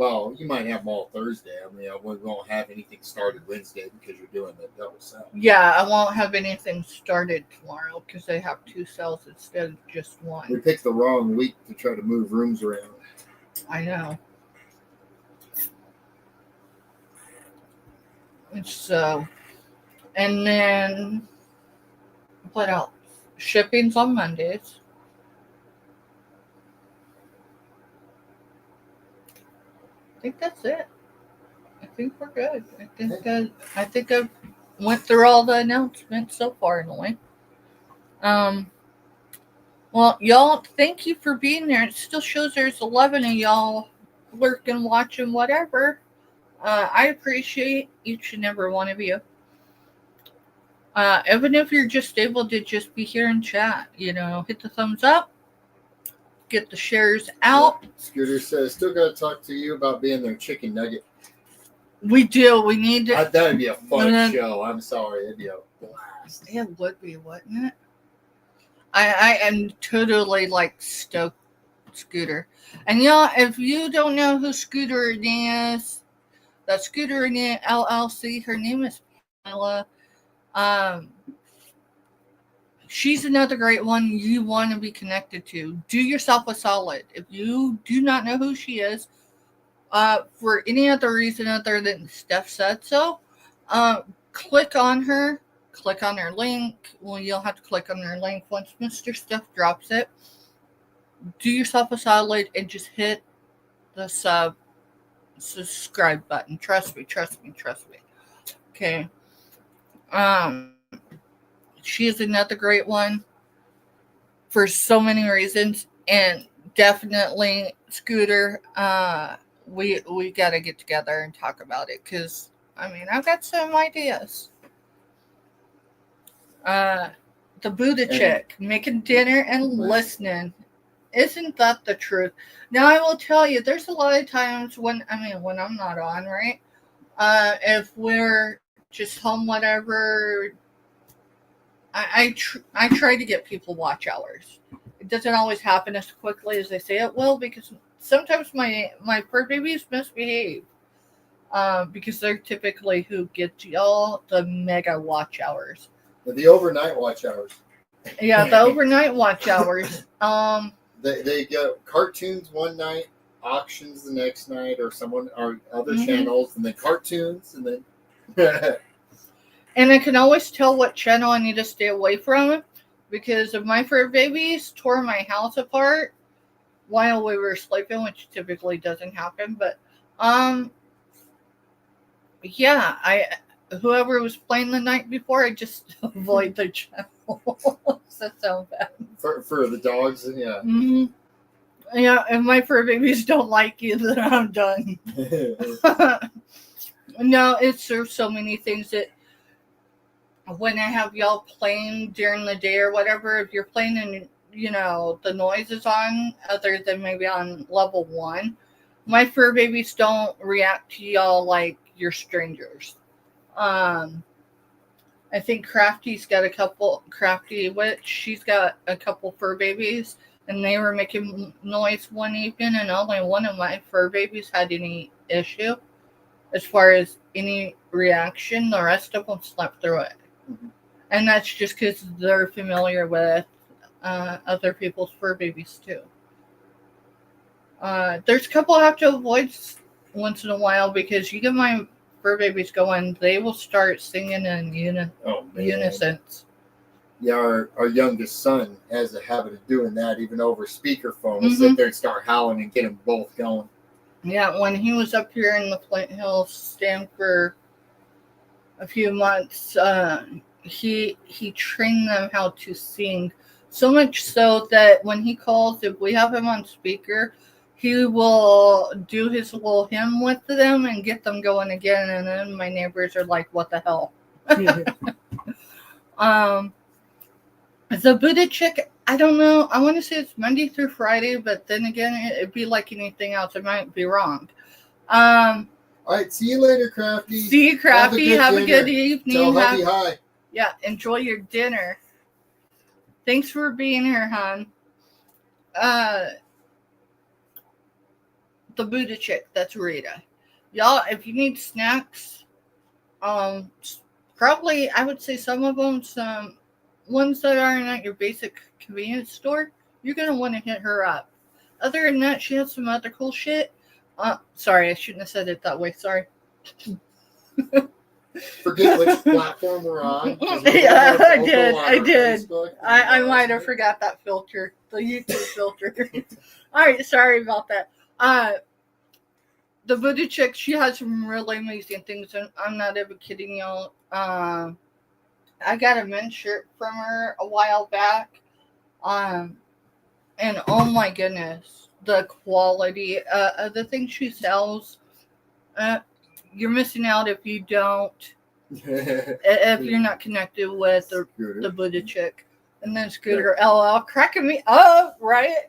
might have them all Thursday. I mean, we won't have anything started Wednesday because you're doing the double sell. Yeah, I won't have anything started tomorrow because I have 2 sales instead of just 1. We picked the wrong week to try to move rooms around. I know. So, and then what else? Shipping's on Mondays. I think that's it. I think we're good. I think I've went through all the announcements so far anyway. Well, y'all, thank you for being there. It still shows there's 11 of y'all lurking, watching, whatever. I appreciate each and every one of you. Even if you're just able to just be here and chat, hit the thumbs up, get the shares out. Scooter says, still got to talk to you about being their chicken nugget. We do. We need to. That would be a fun show. I'm sorry. It'd be a blast. It would be, wouldn't it? I am totally stoked, Scooter. And y'all, if you don't know who Scooter is, that's Scooter LLC. Her name is Pamela. She's another great one you want to be connected to. Do yourself a solid. If you do not know who she is, for any other reason other than Steph said so, click on her link. Well, you'll have to click on her link once Mr. Steph drops it. Do yourself a solid and just hit the subscribe button. Trust me. Okay. She is another great one for so many reasons, and definitely Scooter. We got to get together and talk about it because I've got some ideas. The Buddha chick making dinner and listening. Isn't that the truth? Now I will tell you, there's a lot of times when I'm not on, right? If we're just home, whatever, I try to get people watch hours. It doesn't always happen as quickly as they say it will, because sometimes my fur babies misbehave. Because they're typically who get y'all the mega watch hours. The overnight watch hours. Yeah, the overnight watch hours. They go cartoons one night, auctions the next night, or other channels, and then cartoons, and then. And I can always tell what channel I need to stay away from, because if my fur babies tore my house apart while we were sleeping, which typically doesn't happen, but whoever was playing the night before, I just avoid the channel. That's so bad. For the dogs, yeah. Mm-hmm. Yeah, if my fur babies don't like you, then I'm done. No, it serves so many things that when I have y'all playing during the day or whatever, if you're playing and the noise is on other than maybe on level 1, my fur babies don't react to y'all like you're strangers. I think Crafty's got Crafty Witch, she's got a couple fur babies, and they were making noise one evening, and only one of my fur babies had any issue as far as any reaction. The rest of them slept through it. Mm-hmm. And that's just because they're familiar with other people's fur babies too. There's a couple I have to avoid once in a while, because you get my fur babies going, they will start singing in unison. Yeah, our youngest son has a habit of doing that, even over speakerphone. We'll sit there and start howling and get them both going. Yeah, when he was up here in the Flint Hills stand for a few months, he trained them how to sing, so much so that when he calls, if we have him on speaker, he will do his little hymn with them and get them going again, and then my neighbors are like, what the hell? The Buddha chick, I don't know. I want to say it's Monday through Friday, but then again, it'd be like anything else. I might be wrong. All right, see you later, Crafty. See you, Crafty. Have a good evening. Tell hubby hi. Yeah, enjoy your dinner. Thanks for being here, hon. The Buddha chick, that's Rita. Y'all, if you need snacks, probably I would say some of them, some ones that aren't at your basic convenience store, you're going to want to hit her up. Other than that, she has some other cool shit. Sorry, I shouldn't have said it that way. Sorry. Forget which platform we're on. Yeah, I did. I might have forgot that filter, the YouTube filter. All right, sorry about that. The Buddha chick, she has some really amazing things, and I'm not even kidding y'all. I got a men's shirt from her a while back, and oh my goodness, the quality of the things she sells. You're missing out if you don't, if you're not connected with the Buddha chick. And then Scooter, LL, cracking me up, right?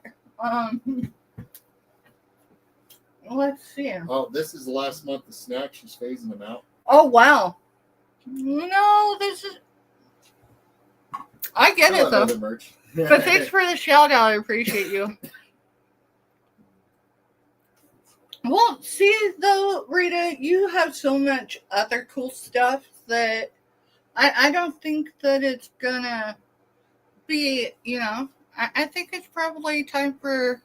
Let's see. Oh, this is the last month of snacks. She's phasing them out. Oh, wow. No, this is... I get it, though. Merch. But thanks for the shout out. I appreciate you. Well, see, though, Rita, you have so much other cool stuff that I don't think that it's gonna be, I think it's probably time for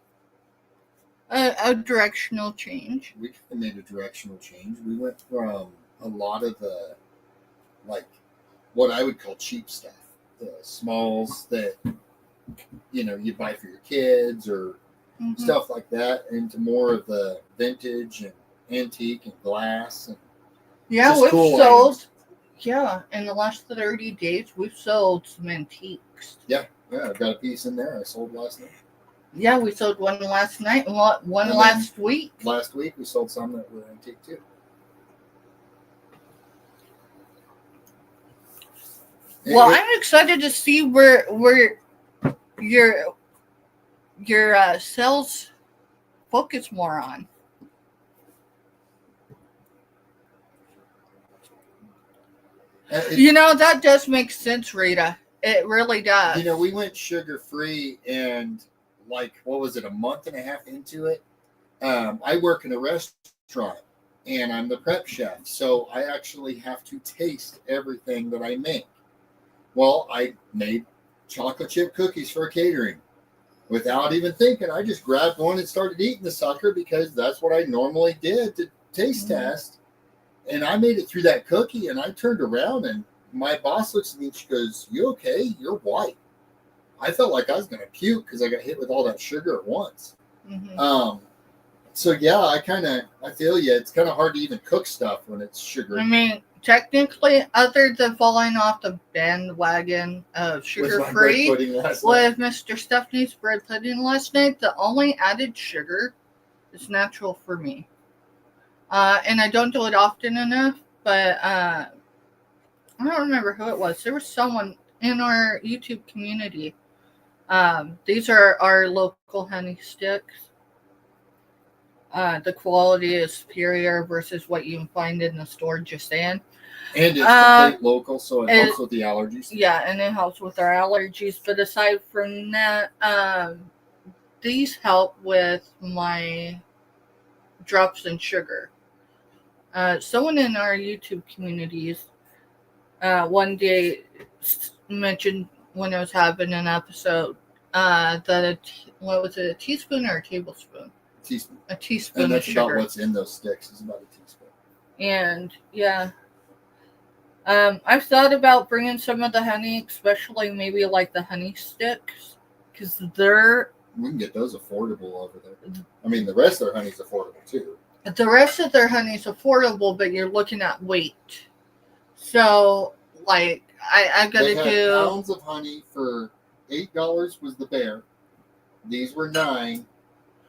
A directional change. We kind of made a directional change. We went from a lot of the, like, what I would call cheap stuff, the smalls that, you know, you buy for your kids or Mhm. stuff like that, into more of the vintage and antique and glass. And Yeah, just we've cool sold. items. Yeah, in the last 30 days, we've sold some antiques. Yeah, I've got a piece in there I sold last night. Yeah, we sold one last night and one And last week. Last week we sold some that were antique too. Well, It- I'm excited to see where your sales focus more on. You know, that does make sense, Rita. It really does. You know, we went sugar free, and like, what was it, a month and a half into it? I work in a restaurant and I'm the prep chef, so I actually have to taste everything that I make. Well, I made chocolate chip cookies for catering without even thinking. I just grabbed one and started eating the sucker because that's what I normally did to taste test. And I made it through that cookie, and I turned around, and my boss looks at me and she goes, "You okay? You're white." I felt like I was going to puke because I got hit with all that sugar at once. Mhm. So yeah, I feel you. It's kind of hard to even cook stuff when it's sugary. I mean, technically, other than falling off the bandwagon of With sugar my bread free pudding last night. with Mr. Stephanie's bread pudding last night, the only added sugar is natural for me. And I don't do it often enough, but I don't remember who it was. There was someone in our YouTube community. These are our local honey sticks. The quality is superior versus what you can find in the store, just saying. And it's complete local, so it helps with the allergies. Yeah, and it helps with our allergies. But aside from that, these help with my drops in sugar. Someone in our YouTube communities one day mentioned when I was having an episode that what was it, a teaspoon or a tablespoon? Teaspoon. A teaspoon And of that's sugar. about what's in those sticks. Is about a teaspoon. And yeah, I've thought about bringing some of the honey, especially maybe like the honey sticks, because they're We can get those affordable over there. I mean, the rest of their honey's affordable too. the rest of their honey's affordable, but you're looking at weight. So like I They gotta had do. pounds of honey for $8 was the bear. These were $9.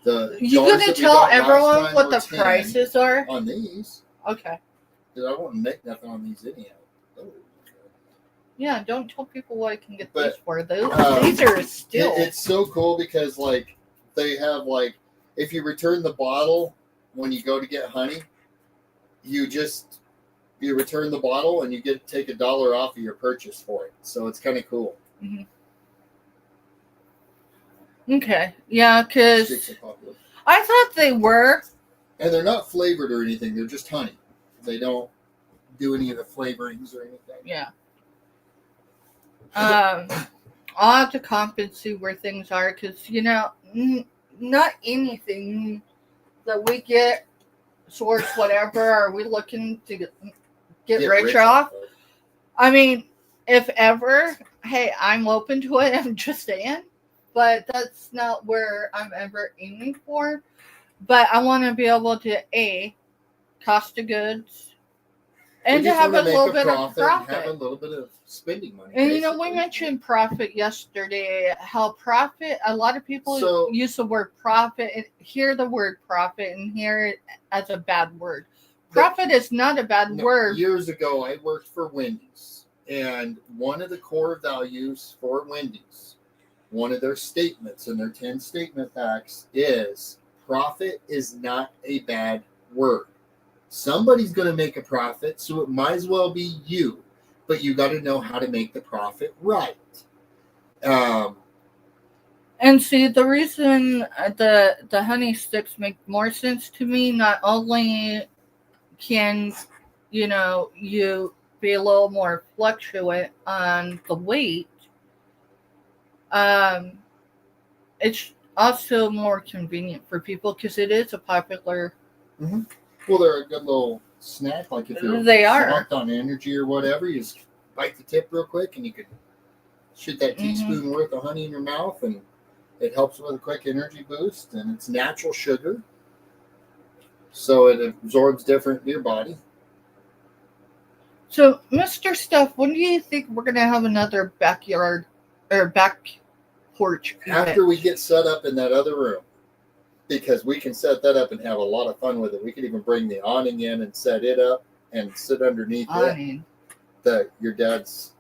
The You jars gonna that we tell got last everyone time what were the 10 prices are? on these. Okay. Because I won't make nothing on these anyhow. Oh. Yeah, don't tell people what I can get But, these for. These are still. It's so cool because like they have like if you return the bottle when you go to get honey, you return the bottle and you take $1 off of your purchase for it. So it's kind of cool. Mhm. Okay. Yeah, because Sticks are popular. I thought they were. And they're not flavored or anything. They're just honey. They don't do any of the flavorings or anything. Yeah. I'll have to compensate where things are because, you know, not anything that we get, source, whatever, are we looking to get rich off. of. I mean, if ever, hey, I'm open to it. I'm just saying. But that's not where I'm ever aiming for. But I want to be able to, cost of goods, and We to just have a wanna make little bit of and have a profit. little bit of spending money. And you know, we basically. mentioned profit yesterday. How profit, a lot of people So- use the word profit and hear the word profit and hear it as a bad word. Profit is not a bad No, word. Years ago, I worked for Wendy's, and one of the core values for Wendy's, one of their statements in their 10 statement packs is profit is not a bad word. Somebody's going to make a profit, so it might as well be you, but you got to know how to make the profit right. And see, the reason the honey sticks make more sense to me, not only can, you be a little more fluctuant on the weight, it's also more convenient for people because it is a popular. Well, they're a good little snack. Like if you're They are. swamped on energy or whatever, you just bite the tip real quick and you can shoot that teaspoon worth of honey in your mouth, and it helps with a quick energy boost. And it's natural sugar, so it absorbs different in your body. So, Mr. Stuff, when do you think we're gonna have another backyard or back porch event? After we get set up in that other room, because we can set that up and have a lot of fun with it. We could even bring the awning in and set it up and sit underneath your dad's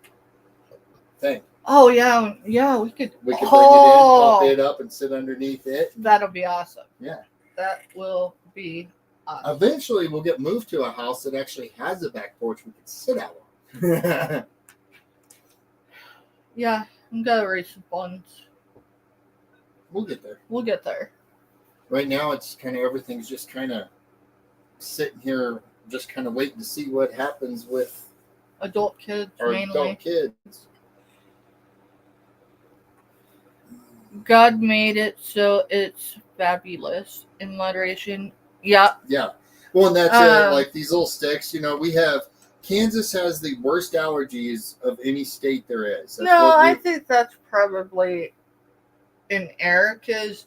thing. Oh yeah, we could. We could bring it in, pop it up, and sit underneath it. That'll be awesome. Yeah, that will be awesome. Eventually, we'll get moved to a house that actually has a back porch we can sit out on. Yeah, I'm gonna raise some funds. We'll get there. We'll get there. Right now, it's kind of everything's just kind of sitting here, just kind of waiting to see what happens with Adult kids, our mainly. adult kids. God made it so it's fabulous in moderation. Yeah. Yeah. Well, and that's it. Like these little sticks, we have. Kansas has the worst allergies of any state there is. That's I think that's probably an error because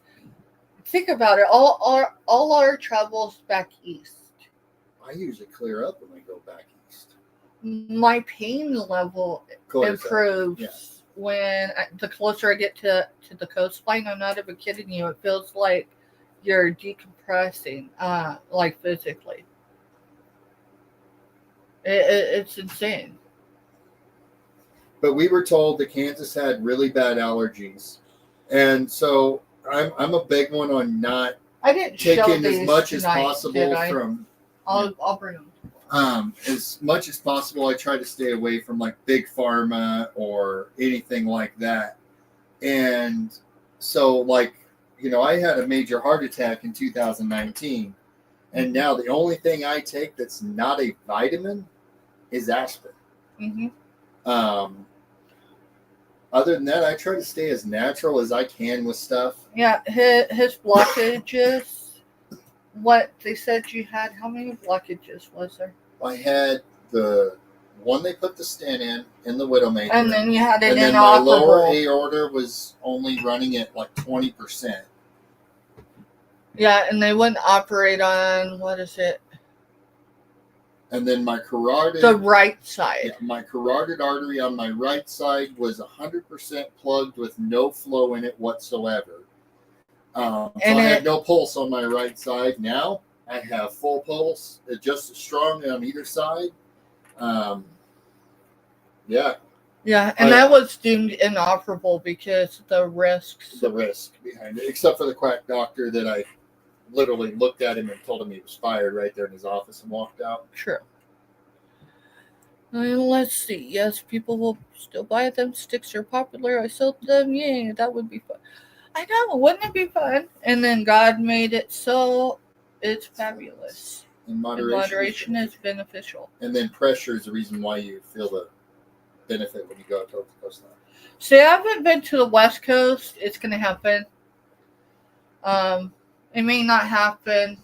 think about it. All our travels back east. I usually clear up when I go back east. My pain level improves when the closer I get to the coastline. I'm not even kidding you. It feels like you're decompressing, like physically. It's insane. But we were told that Kansas had really bad allergies, and so I'm a big one on not taking as much as possible from. I'll bring them. As much as possible, I try to stay away from like big pharma or anything like that. And so, like, I had a major heart attack in 2019, and now the only thing I take that's not a vitamin is aspirin. Mm-hmm. Other than that, I try to stay as natural as I can with stuff. Yeah, his blockages. What they said you had? How many blockages was there? I had the one they put the stent in the Widowmaker, and then you had it and then my lower aorta was only running at like 20%. Yeah, and they wouldn't operate on what is it? And then my carotid, the right side. Yeah, my carotid artery on my right side was 100% plugged with no flow in it whatsoever. So I had no pulse on my right side. Now I have full pulse, just as strong on either side. Yeah. Yeah, and that was deemed inoperable because the risk behind it, except for the quack doctor that I literally looked at him and told him he was fired right there in his office and walked out. Sure. Let's see. Yes, people will still buy them. Sticks are popular. I sold them. Yay, that would be fun. I know, wouldn't it be fun? And then God made it so it's fabulous. And moderation is beneficial. And then pressure is the reason why you feel the benefit when you go out to the coastline. See, I haven't been to the West Coast. It's going to happen. It may not happen.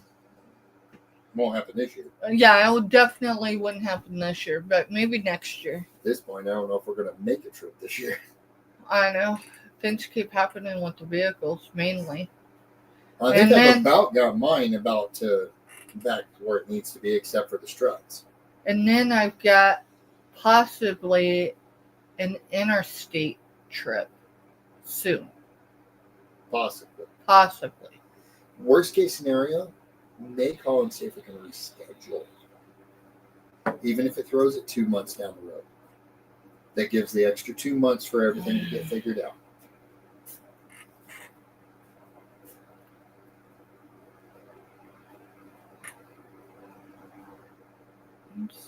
Won't happen this year. Yeah, it definitely wouldn't happen this year, but maybe next year. At this point, I don't know if we're going to make a trip this year. I know. Things keep happening with the vehicles, mainly. I think I've about got mine back to where it needs to be, except for the struts. And then I've got possibly an interstate trip soon. Possibly. Worst case scenario, may call and see if we can reschedule. Even if it throws it 2 months down the road. That gives the extra 2 months for everything to get figured out.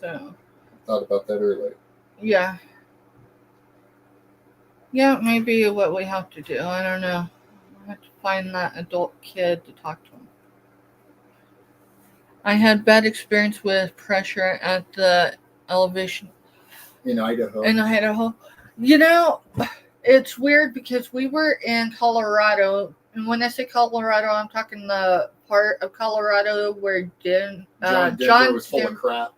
So. Thought about that earlier. Yeah. Yeah, maybe what we have to do. I don't know. I have to find that adult kid to talk to him. I had bad experience with pressure at the elevation. In Idaho. It's weird because we were in Colorado And when I say Colorado, I'm talking the part of Colorado where Denver was full of crap.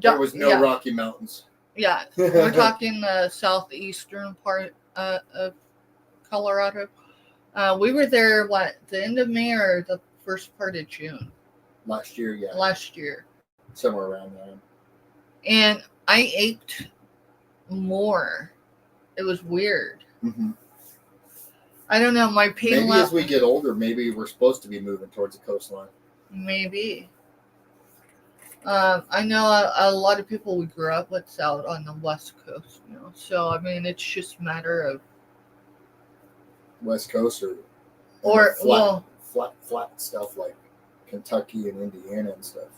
There was no Rocky Mountains. Yeah, we're talking the southeastern part of Colorado. We were there, the end of May or the first part of June? Last year, yeah. Last year. Somewhere around there. And I ached more. It was weird. Mm-hmm. I don't know. My pain Maybe as we get older, maybe we're supposed to be moving towards the coastline. Maybe. I know a lot of people we grew up with out on the West Coast, So I mean, it's just a matter of West Coast or flat stuff like Kentucky and Indiana and stuff.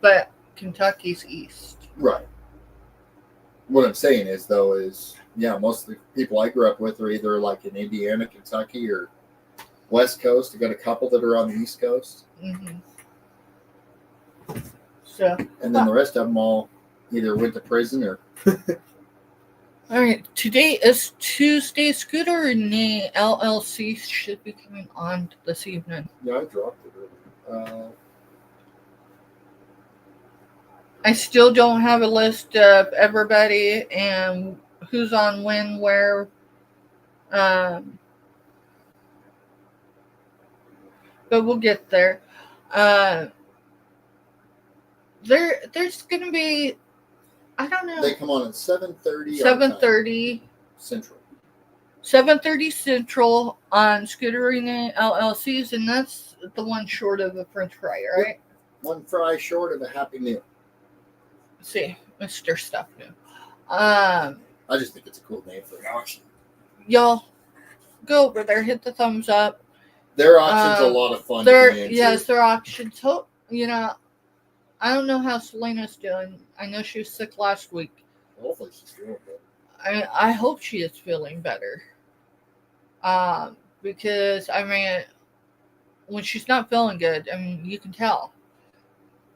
But Kentucky's east. Right. What I'm saying is, most of the people I grew up with are either like in Indiana, Kentucky, or West Coast. I got a couple that are on the East Coast. Mm-hmm. So. And then the rest of them all either went to prison or. All right. Today is Tuesday. Scooter Renee LLC should be coming on this evening. Yeah, I dropped it earlier. I still don't have a list of everybody and who's on when, where. But we'll get there. There's going to be, I don't know. They come on at 7:30. 7:30 Central. 7:30 Central on Scooter Renee LLCs, and that's the one short of a French fry, right? One fry short of a Happy Meal. See, Mr. Stuff New. I just think it's a cool name for an auction. Y'all, go over there, hit the thumbs up. Their auction's a lot of fun. Yes, their auctions. I don't know how Selena's doing. I know she was sick last week. Hopefully she's doing good. I hope she is feeling better. Because, I mean, when she's not feeling good, I mean, you can tell.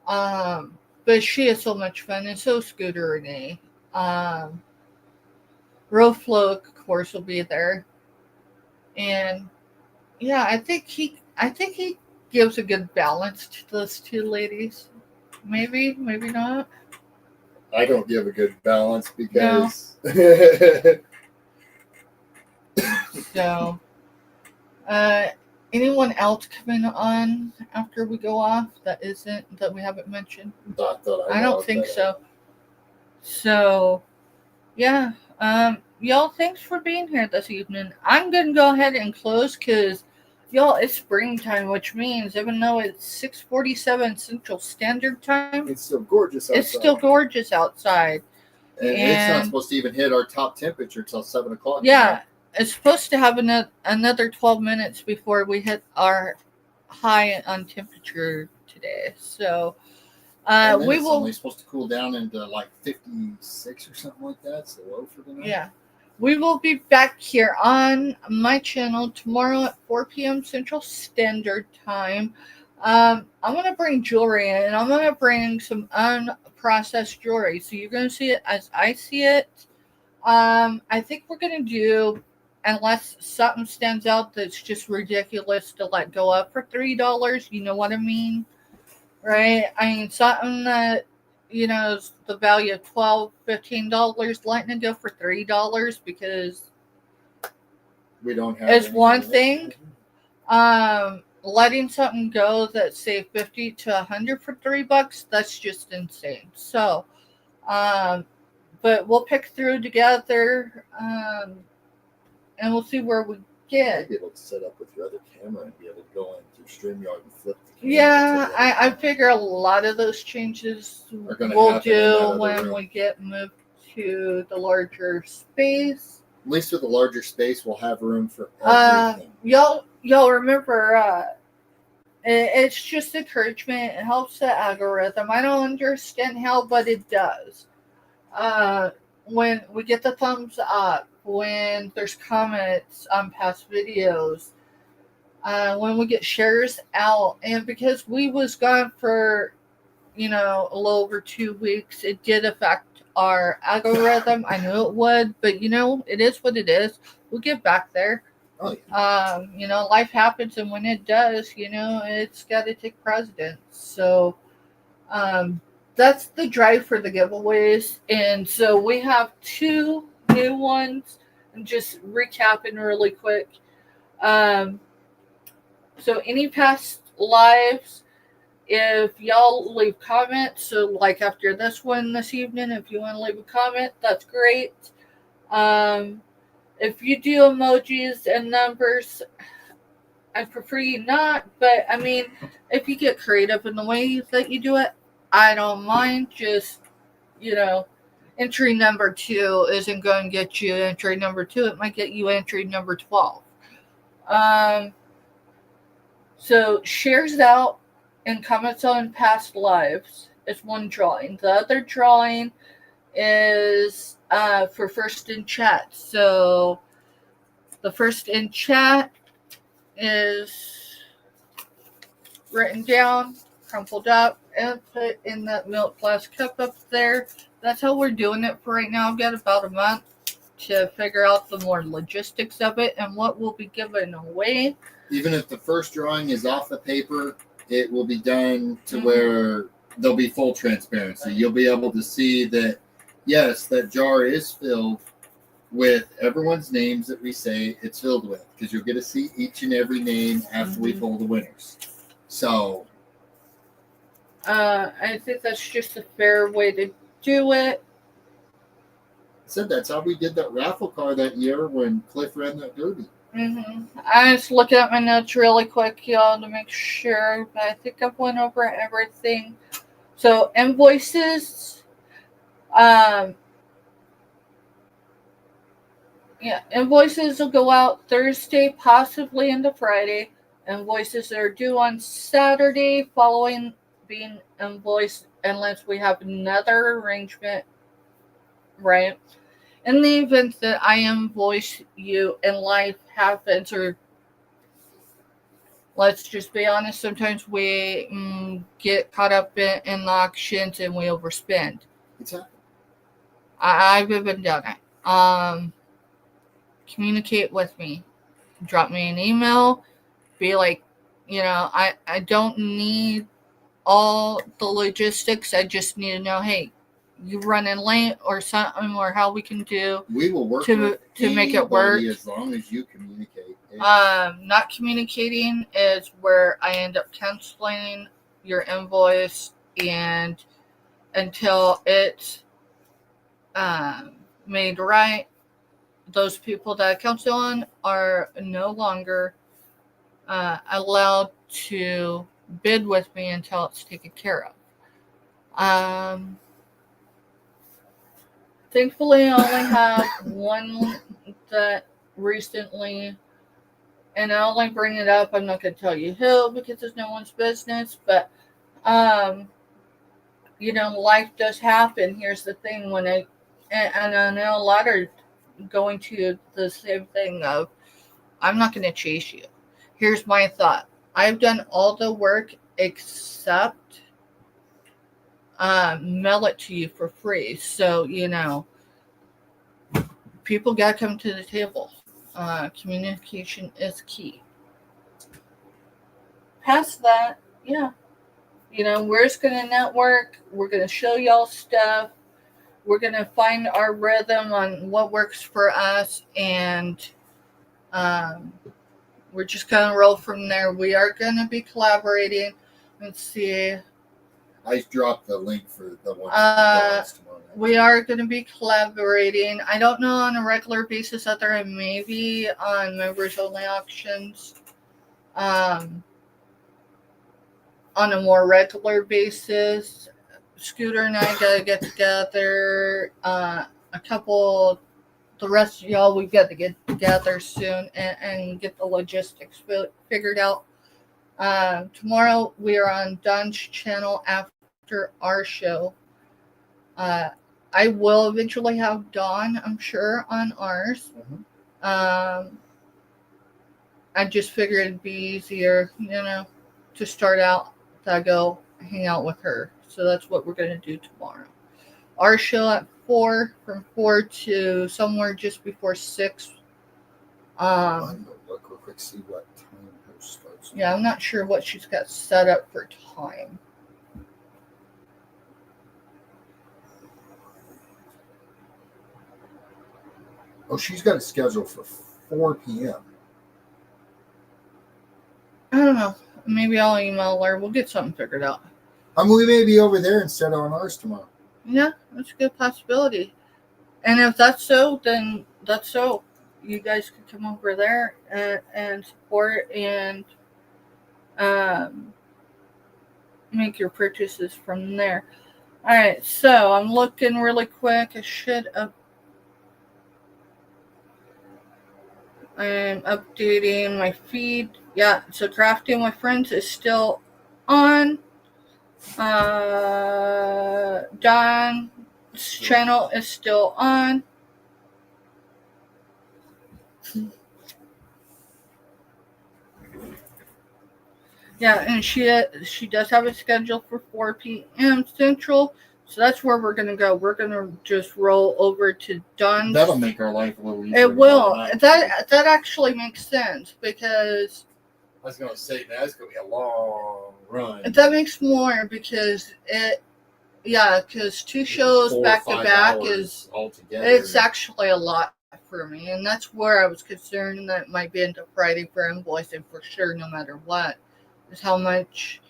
But she is so much fun, and so is Scooter Renee. Roflo, of course, will be there. And, yeah, I think he gives a good balance to those two ladies. Maybe not. I don't give a good balance because. No. So, anyone else coming on after we go off that we haven't mentioned? I don't think so. So, yeah. Y'all, thanks for being here this evening. I'm gonna go ahead and close because. Y'all, it's springtime, which means even though it's 6:47 Central Standard Time, it's still gorgeous outside. And it's not supposed to even hit our top temperature till 7 o'clock. Yeah, it's supposed to have another 12 minutes before we hit our high on temperature today. So it's only supposed to cool down into like 56 or something like that. It's low for the night. Yeah. We will be back here on my channel tomorrow at 4 p.m. Central Standard Time. I'm going to bring jewelry in, and I'm going to bring some unprocessed jewelry. So you're going to see it as I see it. I think we're going to do, unless something stands out that's just ridiculous to let go of for $3, you know what I mean? Right? I mean, something that, is the value of $12, $15, letting it go for $3 because we don't have it's one thing. Letting something go that's say $50 to $100 for $3, that's just insane. So, but we'll pick through together, and we'll see where we get. You'll be able to set up with your other camera and be able to go in through StreamYard and flip the camera. Yeah, I figure a lot of those changes we'll do when we get moved to the larger space. At least with the larger space, we'll have room for everything. Y'all remember, it's just encouragement. It helps the algorithm. I don't understand how, but it does. When we get the thumbs up, when there's comments on past videos, when we get shares out, and because we was gone for, a little over 2 weeks, it did affect our algorithm. I knew it would, but it is what it is. We'll get back there. Oh, yeah. You know, life happens, and when it does, you know, it's got to take precedence. So that's the drive for the giveaways. And so we have 2 new ones. And just recapping really quick. Um, so any past lives, if y'all leave comments, so like after this one this evening, if you want to leave a comment, that's great. Um, if you do emojis and numbers, I prefer you not, but I mean, if you get creative in the way that you do it, I don't mind. Just, you know, entry number 2 isn't going to get you entry number 2. It might get you entry number 12. So shares out and comments on past lives is one drawing. The other drawing is for first in chat. So the first in chat is written down, crumpled up, and put in that milk glass cup up there. That's how we're doing it for right now. I've got about a month to figure out the more logistics of it and what will be given away. Even if the first drawing is off the paper, it will be done to where there'll be full transparency. You'll be able to see that, yes, that jar is filled with everyone's names that we say it's filled with, because you'll get to see each and every name after we pull the winners. So I think that's just a fair way to do it. said that's how we did that raffle car that year when Cliff ran that derby. I just look at my notes really quick, y'all, to make sure. But I think I've went over everything. So invoices, invoices will go out Thursday, possibly into Friday. Invoices that are due on Saturday, following being invoiced, unless we have another arrangement, right? In the event that I invoice you and life happens, or let's just be honest, sometimes we get caught up in the auctions and we overspend. It's happened. I've even done it. Communicate with me. Drop me an email. Be like, you know, I don't need all the logistics. I just need to know, hey, you running late or something, or how we can do. We will work to make it work as long as you communicate. Not communicating is where I end up canceling your invoice, and until it's made right, those people that I cancel on are no longer allowed to bid with me until it's taken care of. Thankfully, I only have one that recently, and I only bring it up. I'm not going to tell you who because it's no one's business, but you know, life does happen. Here's the thing: and I know a lot are going to the same thing of, I'm not going to chase you. Here's my thought: I've done all the work except mail it to you for free. So, you know, people got to come to the table. Communication is key. Past that, yeah. You know, we're just going to network. We're going to show y'all stuff. We're going to find our rhythm on what works for us. And we're just going to roll from there. We are going to be collaborating. Let's see. I dropped the link for the one tomorrow. We are going to be collaborating. I don't know on a regular basis, other than maybe on members only auctions. On a more regular basis, Scooter and I got to get together. The rest of y'all, we've got to get together soon and get the logistics figured out. Tomorrow we are on Don's channel after our show. I will eventually have Dawn, I'm sure, on ours. I just figured it'd be easier, you know, to start out to go hang out with her. So that's what we're going to do tomorrow. Our show at 4, from 4 to somewhere just before 6. I'm going to look quick see what time her starts. Yeah, I'm not sure what she's got set up for time. Oh, she's got it scheduled for 4 p.m. I don't know. Maybe I'll email her. We'll get something figured out. I mean, we may be over there instead of on ours tomorrow. Yeah, that's a good possibility. And if that's so, then that's so. You guys could come over there and support and make your purchases from there. All right, so I'm looking really quick. I'm updating my feed. Yeah, so Crafting with Friends is still on. Don's channel is still on. Yeah, and she does have a schedule for 4 p.m. Central, so that's where we're gonna go. We're gonna just roll over to Don's. That'll make our life a little easier. It will. That actually makes sense because I was gonna say that's gonna be a long run. that makes more because because 2 shows 4 or back to 5 back hours is altogether. it's actually a lot for me, and that's where I was concerned that it might be into Friday for invoicing for sure, no matter what. Is how much.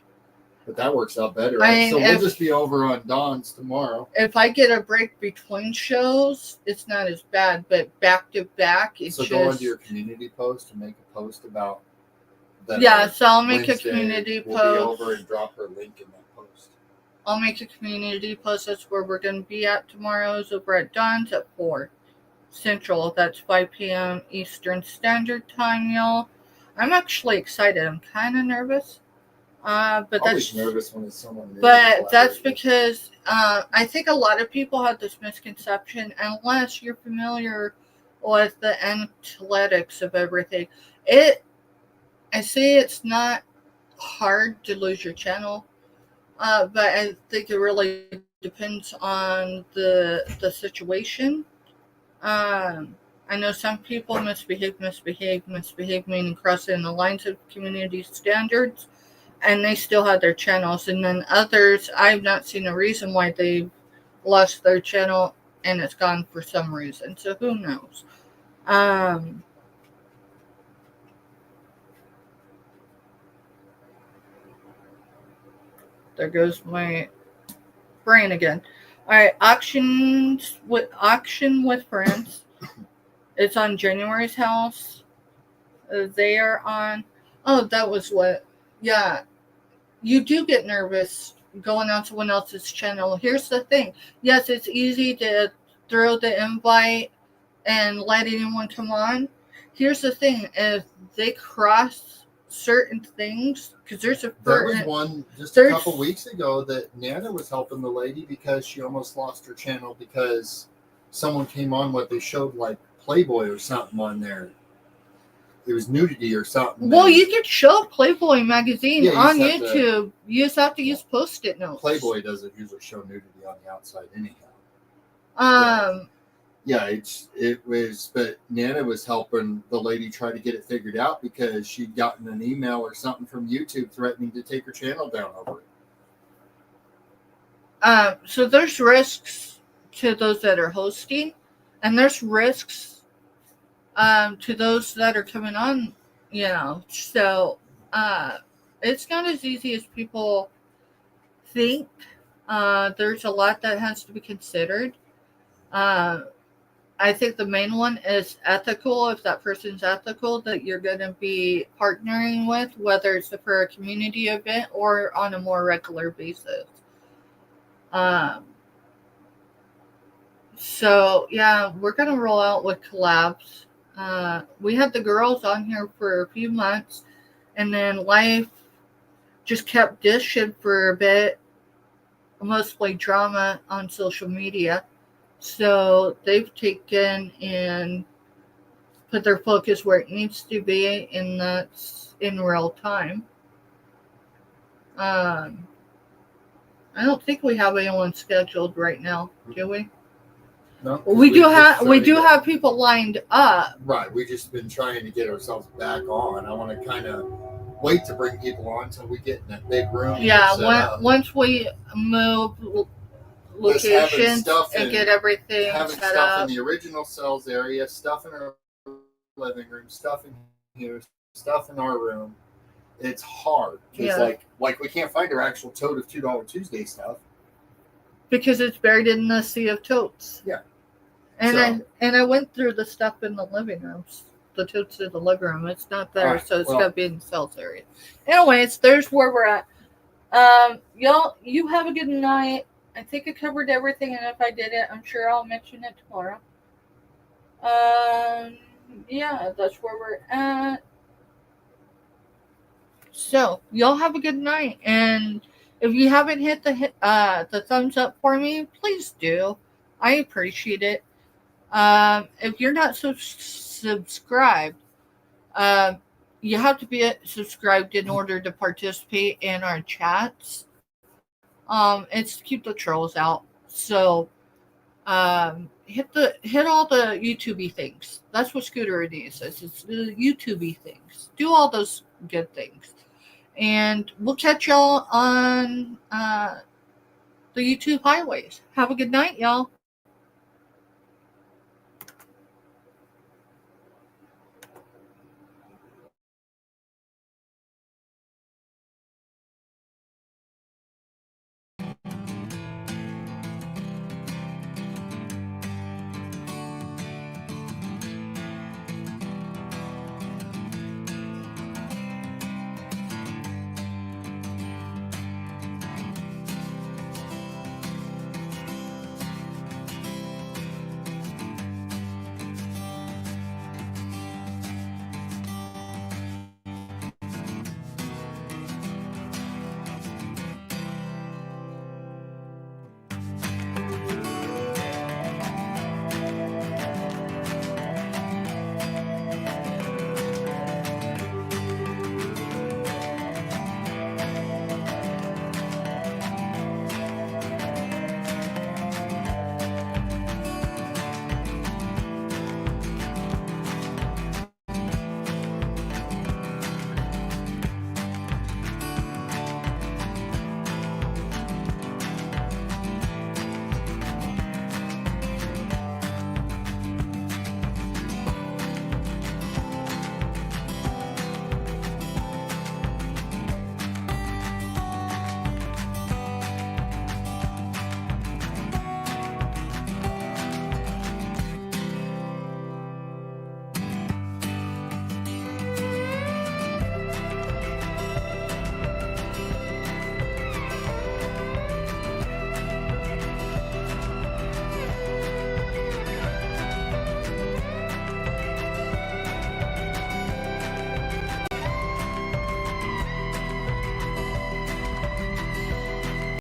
But that works out better. I mean, so we'll just be over on Dawn's tomorrow. If I get a break between shows, it's not as bad. But back to back, it's so just. Go into your community post and make a post about that. Yeah, so I'll make Wednesday, a community we'll post. Be over and drop her link in that post. I'll make a community post. That's where we're going to be at tomorrow. Is over at Dawn's at 4 Central. That's 5 p.m. Eastern Standard Time, y'all. I'm actually excited. I'm kind of nervous. But Always that's nervous when it's someone new. But that's because I think a lot of people have this misconception, unless you're familiar with the analytics of everything. I say it's not hard to lose your channel, but I think it really depends on the situation. I know some people misbehave, meaning crossing the lines of community standards, and they still have their channels. And then others, I've not seen a reason why they've lost their channel, and it's gone for some reason. So who knows? There goes my brain again. All right, Auction with Friends. It's on January's house. They are on. Oh, that was what. Yeah, you do get nervous going on someone else's channel. Here's the thing. Yes, it's easy to throw the invite and let anyone come on. Here's the thing. If they cross certain things, because there was one just a couple weeks ago that Nana was helping the lady because she almost lost her channel because someone came on what they showed like Playboy or something on there. It was nudity or something. Well, you could show Playboy magazine on YouTube. You just have to use Post-it notes. Playboy doesn't usually show nudity on the outside anyhow. It was, but Nana was helping the lady try to get it figured out because she'd gotten an email or something from YouTube threatening to take her channel down over it. So there's risks to those that are hosting, and there's risks to those that are coming on, so it's not as easy as people think. There's a lot that has to be considered. I think the main one is ethical. If that person's ethical, that you're going to be partnering with, whether it's for a community event or on a more regular basis. So yeah, we're going to roll out with collabs. We had the girls on here for a few months, and then life just kept dishing for a bit, mostly drama on social media. So they've taken and put their focus where it needs to be, and that's in real time. I don't think we have anyone scheduled right now, do we? No, 'cause We do just have started getting- have people lined up. Right, we just been trying to get ourselves back on. I want to kind of wait to bring people on until we get in that big room. and Yeah, set up. once we move Just having locations stuff and in- get everything Having set stuff up. in the original sales area, stuff in our living room, stuff in here, stuff in our room. It's hard because Yeah. like we can't find our actual tote of $2 Tuesday stuff. Because it's buried in the sea of totes. Yeah. And I went through the stuff in the living rooms. The totes in the living room. It's not there, Alright, so it's well- gotta be in the sales area. Anyways, there's where we're at. Y'all, you have a good night. I think I covered everything, and if I didn't, I'm sure I'll mention it tomorrow. Yeah, that's where we're at. So, y'all have a good night, and if you haven't hit the thumbs up for me, please do. I appreciate it. If you're not subscribed, you have to be subscribed in order to participate in our chats. It's to keep the trolls out. So, hit all the YouTubey things. That's what Scooter needs. It's the YouTubey things. Do all those good things. And we'll catch y'all on the YouTube highways. Have a good night, y'all.